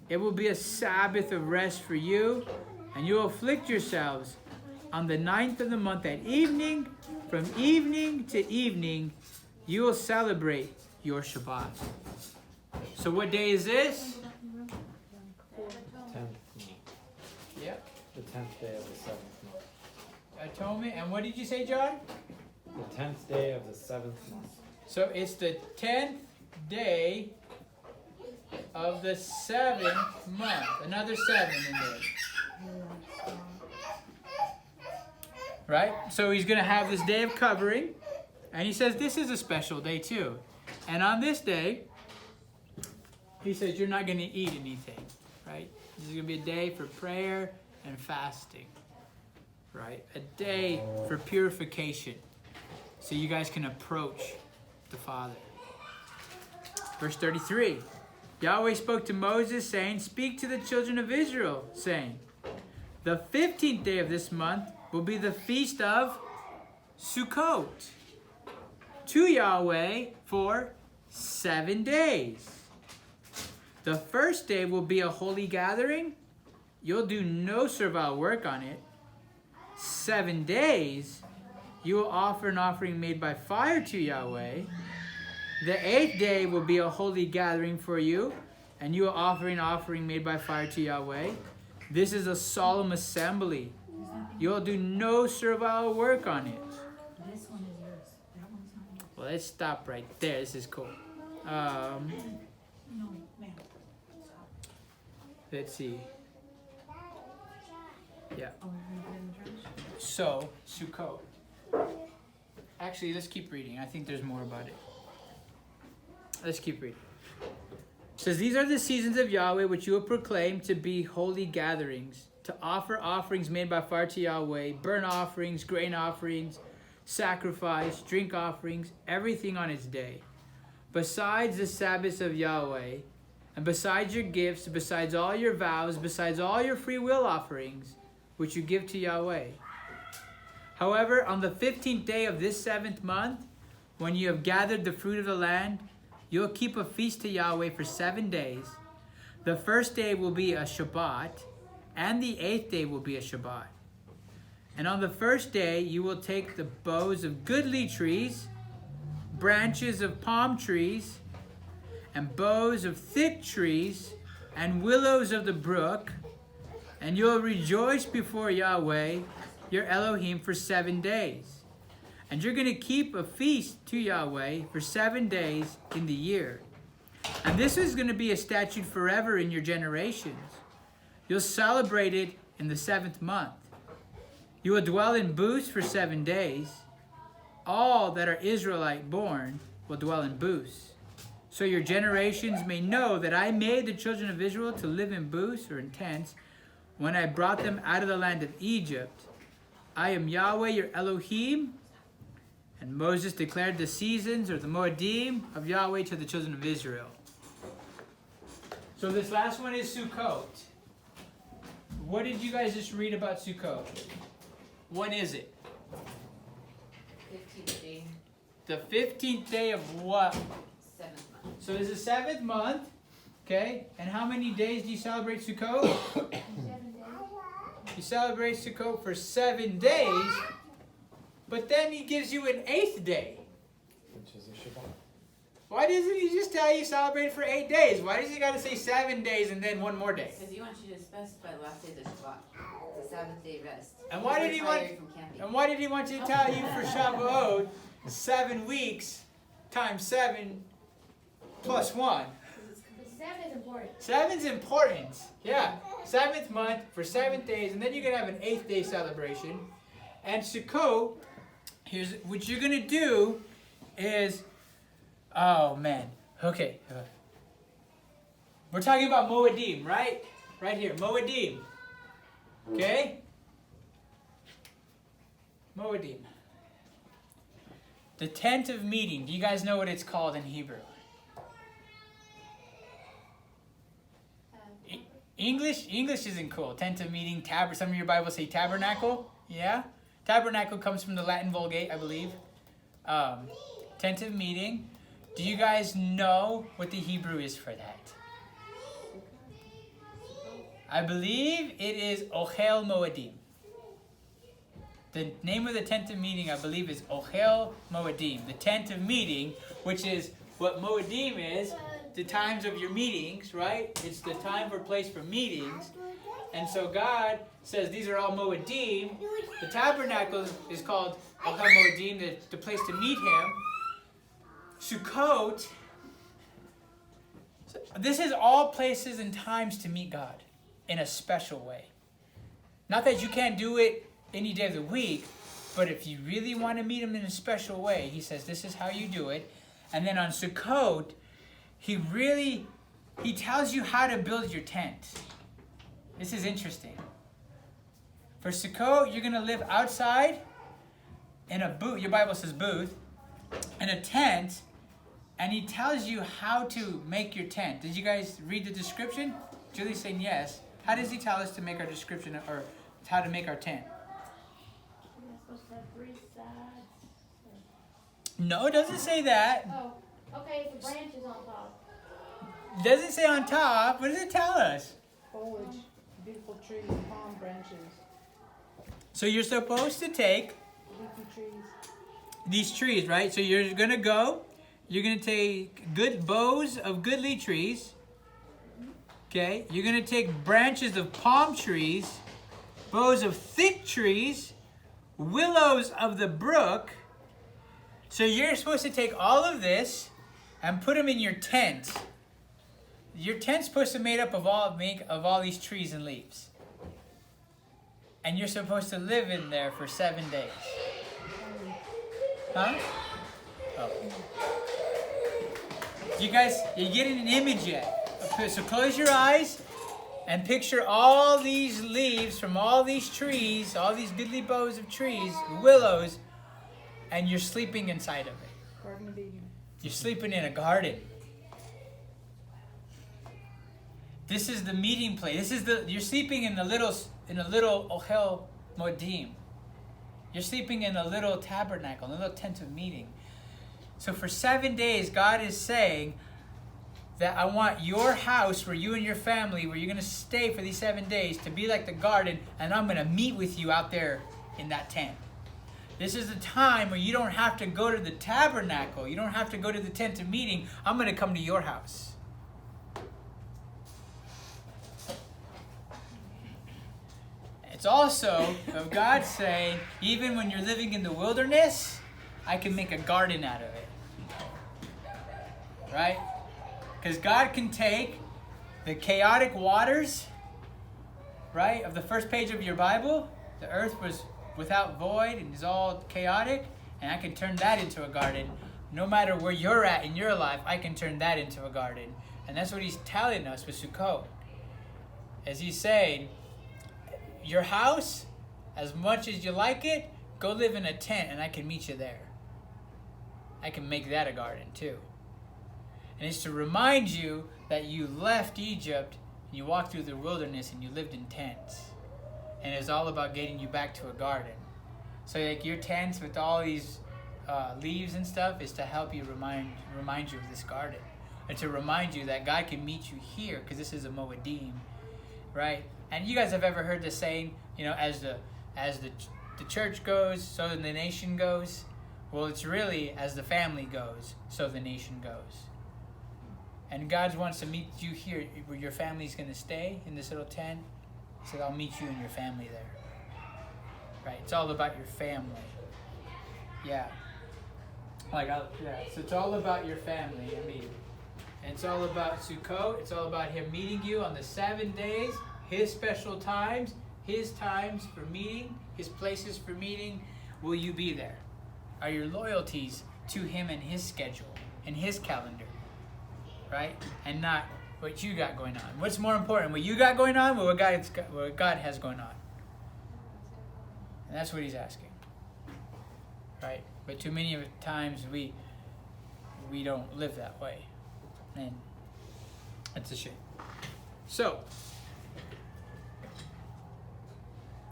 It will be a Sabbath of rest for you, and you will afflict yourselves on the 9th of the month at evening. From evening to evening, you will celebrate your Shabbat. So what day is this? 10th month. Yep. The 10th day of the 7th month. Atonement. And what did you say, John? The 10th day of the 7th month. So it's the 10th day of the 7th month. Another 7 in there. Right? So he's going to have this day of covering. And he says this is a special day too. And on this day, he says you're not going to eat anything. Right? This is going to be a day for prayer and fasting. Right? A day for purification. So you guys can approach the Father. Verse 33. Yahweh spoke to Moses, saying, speak to the children of Israel, saying, the 15th day of this month will be the feast of Sukkot to Yahweh for 7 days. The first day will be a holy gathering. You'll do no servile work on it. 7 days you will offer an offering made by fire to Yahweh. The 8th day will be a holy gathering for you, and you will offer an offering made by fire to Yahweh. This is a solemn assembly. You will do no servile work on it. This one is yours. That one's not yours. Well, let's stop right there. This is cool. No, ma'am. Let's see. Yeah. Oh, we're gonna put it in the trash? So, Sukkot. Actually, let's keep reading. I think there's more about it. Let's keep reading. It says, these are the seasons of Yahweh which you will proclaim to be holy gatherings, to offer offerings made by fire to Yahweh, burnt offerings, grain offerings, sacrifice, drink offerings, everything on its day. Besides the Sabbaths of Yahweh, and besides your gifts, besides all your vows, besides all your free will offerings, which you give to Yahweh. However, on the 15th day of this 7th month, when you have gathered the fruit of the land, you will keep a feast to Yahweh for 7 days. The first day will be a Shabbat, and the 8th day will be a Shabbat. And on the first day, you will take the boughs of goodly trees, branches of palm trees, and boughs of thick trees, and willows of the brook, and you will rejoice before Yahweh, your Elohim, for 7 days. And you're going to keep a feast to Yahweh for 7 days in the year. And this is going to be a statute forever in your generations. You'll celebrate it in the 7th month. You will dwell in booths for 7 days. All that are Israelite born will dwell in booths. So your generations may know that I made the children of Israel to live in booths or in tents when I brought them out of the land of Egypt. I am Yahweh your Elohim. And Moses declared the seasons, or the Moedim, of Yahweh to the children of Israel. So this last one is Sukkot. What did you guys just read about Sukkot? What is it? 15th day. the 15th day of what? 7th month. So this is 7th month. Okay, and how many days do you celebrate Sukkot? 7 days. You celebrate Sukkot for 7 days, but then he gives you an 8th day. Which is a Shabbat. Why doesn't he just tell you celebrate for 8 days? Why does he got to say 7 days and then one more day? Because he wants you to specify the last day of the Shabbat. The Sabbath day rest. And why did he want? Retired from camping. And why did he want you to tell you for Shavuot 7 weeks times 7 plus 1? 7 is important. 7's important. Yeah. 7th month for 7 days, and then you're gonna have an 8th day celebration. And Sukkot, here's what you're gonna do is, oh man, okay. We're talking about Moedim, right? Right here, Moedim. Okay? Moedim. The tent of meeting. Do you guys know what it's called in Hebrew? English isn't cool. Tent of meeting, some of your Bibles say tabernacle. Yeah? Tabernacle comes from the Latin Vulgate, I believe. Tent of meeting. Do you guys know what the Hebrew is for that? I believe it is Ochel Moedim. The name of the tent of meeting, I believe, is Ochel Moedim. The tent of meeting, which is what Moedim is, the times of your meetings, right? It's the time or place for meetings. And so God says these are all Moedim. The tabernacle is called Ochel Moedim, the place to meet him. Sukkot, this is all places and times to meet God in a special way. Not that you can't do it any day of the week, but if you really want to meet him in a special way, he says this is how you do it. And then on Sukkot, he tells you how to build your tent. This is interesting. For Sukkot, you're going to live outside in a booth. Your Bible says booth. In a tent. And he tells you how to make your tent. Did you guys read the description? Julie's saying yes. How does he tell us to make our description or how to make our tent? We're supposed to have 3 sides. No, it doesn't say that. Oh, okay, the branches on top. It doesn't say on top. What does it tell us? Foliage, beautiful trees, palm branches, So you're supposed to take leafy trees. these trees, right? So you're going to take good boughs of goodly trees. Okay? You're going to take branches of palm trees, boughs of thick trees, willows of the brook. So you're supposed to take all of this and put them in your tent. Your tent's supposed to be made up of all these trees and leaves. And you're supposed to live in there for 7 days. Huh? Oh. You getting an image yet? So close your eyes and picture all these leaves from all these trees, all these goodly boughs of trees, willows, and you're sleeping inside of it. Garden of Eden. You're sleeping in a garden. This is the meeting place. You're sleeping in a little Ochel Moedim. You're sleeping in a little tabernacle, a little tent of meeting. So for 7 days, God is saying that I want your house where you and your family, where you're going to stay for these 7 days, to be like the garden, and I'm going to meet with you out there in that tent. This is the time where you don't have to go to the tabernacle. You don't have to go to the tent of meeting. I'm going to come to your house. It's also of God saying, even when you're living in the wilderness, I can make a garden out of it. Right? Because God can take the chaotic waters, right, of the first page of your Bible. The earth was without void and is all chaotic, and I can turn that into a garden. No matter where you're at in your life, I can turn that into a garden. And that's what he's telling us with Sukkot. As he's saying, your house, as much as you like it, go live in a tent and I can meet you there. I can make that a garden too. And it's to remind you that you left Egypt and you walked through the wilderness and you lived in tents. And it's all about getting you back to a garden. So like your tents with all these leaves and stuff is to help you remind you of this garden, and to remind you that God can meet you here, because this is a Moedim, right? And you guys have ever heard the saying, as the church goes, so the nation goes. Well, it's really as the family goes, so the nation goes. And God wants to meet you here, where your family's going to stay in this little tent. He said, I'll meet you and your family there. Right? It's all about your family. Yeah. So it's all about your family. It's all about Sukkot. It's all about Him meeting you on the 7 days, His special times, His times for meeting, His places for meeting. Will you be there? Are your loyalties to Him and His schedule and His calendar? Right? And not what you got going on. What's more important, what you got going on, or what God has going on? And that's what He's asking. Right? But too many of the times we don't live that way. And that's a shame. So,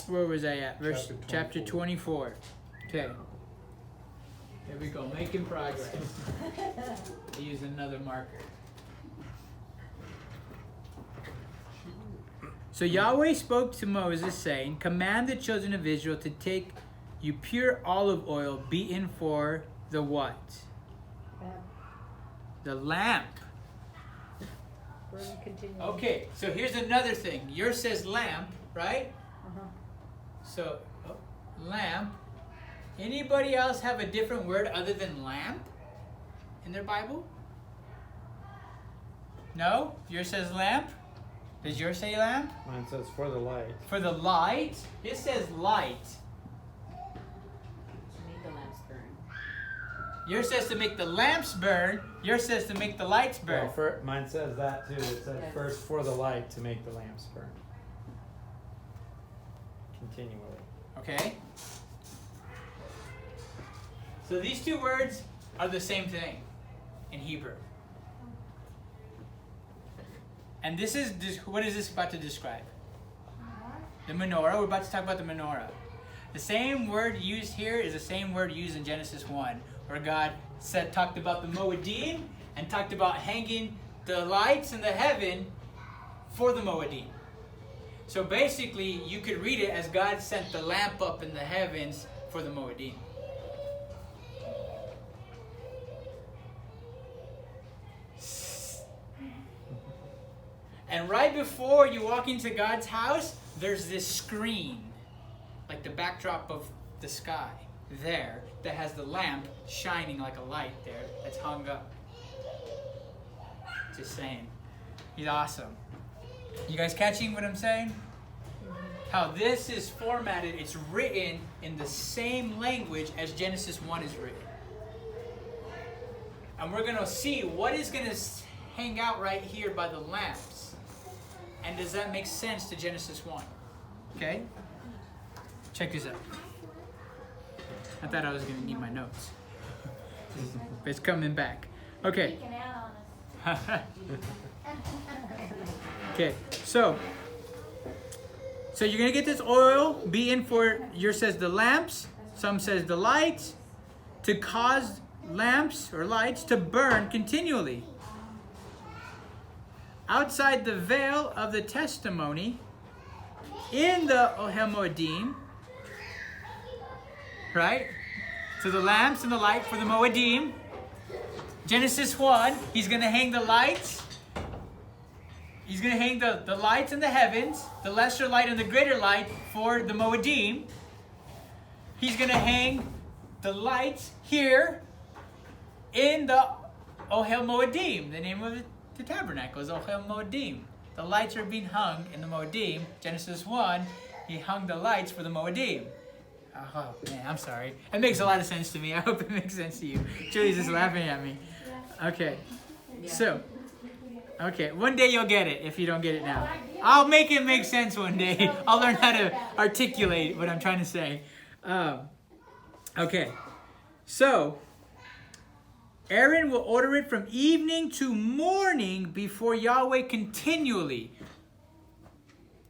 where was I at? Chapter 24. Okay. Here we go, making progress. I use another marker. So Yahweh spoke to Moses, saying, command the children of Israel to take you pure olive oil beaten for the what? The lamp. Burn continually. Okay, so here's another thing. Yours says lamp, right? Uh-huh. So, lamp. Anybody else have a different word other than lamp in their Bible? No? Yours says lamp? Does yours say lamp? Mine says for the light. For the light? It says light. To make the lamps burn. Yours says to make the lamps burn. Yours says to make the lights burn. Well, mine says that too. It says Yes. first for the light to make the lamps burn. Continually. Okay? So these two words are the same thing in Hebrew. And this is, what is this about to describe? The menorah. We're about to talk about the menorah. The same word used here is the same word used in Genesis 1, where God talked about the Moedim and talked about hanging the lights in the heaven for the Moedim. So basically, you could read it as God sent the lamp up in the heavens for the Moedim. And right before you walk into God's house, there's this screen, like the backdrop of the sky there, that has the lamp shining like a light there that's hung up. Just saying. He's awesome. You guys catching what I'm saying? How this is formatted, it's written in the same language as Genesis 1 is written. And we're going to see what is going to hang out right here by the lamps. And does that make sense to Genesis 1? Okay? Check this out. I thought I was going to need my notes. But it's coming back. Okay. Okay, so you're going to get this oil beaten for, yours says the lamps, some says the lights, to cause lamps or lights to burn continually. Outside the veil of the testimony, in the Ohel Moedim, right? So the lamps and the light for the Moedim. Genesis 1, he's going to hang the lights. He's going to hang the lights in the heavens, the lesser light and the greater light for the Moedim. He's going to hang the lights here in the Ohel Moedim. The name of the tabernacle is Ohel Moedim. The lights are being hung in the Moedim. Genesis 1, he hung the lights for the Moedim. Oh, man, I'm sorry. It makes a lot of sense to me. I hope it makes sense to you. Julie's just laughing at me. Okay. So, okay, one day you'll get it if you don't get it now. I'll make it make sense one day. I'll learn how to articulate what I'm trying to say. Okay. So, Aaron will order it from evening to morning before Yahweh continually.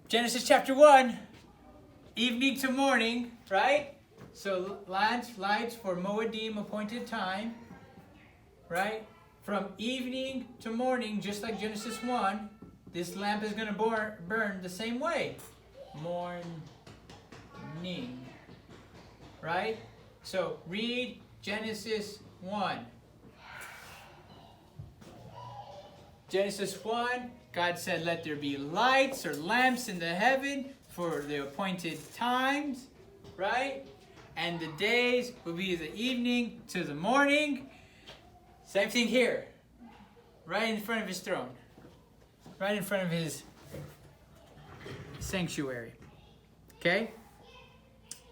Genesis chapter 1, evening to morning, right? So lights for Moedim appointed time, right? From evening to morning, just like Genesis 1, this lamp is going to burn the same way. Morning, right? So read Genesis 1. Genesis 1, God said, let there be lights or lamps in the heaven for the appointed times, right? And the days will be the evening to the morning. Same thing here, right in front of his throne, right in front of his sanctuary. Okay?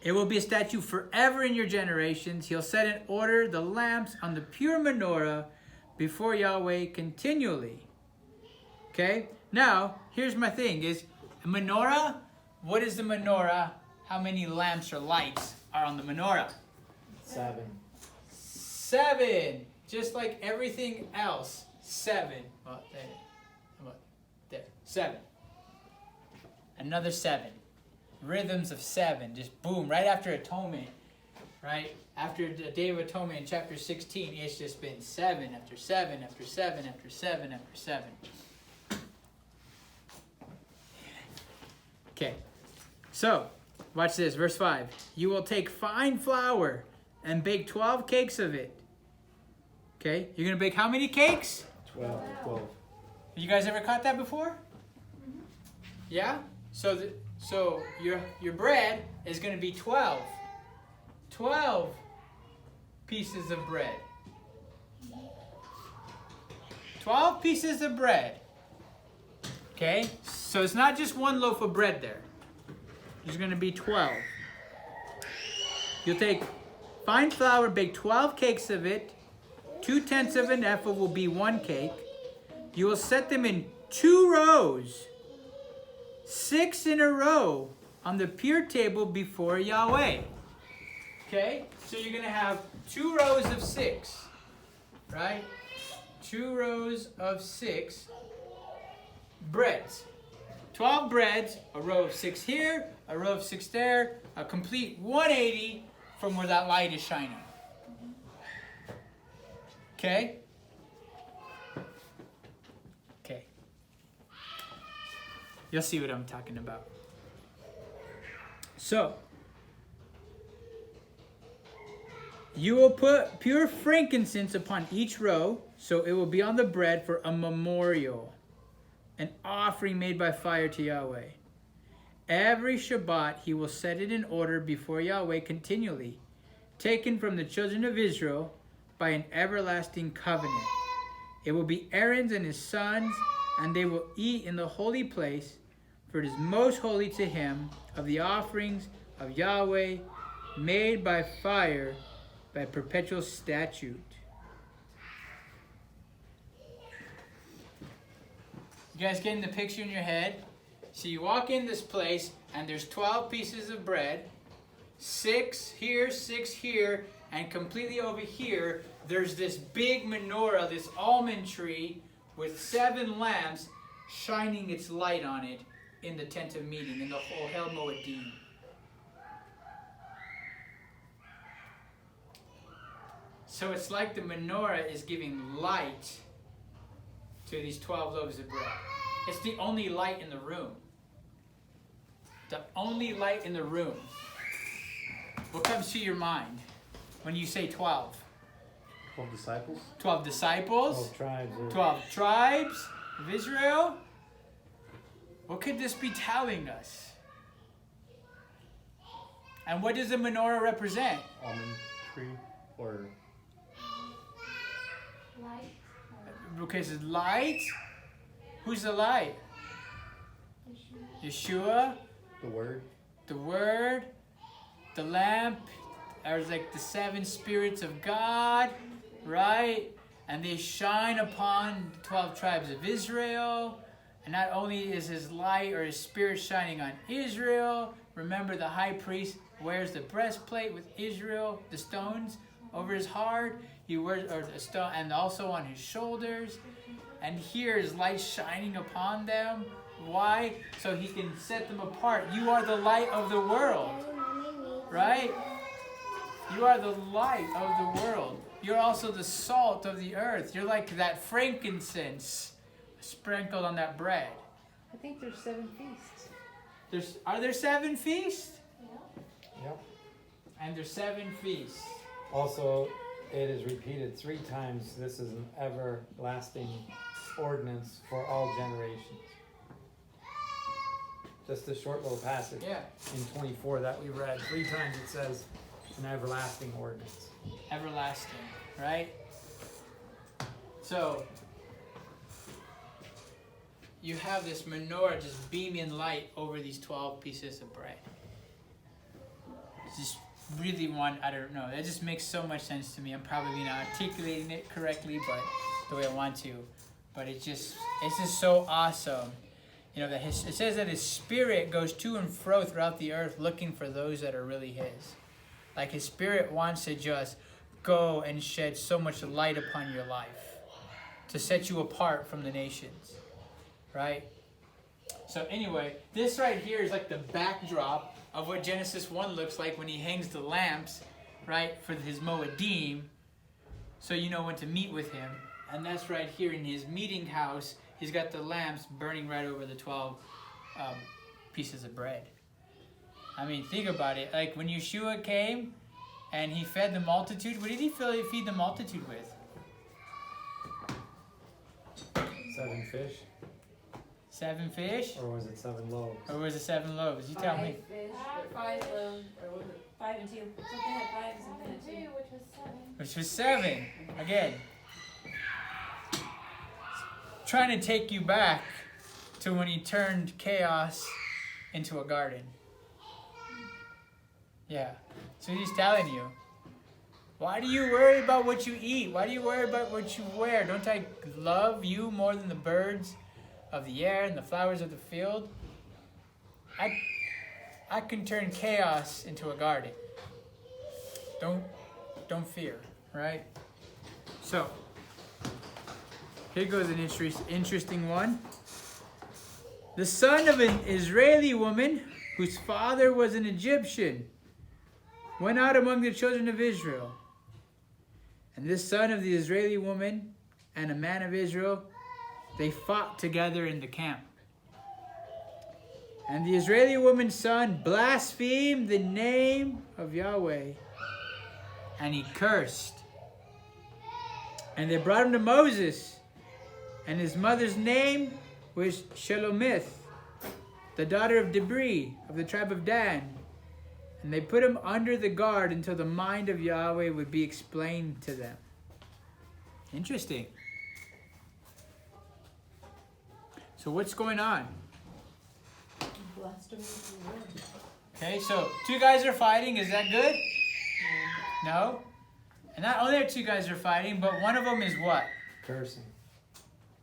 It will be a statute forever in your generations. He'll set in order the lamps on the pure menorah before Yahweh continually. Okay? Now, here's my thing, is a menorah, what is the menorah? How many lamps or lights are on the menorah? 7. 7. Just like everything else. 7. Well, there. 7. Another 7. Rhythms of 7. Just boom, right after atonement. Right? After the Day of Atonement in chapter 16, it's just been 7 after 7 after 7 after 7 after 7. Okay. So, watch this, verse 5. You will take fine flour and bake 12 cakes of it. Okay? You're going to bake how many cakes? 12. You guys ever caught that before? Yeah? So your bread is going to be 12. 12 pieces of bread. 12 pieces of bread. Okay? So it's not just one loaf of bread there. There's going to be 12. You'll take fine flour, bake 12 cakes of it. 2/10 of an ephah will be 1 cake. You will set them in 2 rows, 6 in a row, on the pure table before Yahweh. Okay? So you're going to have 2 rows of 6. Right? 2 rows of 6 breads. 12 breads, a row of 6 here, a row of 6 there, a complete 180 from where that light is shining. Okay? Okay. You'll see what I'm talking about. So, you will put pure frankincense upon each row, so it will be on the bread for a memorial, an offering made by fire to Yahweh. Every Shabbat he will set it in order before Yahweh continually, taken from the children of Israel by an everlasting covenant. It will be Aaron's and his sons, and they will eat in the holy place, for it is most holy to him, of the offerings of Yahweh, made by fire, by perpetual statute. You guys getting the picture in your head? So you walk in this place, and there's 12 pieces of bread, 6 here, 6 here, and completely over here, there's this big menorah, this almond tree, with 7 lamps shining its light on it in the tent of meeting, in the Ohel Moedim. So it's like the menorah is giving light to these 12 loaves of bread. It's the only light in the room. The only light in the room. What comes to your mind when you say 12? 12 disciples? 12 disciples? 12 tribes. 12 tribes of Israel? What could this be telling us? And what does the menorah represent? Almond tree or... Light. Okay, so light. Who's the light? Yeshua. The word? The word. The lamp. Are like the 7 spirits of God, right? And they shine upon the 12 tribes of Israel. And not only is his light or his spirit shining on Israel, remember the high priest wears the breastplate with Israel, the stones over his heart. He wears a stone, and also on his shoulders. And here is light shining upon them. Why? So he can set them apart. You are the light of the world, right? You are the light of the world. You're also the salt of the earth. You're like that frankincense sprinkled on that bread. I think there's 7 feasts. Are there 7 feasts? Yep. And there's 7 feasts. Also, it is repeated 3 times. This is an everlasting ordinance for all generations. Just a short little passage. Yeah. In 24 that we read. 3 times it says an everlasting ordinance. Everlasting, right? So, you have this menorah just beaming light over these 12 pieces of bread. Just really I don't know, that just makes so much sense to me. I'm probably not articulating it correctly, but the way I want to. But it's just so awesome. You know, that it says that his spirit goes to and fro throughout the earth looking for those that are really his. Like his spirit wants to just go and shed so much light upon your life to set you apart from the nations, right? So anyway, this right here is like the backdrop of what Genesis 1 looks like when he hangs the lamps, right, for his Moedim, so you know when to meet with him. And that's right here in his meeting house. He's got the lamps burning right over the 12 pieces of bread. I mean, think about it. Like when Yeshua came and he fed the multitude, what did he feed the multitude with? 7 fish? 7 fish? Or was it 7 loaves? Or was it 7 loaves? You tell me. 5 fish, 5 loaves, or was it 5 and 2? Something had 5 and something had 2. Which was 7. Which was 7. Again. Trying to take you back to when he turned chaos into a garden. Yeah. So he's telling you, why do you worry about what you eat? Why do you worry about what you wear? Don't I love you more than the birds of the air and the flowers of the field? I can turn chaos into a garden. Don't fear, right? So, here goes an interesting one. The son of an Israeli woman, whose father was an Egyptian, went out among the children of Israel. And this son of the Israeli woman and a man of Israel, they fought together in the camp. And the Israeli woman's son blasphemed the name of Yahweh, and he cursed. And they brought him to Moses, and his mother's name was Shelomith, the daughter of Debri, of the tribe of Dan. And they put him under the guard until the mind of Yahweh would be explained to them. Interesting. So what's going on? Blasphemy of the Lord. Okay, so 2 guys are fighting. Is that good? No? And not only are 2 guys are fighting, but one of them is what? Cursing.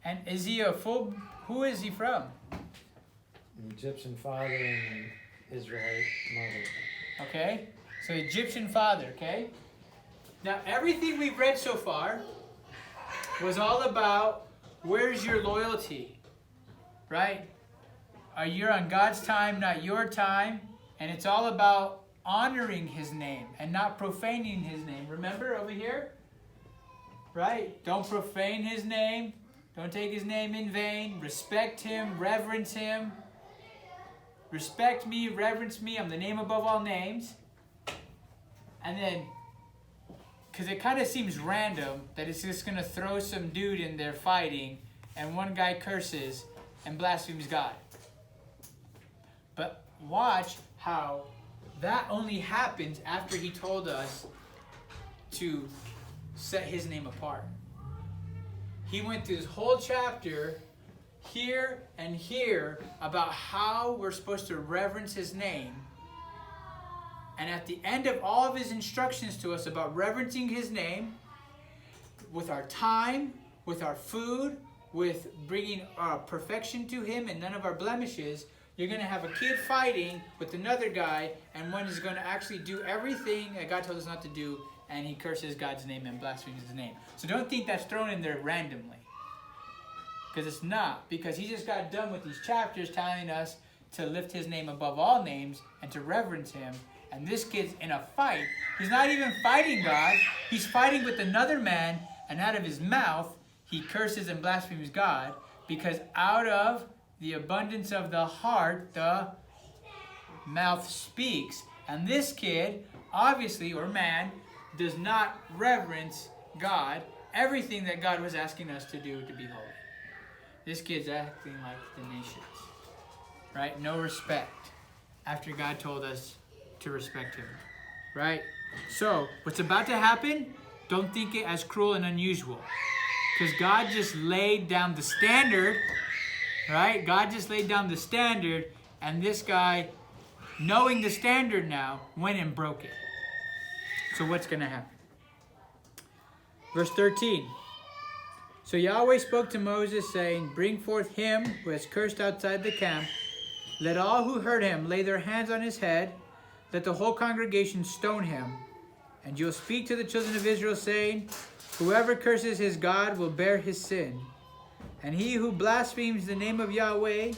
And is he a full... Who is he from? An Egyptian father and an Israelite mother. Okay? So Egyptian father, okay? Now, everything we've read so far was all about where's your loyalty, right? You're on God's time, not your time. And it's all about honoring his name and not profaning his name. Remember over here? Right? Don't profane his name. Don't take his name in vain. Respect him. Reverence him. Respect me. Reverence me. I'm the name above all names. And then, because it kind of seems random that it's just going to throw some dude in there fighting and one guy curses and blasphemes God. But watch how that only happens after he told us to set his name apart. He went through this whole chapter here and here about how we're supposed to reverence his name. And at the end of all of his instructions to us about reverencing his name, with our time, with our food, with bringing our perfection to him and none of our blemishes, you're going to have a kid fighting with another guy, and one is going to actually do everything that God told us not to do, and he curses God's name and blasphemes his name. So don't think that's thrown in there randomly. Because it's not. Because he just got done with these chapters telling us to lift his name above all names and to reverence him. And this kid's in a fight. He's not even fighting God. He's fighting with another man, and out of his mouth, he curses and blasphemes God, because out of the abundance of the heart, the mouth speaks. And this kid, obviously, or man, does not reverence God, everything that God was asking us to do to be holy. This kid's acting like the nations, right? No respect, after God told us to respect him, right? So, what's about to happen, don't think it as cruel and unusual, because God just laid down the standard, right? God just laid down the standard, and this guy, knowing the standard now, went and broke it. So what's going to happen? Verse 13. So Yahweh spoke to Moses, saying, bring forth him who has cursed outside the camp. Let all who heard him lay their hands on his head. Let the whole congregation stone him. And you'll speak to the children of Israel, saying, whoever curses his God will bear his sin. And he who blasphemes the name of Yahweh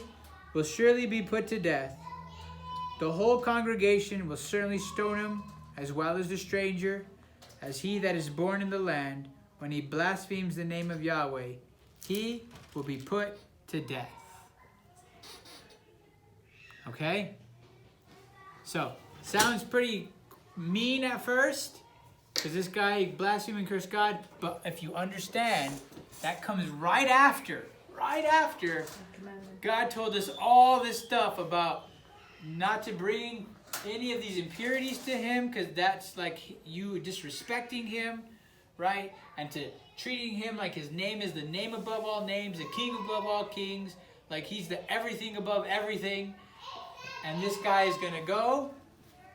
will surely be put to death. The whole congregation will certainly stone him, as well as the stranger, as he that is born in the land. When he blasphemes the name of Yahweh, he will be put to death. Okay? So, sounds pretty mean at first, because this guy blasphemed and cursed God, but if you understand, that comes right after God told us all this stuff about not to bring any of these impurities to him, because that's like you disrespecting him, right? And to treating him like his name is the name above all names, the king above all kings, like he's the everything above everything. And this guy is going to go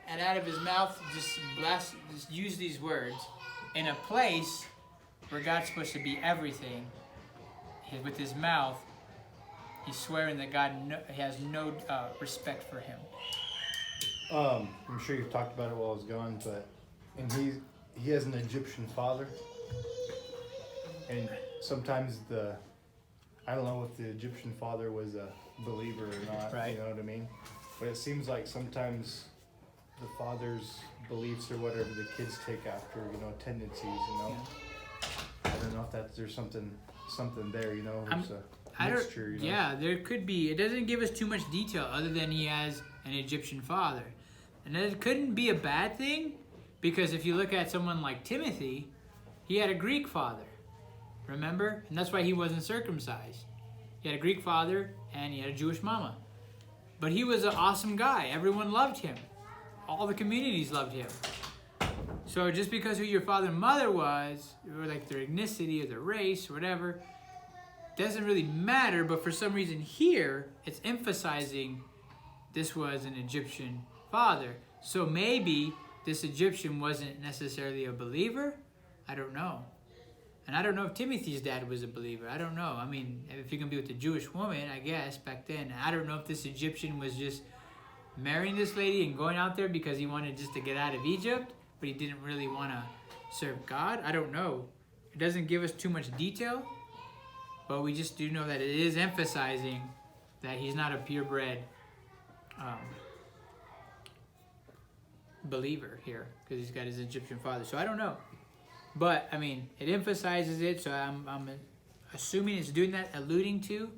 and out of his mouth just use these words in a place where God's supposed to be everything. With his mouth, he's swearing that God has no respect for him. I'm sure you've talked about it while I was gone, but he has an Egyptian father, and sometimes I don't know if the Egyptian father was a believer or not. Right. You know what I mean? But it seems like sometimes the father's beliefs or whatever the kids take after, tendencies. I don't know if there's something there. It's a mixture. Yeah, there could be. It doesn't give us too much detail other than he has an Egyptian father. And it couldn't be a bad thing, because if you look at someone like Timothy, he had a Greek father, remember? And that's why he wasn't circumcised. He had a Greek father and he had a Jewish mama. But he was an awesome guy. Everyone loved him. All the communities loved him. So just because who your father and mother was, or like their ethnicity or their race or whatever, doesn't really matter. But for some reason here, it's emphasizing this was an Egyptian father. So maybe this Egyptian wasn't necessarily a believer. I don't know. And I don't know if Timothy's dad was a believer. I don't know. I mean, if you can be with a Jewish woman, I guess, back then. I don't know if this Egyptian was just marrying this lady and going out there because he wanted just to get out of Egypt, but he didn't really want to serve God. I don't know. It doesn't give us too much detail, but we just do know that it is emphasizing that he's not a purebred believer here, because he's got his Egyptian father. So I don't know. But, I mean, it emphasizes it, so I'm assuming it's doing that, alluding to.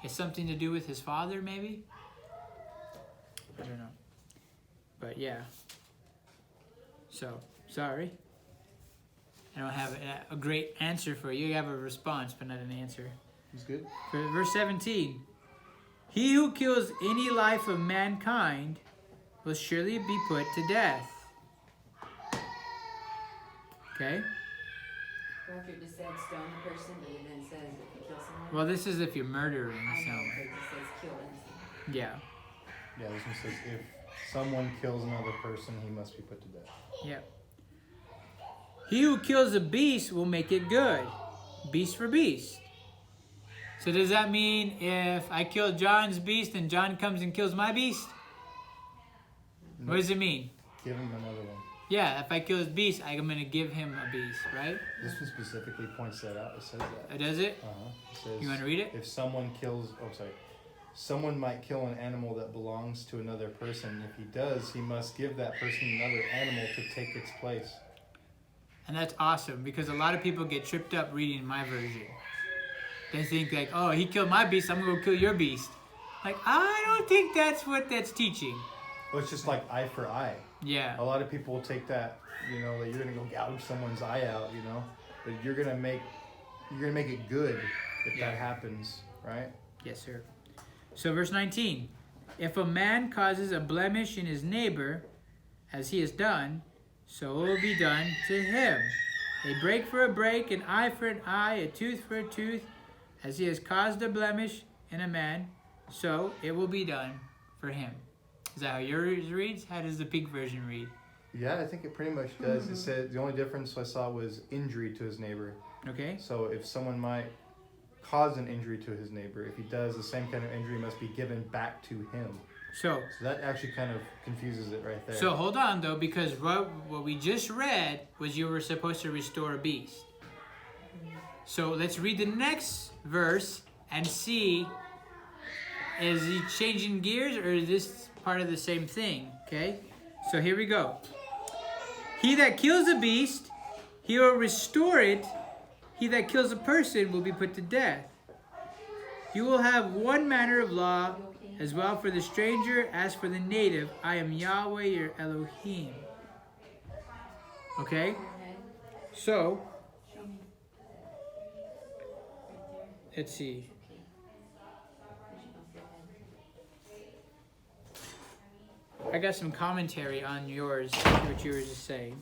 It's something to do with his father, maybe? I don't know. But, yeah. So, sorry. I don't have a great answer for you. You have a response, but not an answer. He's good. For verse 17. He who kills any life of mankind will surely be put to death. Okay? After it just said stone the person, but it then says if you kill someone. Well, this is if you're murdering I know, someone. but it just says kill innocent. Yeah. Yeah, this one says if someone kills another person, he must be put to death. Yeah. He who kills a beast will make it good. Beast for beast. So does that mean if I kill John's beast and John comes and kills my beast? No. What does it mean? Give him another one. Yeah, if I kill his beast, I'm going to give him a beast, right? This one specifically points that out. It says that. Does it? Uh-huh. It says, You want to read it? if someone kills... Oh, sorry. someone might kill an animal that belongs to another person. If he does, he must give that person another animal to take its place. And that's awesome, because a lot of people get tripped up reading my version. They think like, oh, he killed my beast, I'm gonna go kill your beast. Like, I don't think that's what that's teaching. Well, it's just like eye for eye. Yeah. A lot of people will take that, you know, that you're gonna go gouge someone's eye out, you know, but you're gonna make it good if that happens, right? Yes, sir. So verse 19, if a man causes a blemish in his neighbor, as he has done, so it will be done to him. A break for a break, an eye for an eye, a tooth for a tooth, as he has caused a blemish in a man, so it will be done for him. Is that how yours reads? How does the pink version read? Yeah, I think it pretty much does. It said the only difference I saw was injury to his neighbor. Okay. So if someone might cause an injury to his neighbor, if he does, the same kind of injury must be given back to him. So that actually kind of confuses it right there. So hold on though, because what we just read was you were supposed to restore a beast. So let's read the next verse and see, is he changing gears or is this part of the same thing? Okay, so here we go. He that kills a beast, he will restore it. He that kills a person will be put to death. You will have one manner of law, as well for the stranger as for the native. I am Yahweh your Elohim. Okay? So, let's see. I got some commentary on yours, what yours is saying.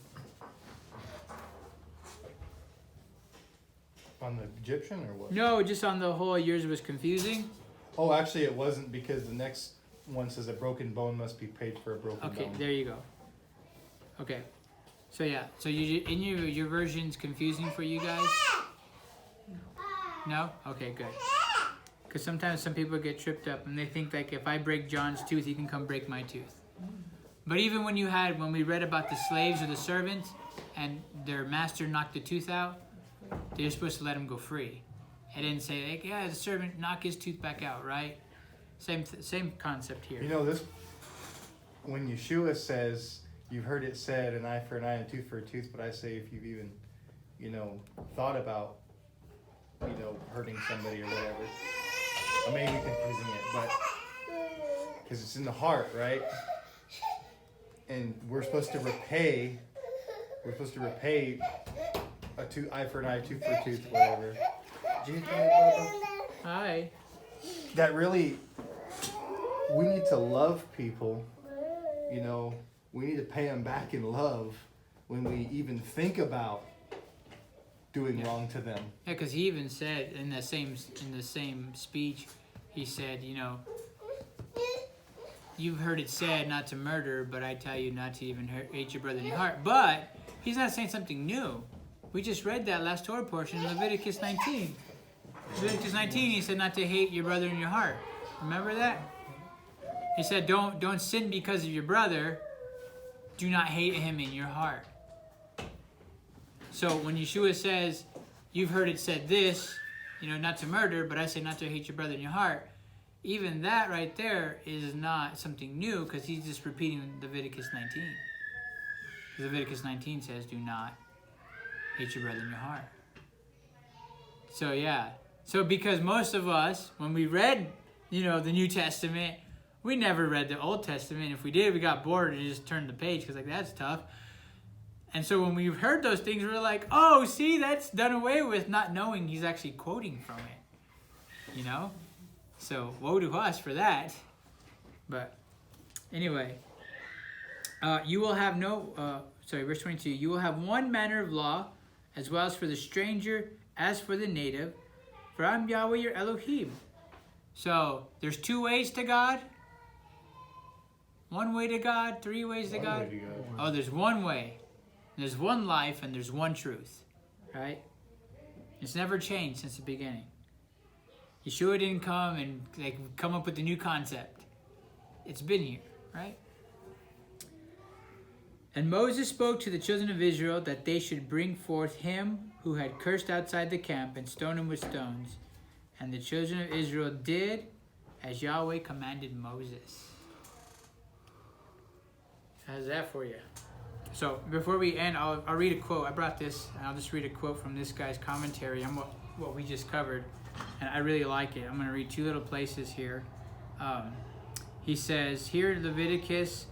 On the Egyptian or what? No, just on the whole, yours was confusing. Oh, actually it wasn't, because the next one says a broken bone must be paid for a broken Okay, bone. there you go. Okay. So yeah, so in your version's confusing for you guys? No? Okay, good. Because sometimes some people get tripped up and they think like if I break John's tooth, he can come break my tooth. But even when we read about the slaves or the servants and their master knocked the tooth out, they're supposed to let him go free. It didn't say like, yeah, the servant knock his tooth back out, right? Same concept here. You know this, when Yeshua says, you've heard it said, an eye for an eye and a tooth for a tooth, but I say if you've even, thought about, hurting somebody or whatever, I may be confusing it, but, because it's in the heart, right? And we're supposed to repay a eye for an eye, tooth for a tooth, whatever. Did you hit that, Bubba? Hi. That really, we need to love people, we need to pay them back in love when we even think about doing wrong to them. Yeah, because he even said in the same speech, he said, you've heard it said not to murder, but I tell you not to even hate your brother in your heart. But he's not saying something new. We just read that last Torah portion in Leviticus 19. Leviticus 19, he said not to hate your brother in your heart. Remember that? He said don't sin because of your brother. Do not hate him in your heart. So when Yeshua says, you've heard it said this, not to murder, but I say not to hate your brother in your heart, even that right there is not something new, because he's just repeating Leviticus 19. Leviticus 19 says, do not hate your brother in your heart. So yeah. So because most of us, when we read, the New Testament, we never read the Old Testament. If we did, we got bored and just turned the page, because that's tough. And so when we've heard those things, we're like, oh, see, that's done away with, not knowing he's actually quoting from it. So woe to us for that. But anyway, you will have verse 22, you will have one manner of law, as well as for the stranger, as for the native, for I'm Yahweh your Elohim. So there's 2 ways to God, 1 way to God, 3 ways to God. Oh, there's 1 way. There's 1 life and there's 1 truth, right? It's never changed since the beginning. Yeshua didn't come and come up with a new concept. It's been here, right? And Moses spoke to the children of Israel that they should bring forth him who had cursed outside the camp and stone him with stones. And the children of Israel did as Yahweh commanded Moses. How's that for you? So before we end, I'll read a quote. I brought this, and I'll just read a quote from this guy's commentary on what we just covered, and I really like it. I'm going to read two little places here. He says, here in Leviticus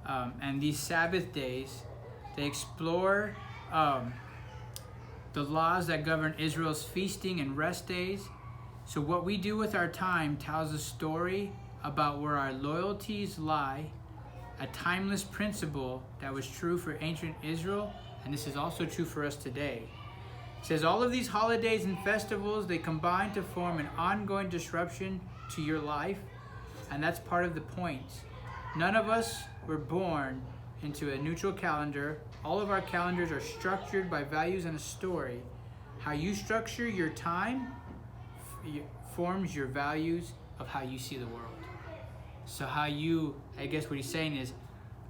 and these Sabbath days, they explore the laws that govern Israel's feasting and rest days. So what we do with our time tells a story about where our loyalties lie, a timeless principle that was true for ancient Israel, and this is also true for us today. It says, all of these holidays and festivals, they combine to form an ongoing disruption to your life, and that's part of the point. None of us were born into a neutral calendar. All of our calendars are structured by values and a story. How you structure your time forms your values of how you see the world. So how you, I guess what he's saying is,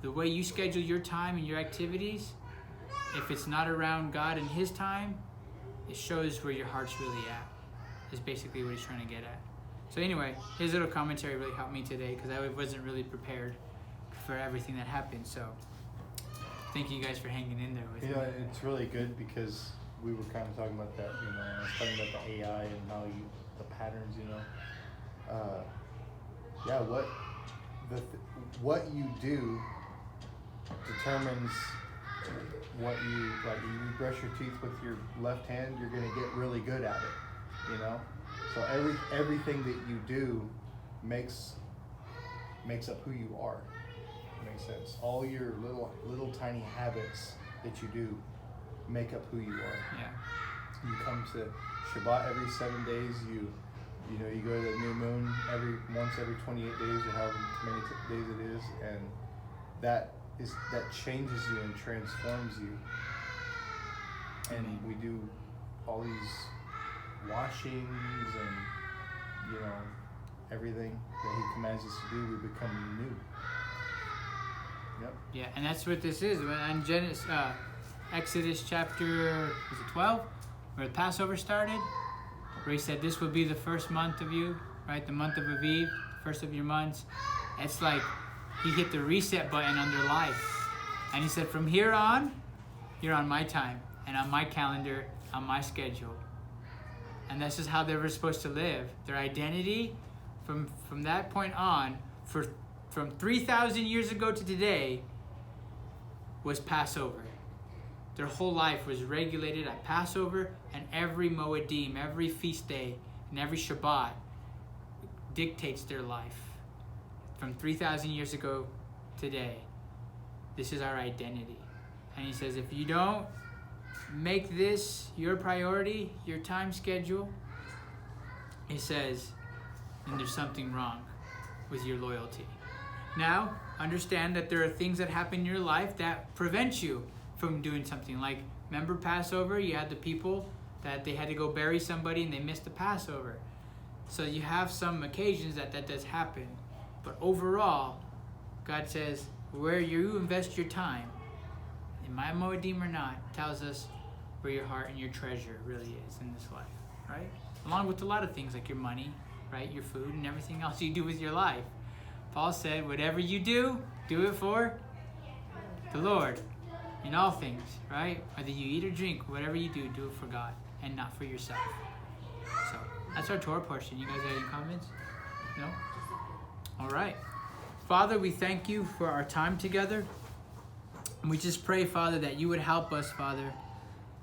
the way you schedule your time and your activities, if it's not around God and his time, it shows where your heart's really at, is basically what he's trying to get at. So anyway, his little commentary really helped me today because I wasn't really prepared for everything that happened. So thank you guys for hanging in there with me. Yeah, it's really good because we were kind of talking about that, you know, I was talking about the AI and how the patterns, you know. Yeah, what you do determines what you, like, you brush your teeth with your left hand, you're gonna get really good at it, you know. So everything that you do makes up who you are. Makes sense. All your little tiny habits that you do make up who you are. Yeah. You come to Shabbat every 7 days. You know, you go to the new moon once every 28 days, or however many days it is, and that changes you and transforms you. And we do all these washings and, you know, everything that he commands us to do, we become new. Yep. Yeah, and that's what this is. In Exodus chapter 12, where the Passover started, where he said this will be the first month of you, right? The month of Aviv, first of your months. It's like he hit the reset button on their life. And he said, from here on, you're on my time and on my calendar, on my schedule. And this is how they were supposed to live. Their identity from that point on, from 3,000 years ago to today, was Passover. Their whole life was regulated at Passover, and every Moedim, every feast day, and every Shabbat dictates their life. From 3,000 years ago today, this is our identity. And he says, if you don't make this your priority, your time schedule, he says, then there's something wrong with your loyalty. Now, understand that there are things that happen in your life that prevent you from doing something. Like, remember Passover? You had the people that they had to go bury somebody and they missed the Passover. So you have some occasions that does happen. But overall, God says, where you invest your time, in my Moedim or not, tells us where your heart and your treasure really is in this life, right? Along with a lot of things like your money, right? Your food and everything else you do with your life. Paul said, whatever you do it for the Lord in all things, right? Whether you eat or drink, whatever you do it for God and not for yourself. So that's our Torah portion. You guys have any comments? No? All right. Father, we thank you for our time together. And we just pray, Father, that you would help us, Father,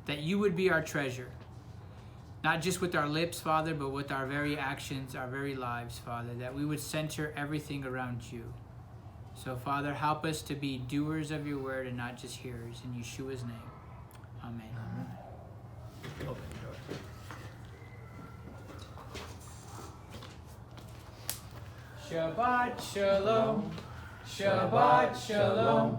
that you would be our treasure. Not just with our lips, Father, but with our very actions, our very lives, Father, that we would center everything around you. So, Father, help us to be doers of your word and not just hearers. In Yeshua's name, amen. Open the door. Shabbat shalom. Shabbat shalom.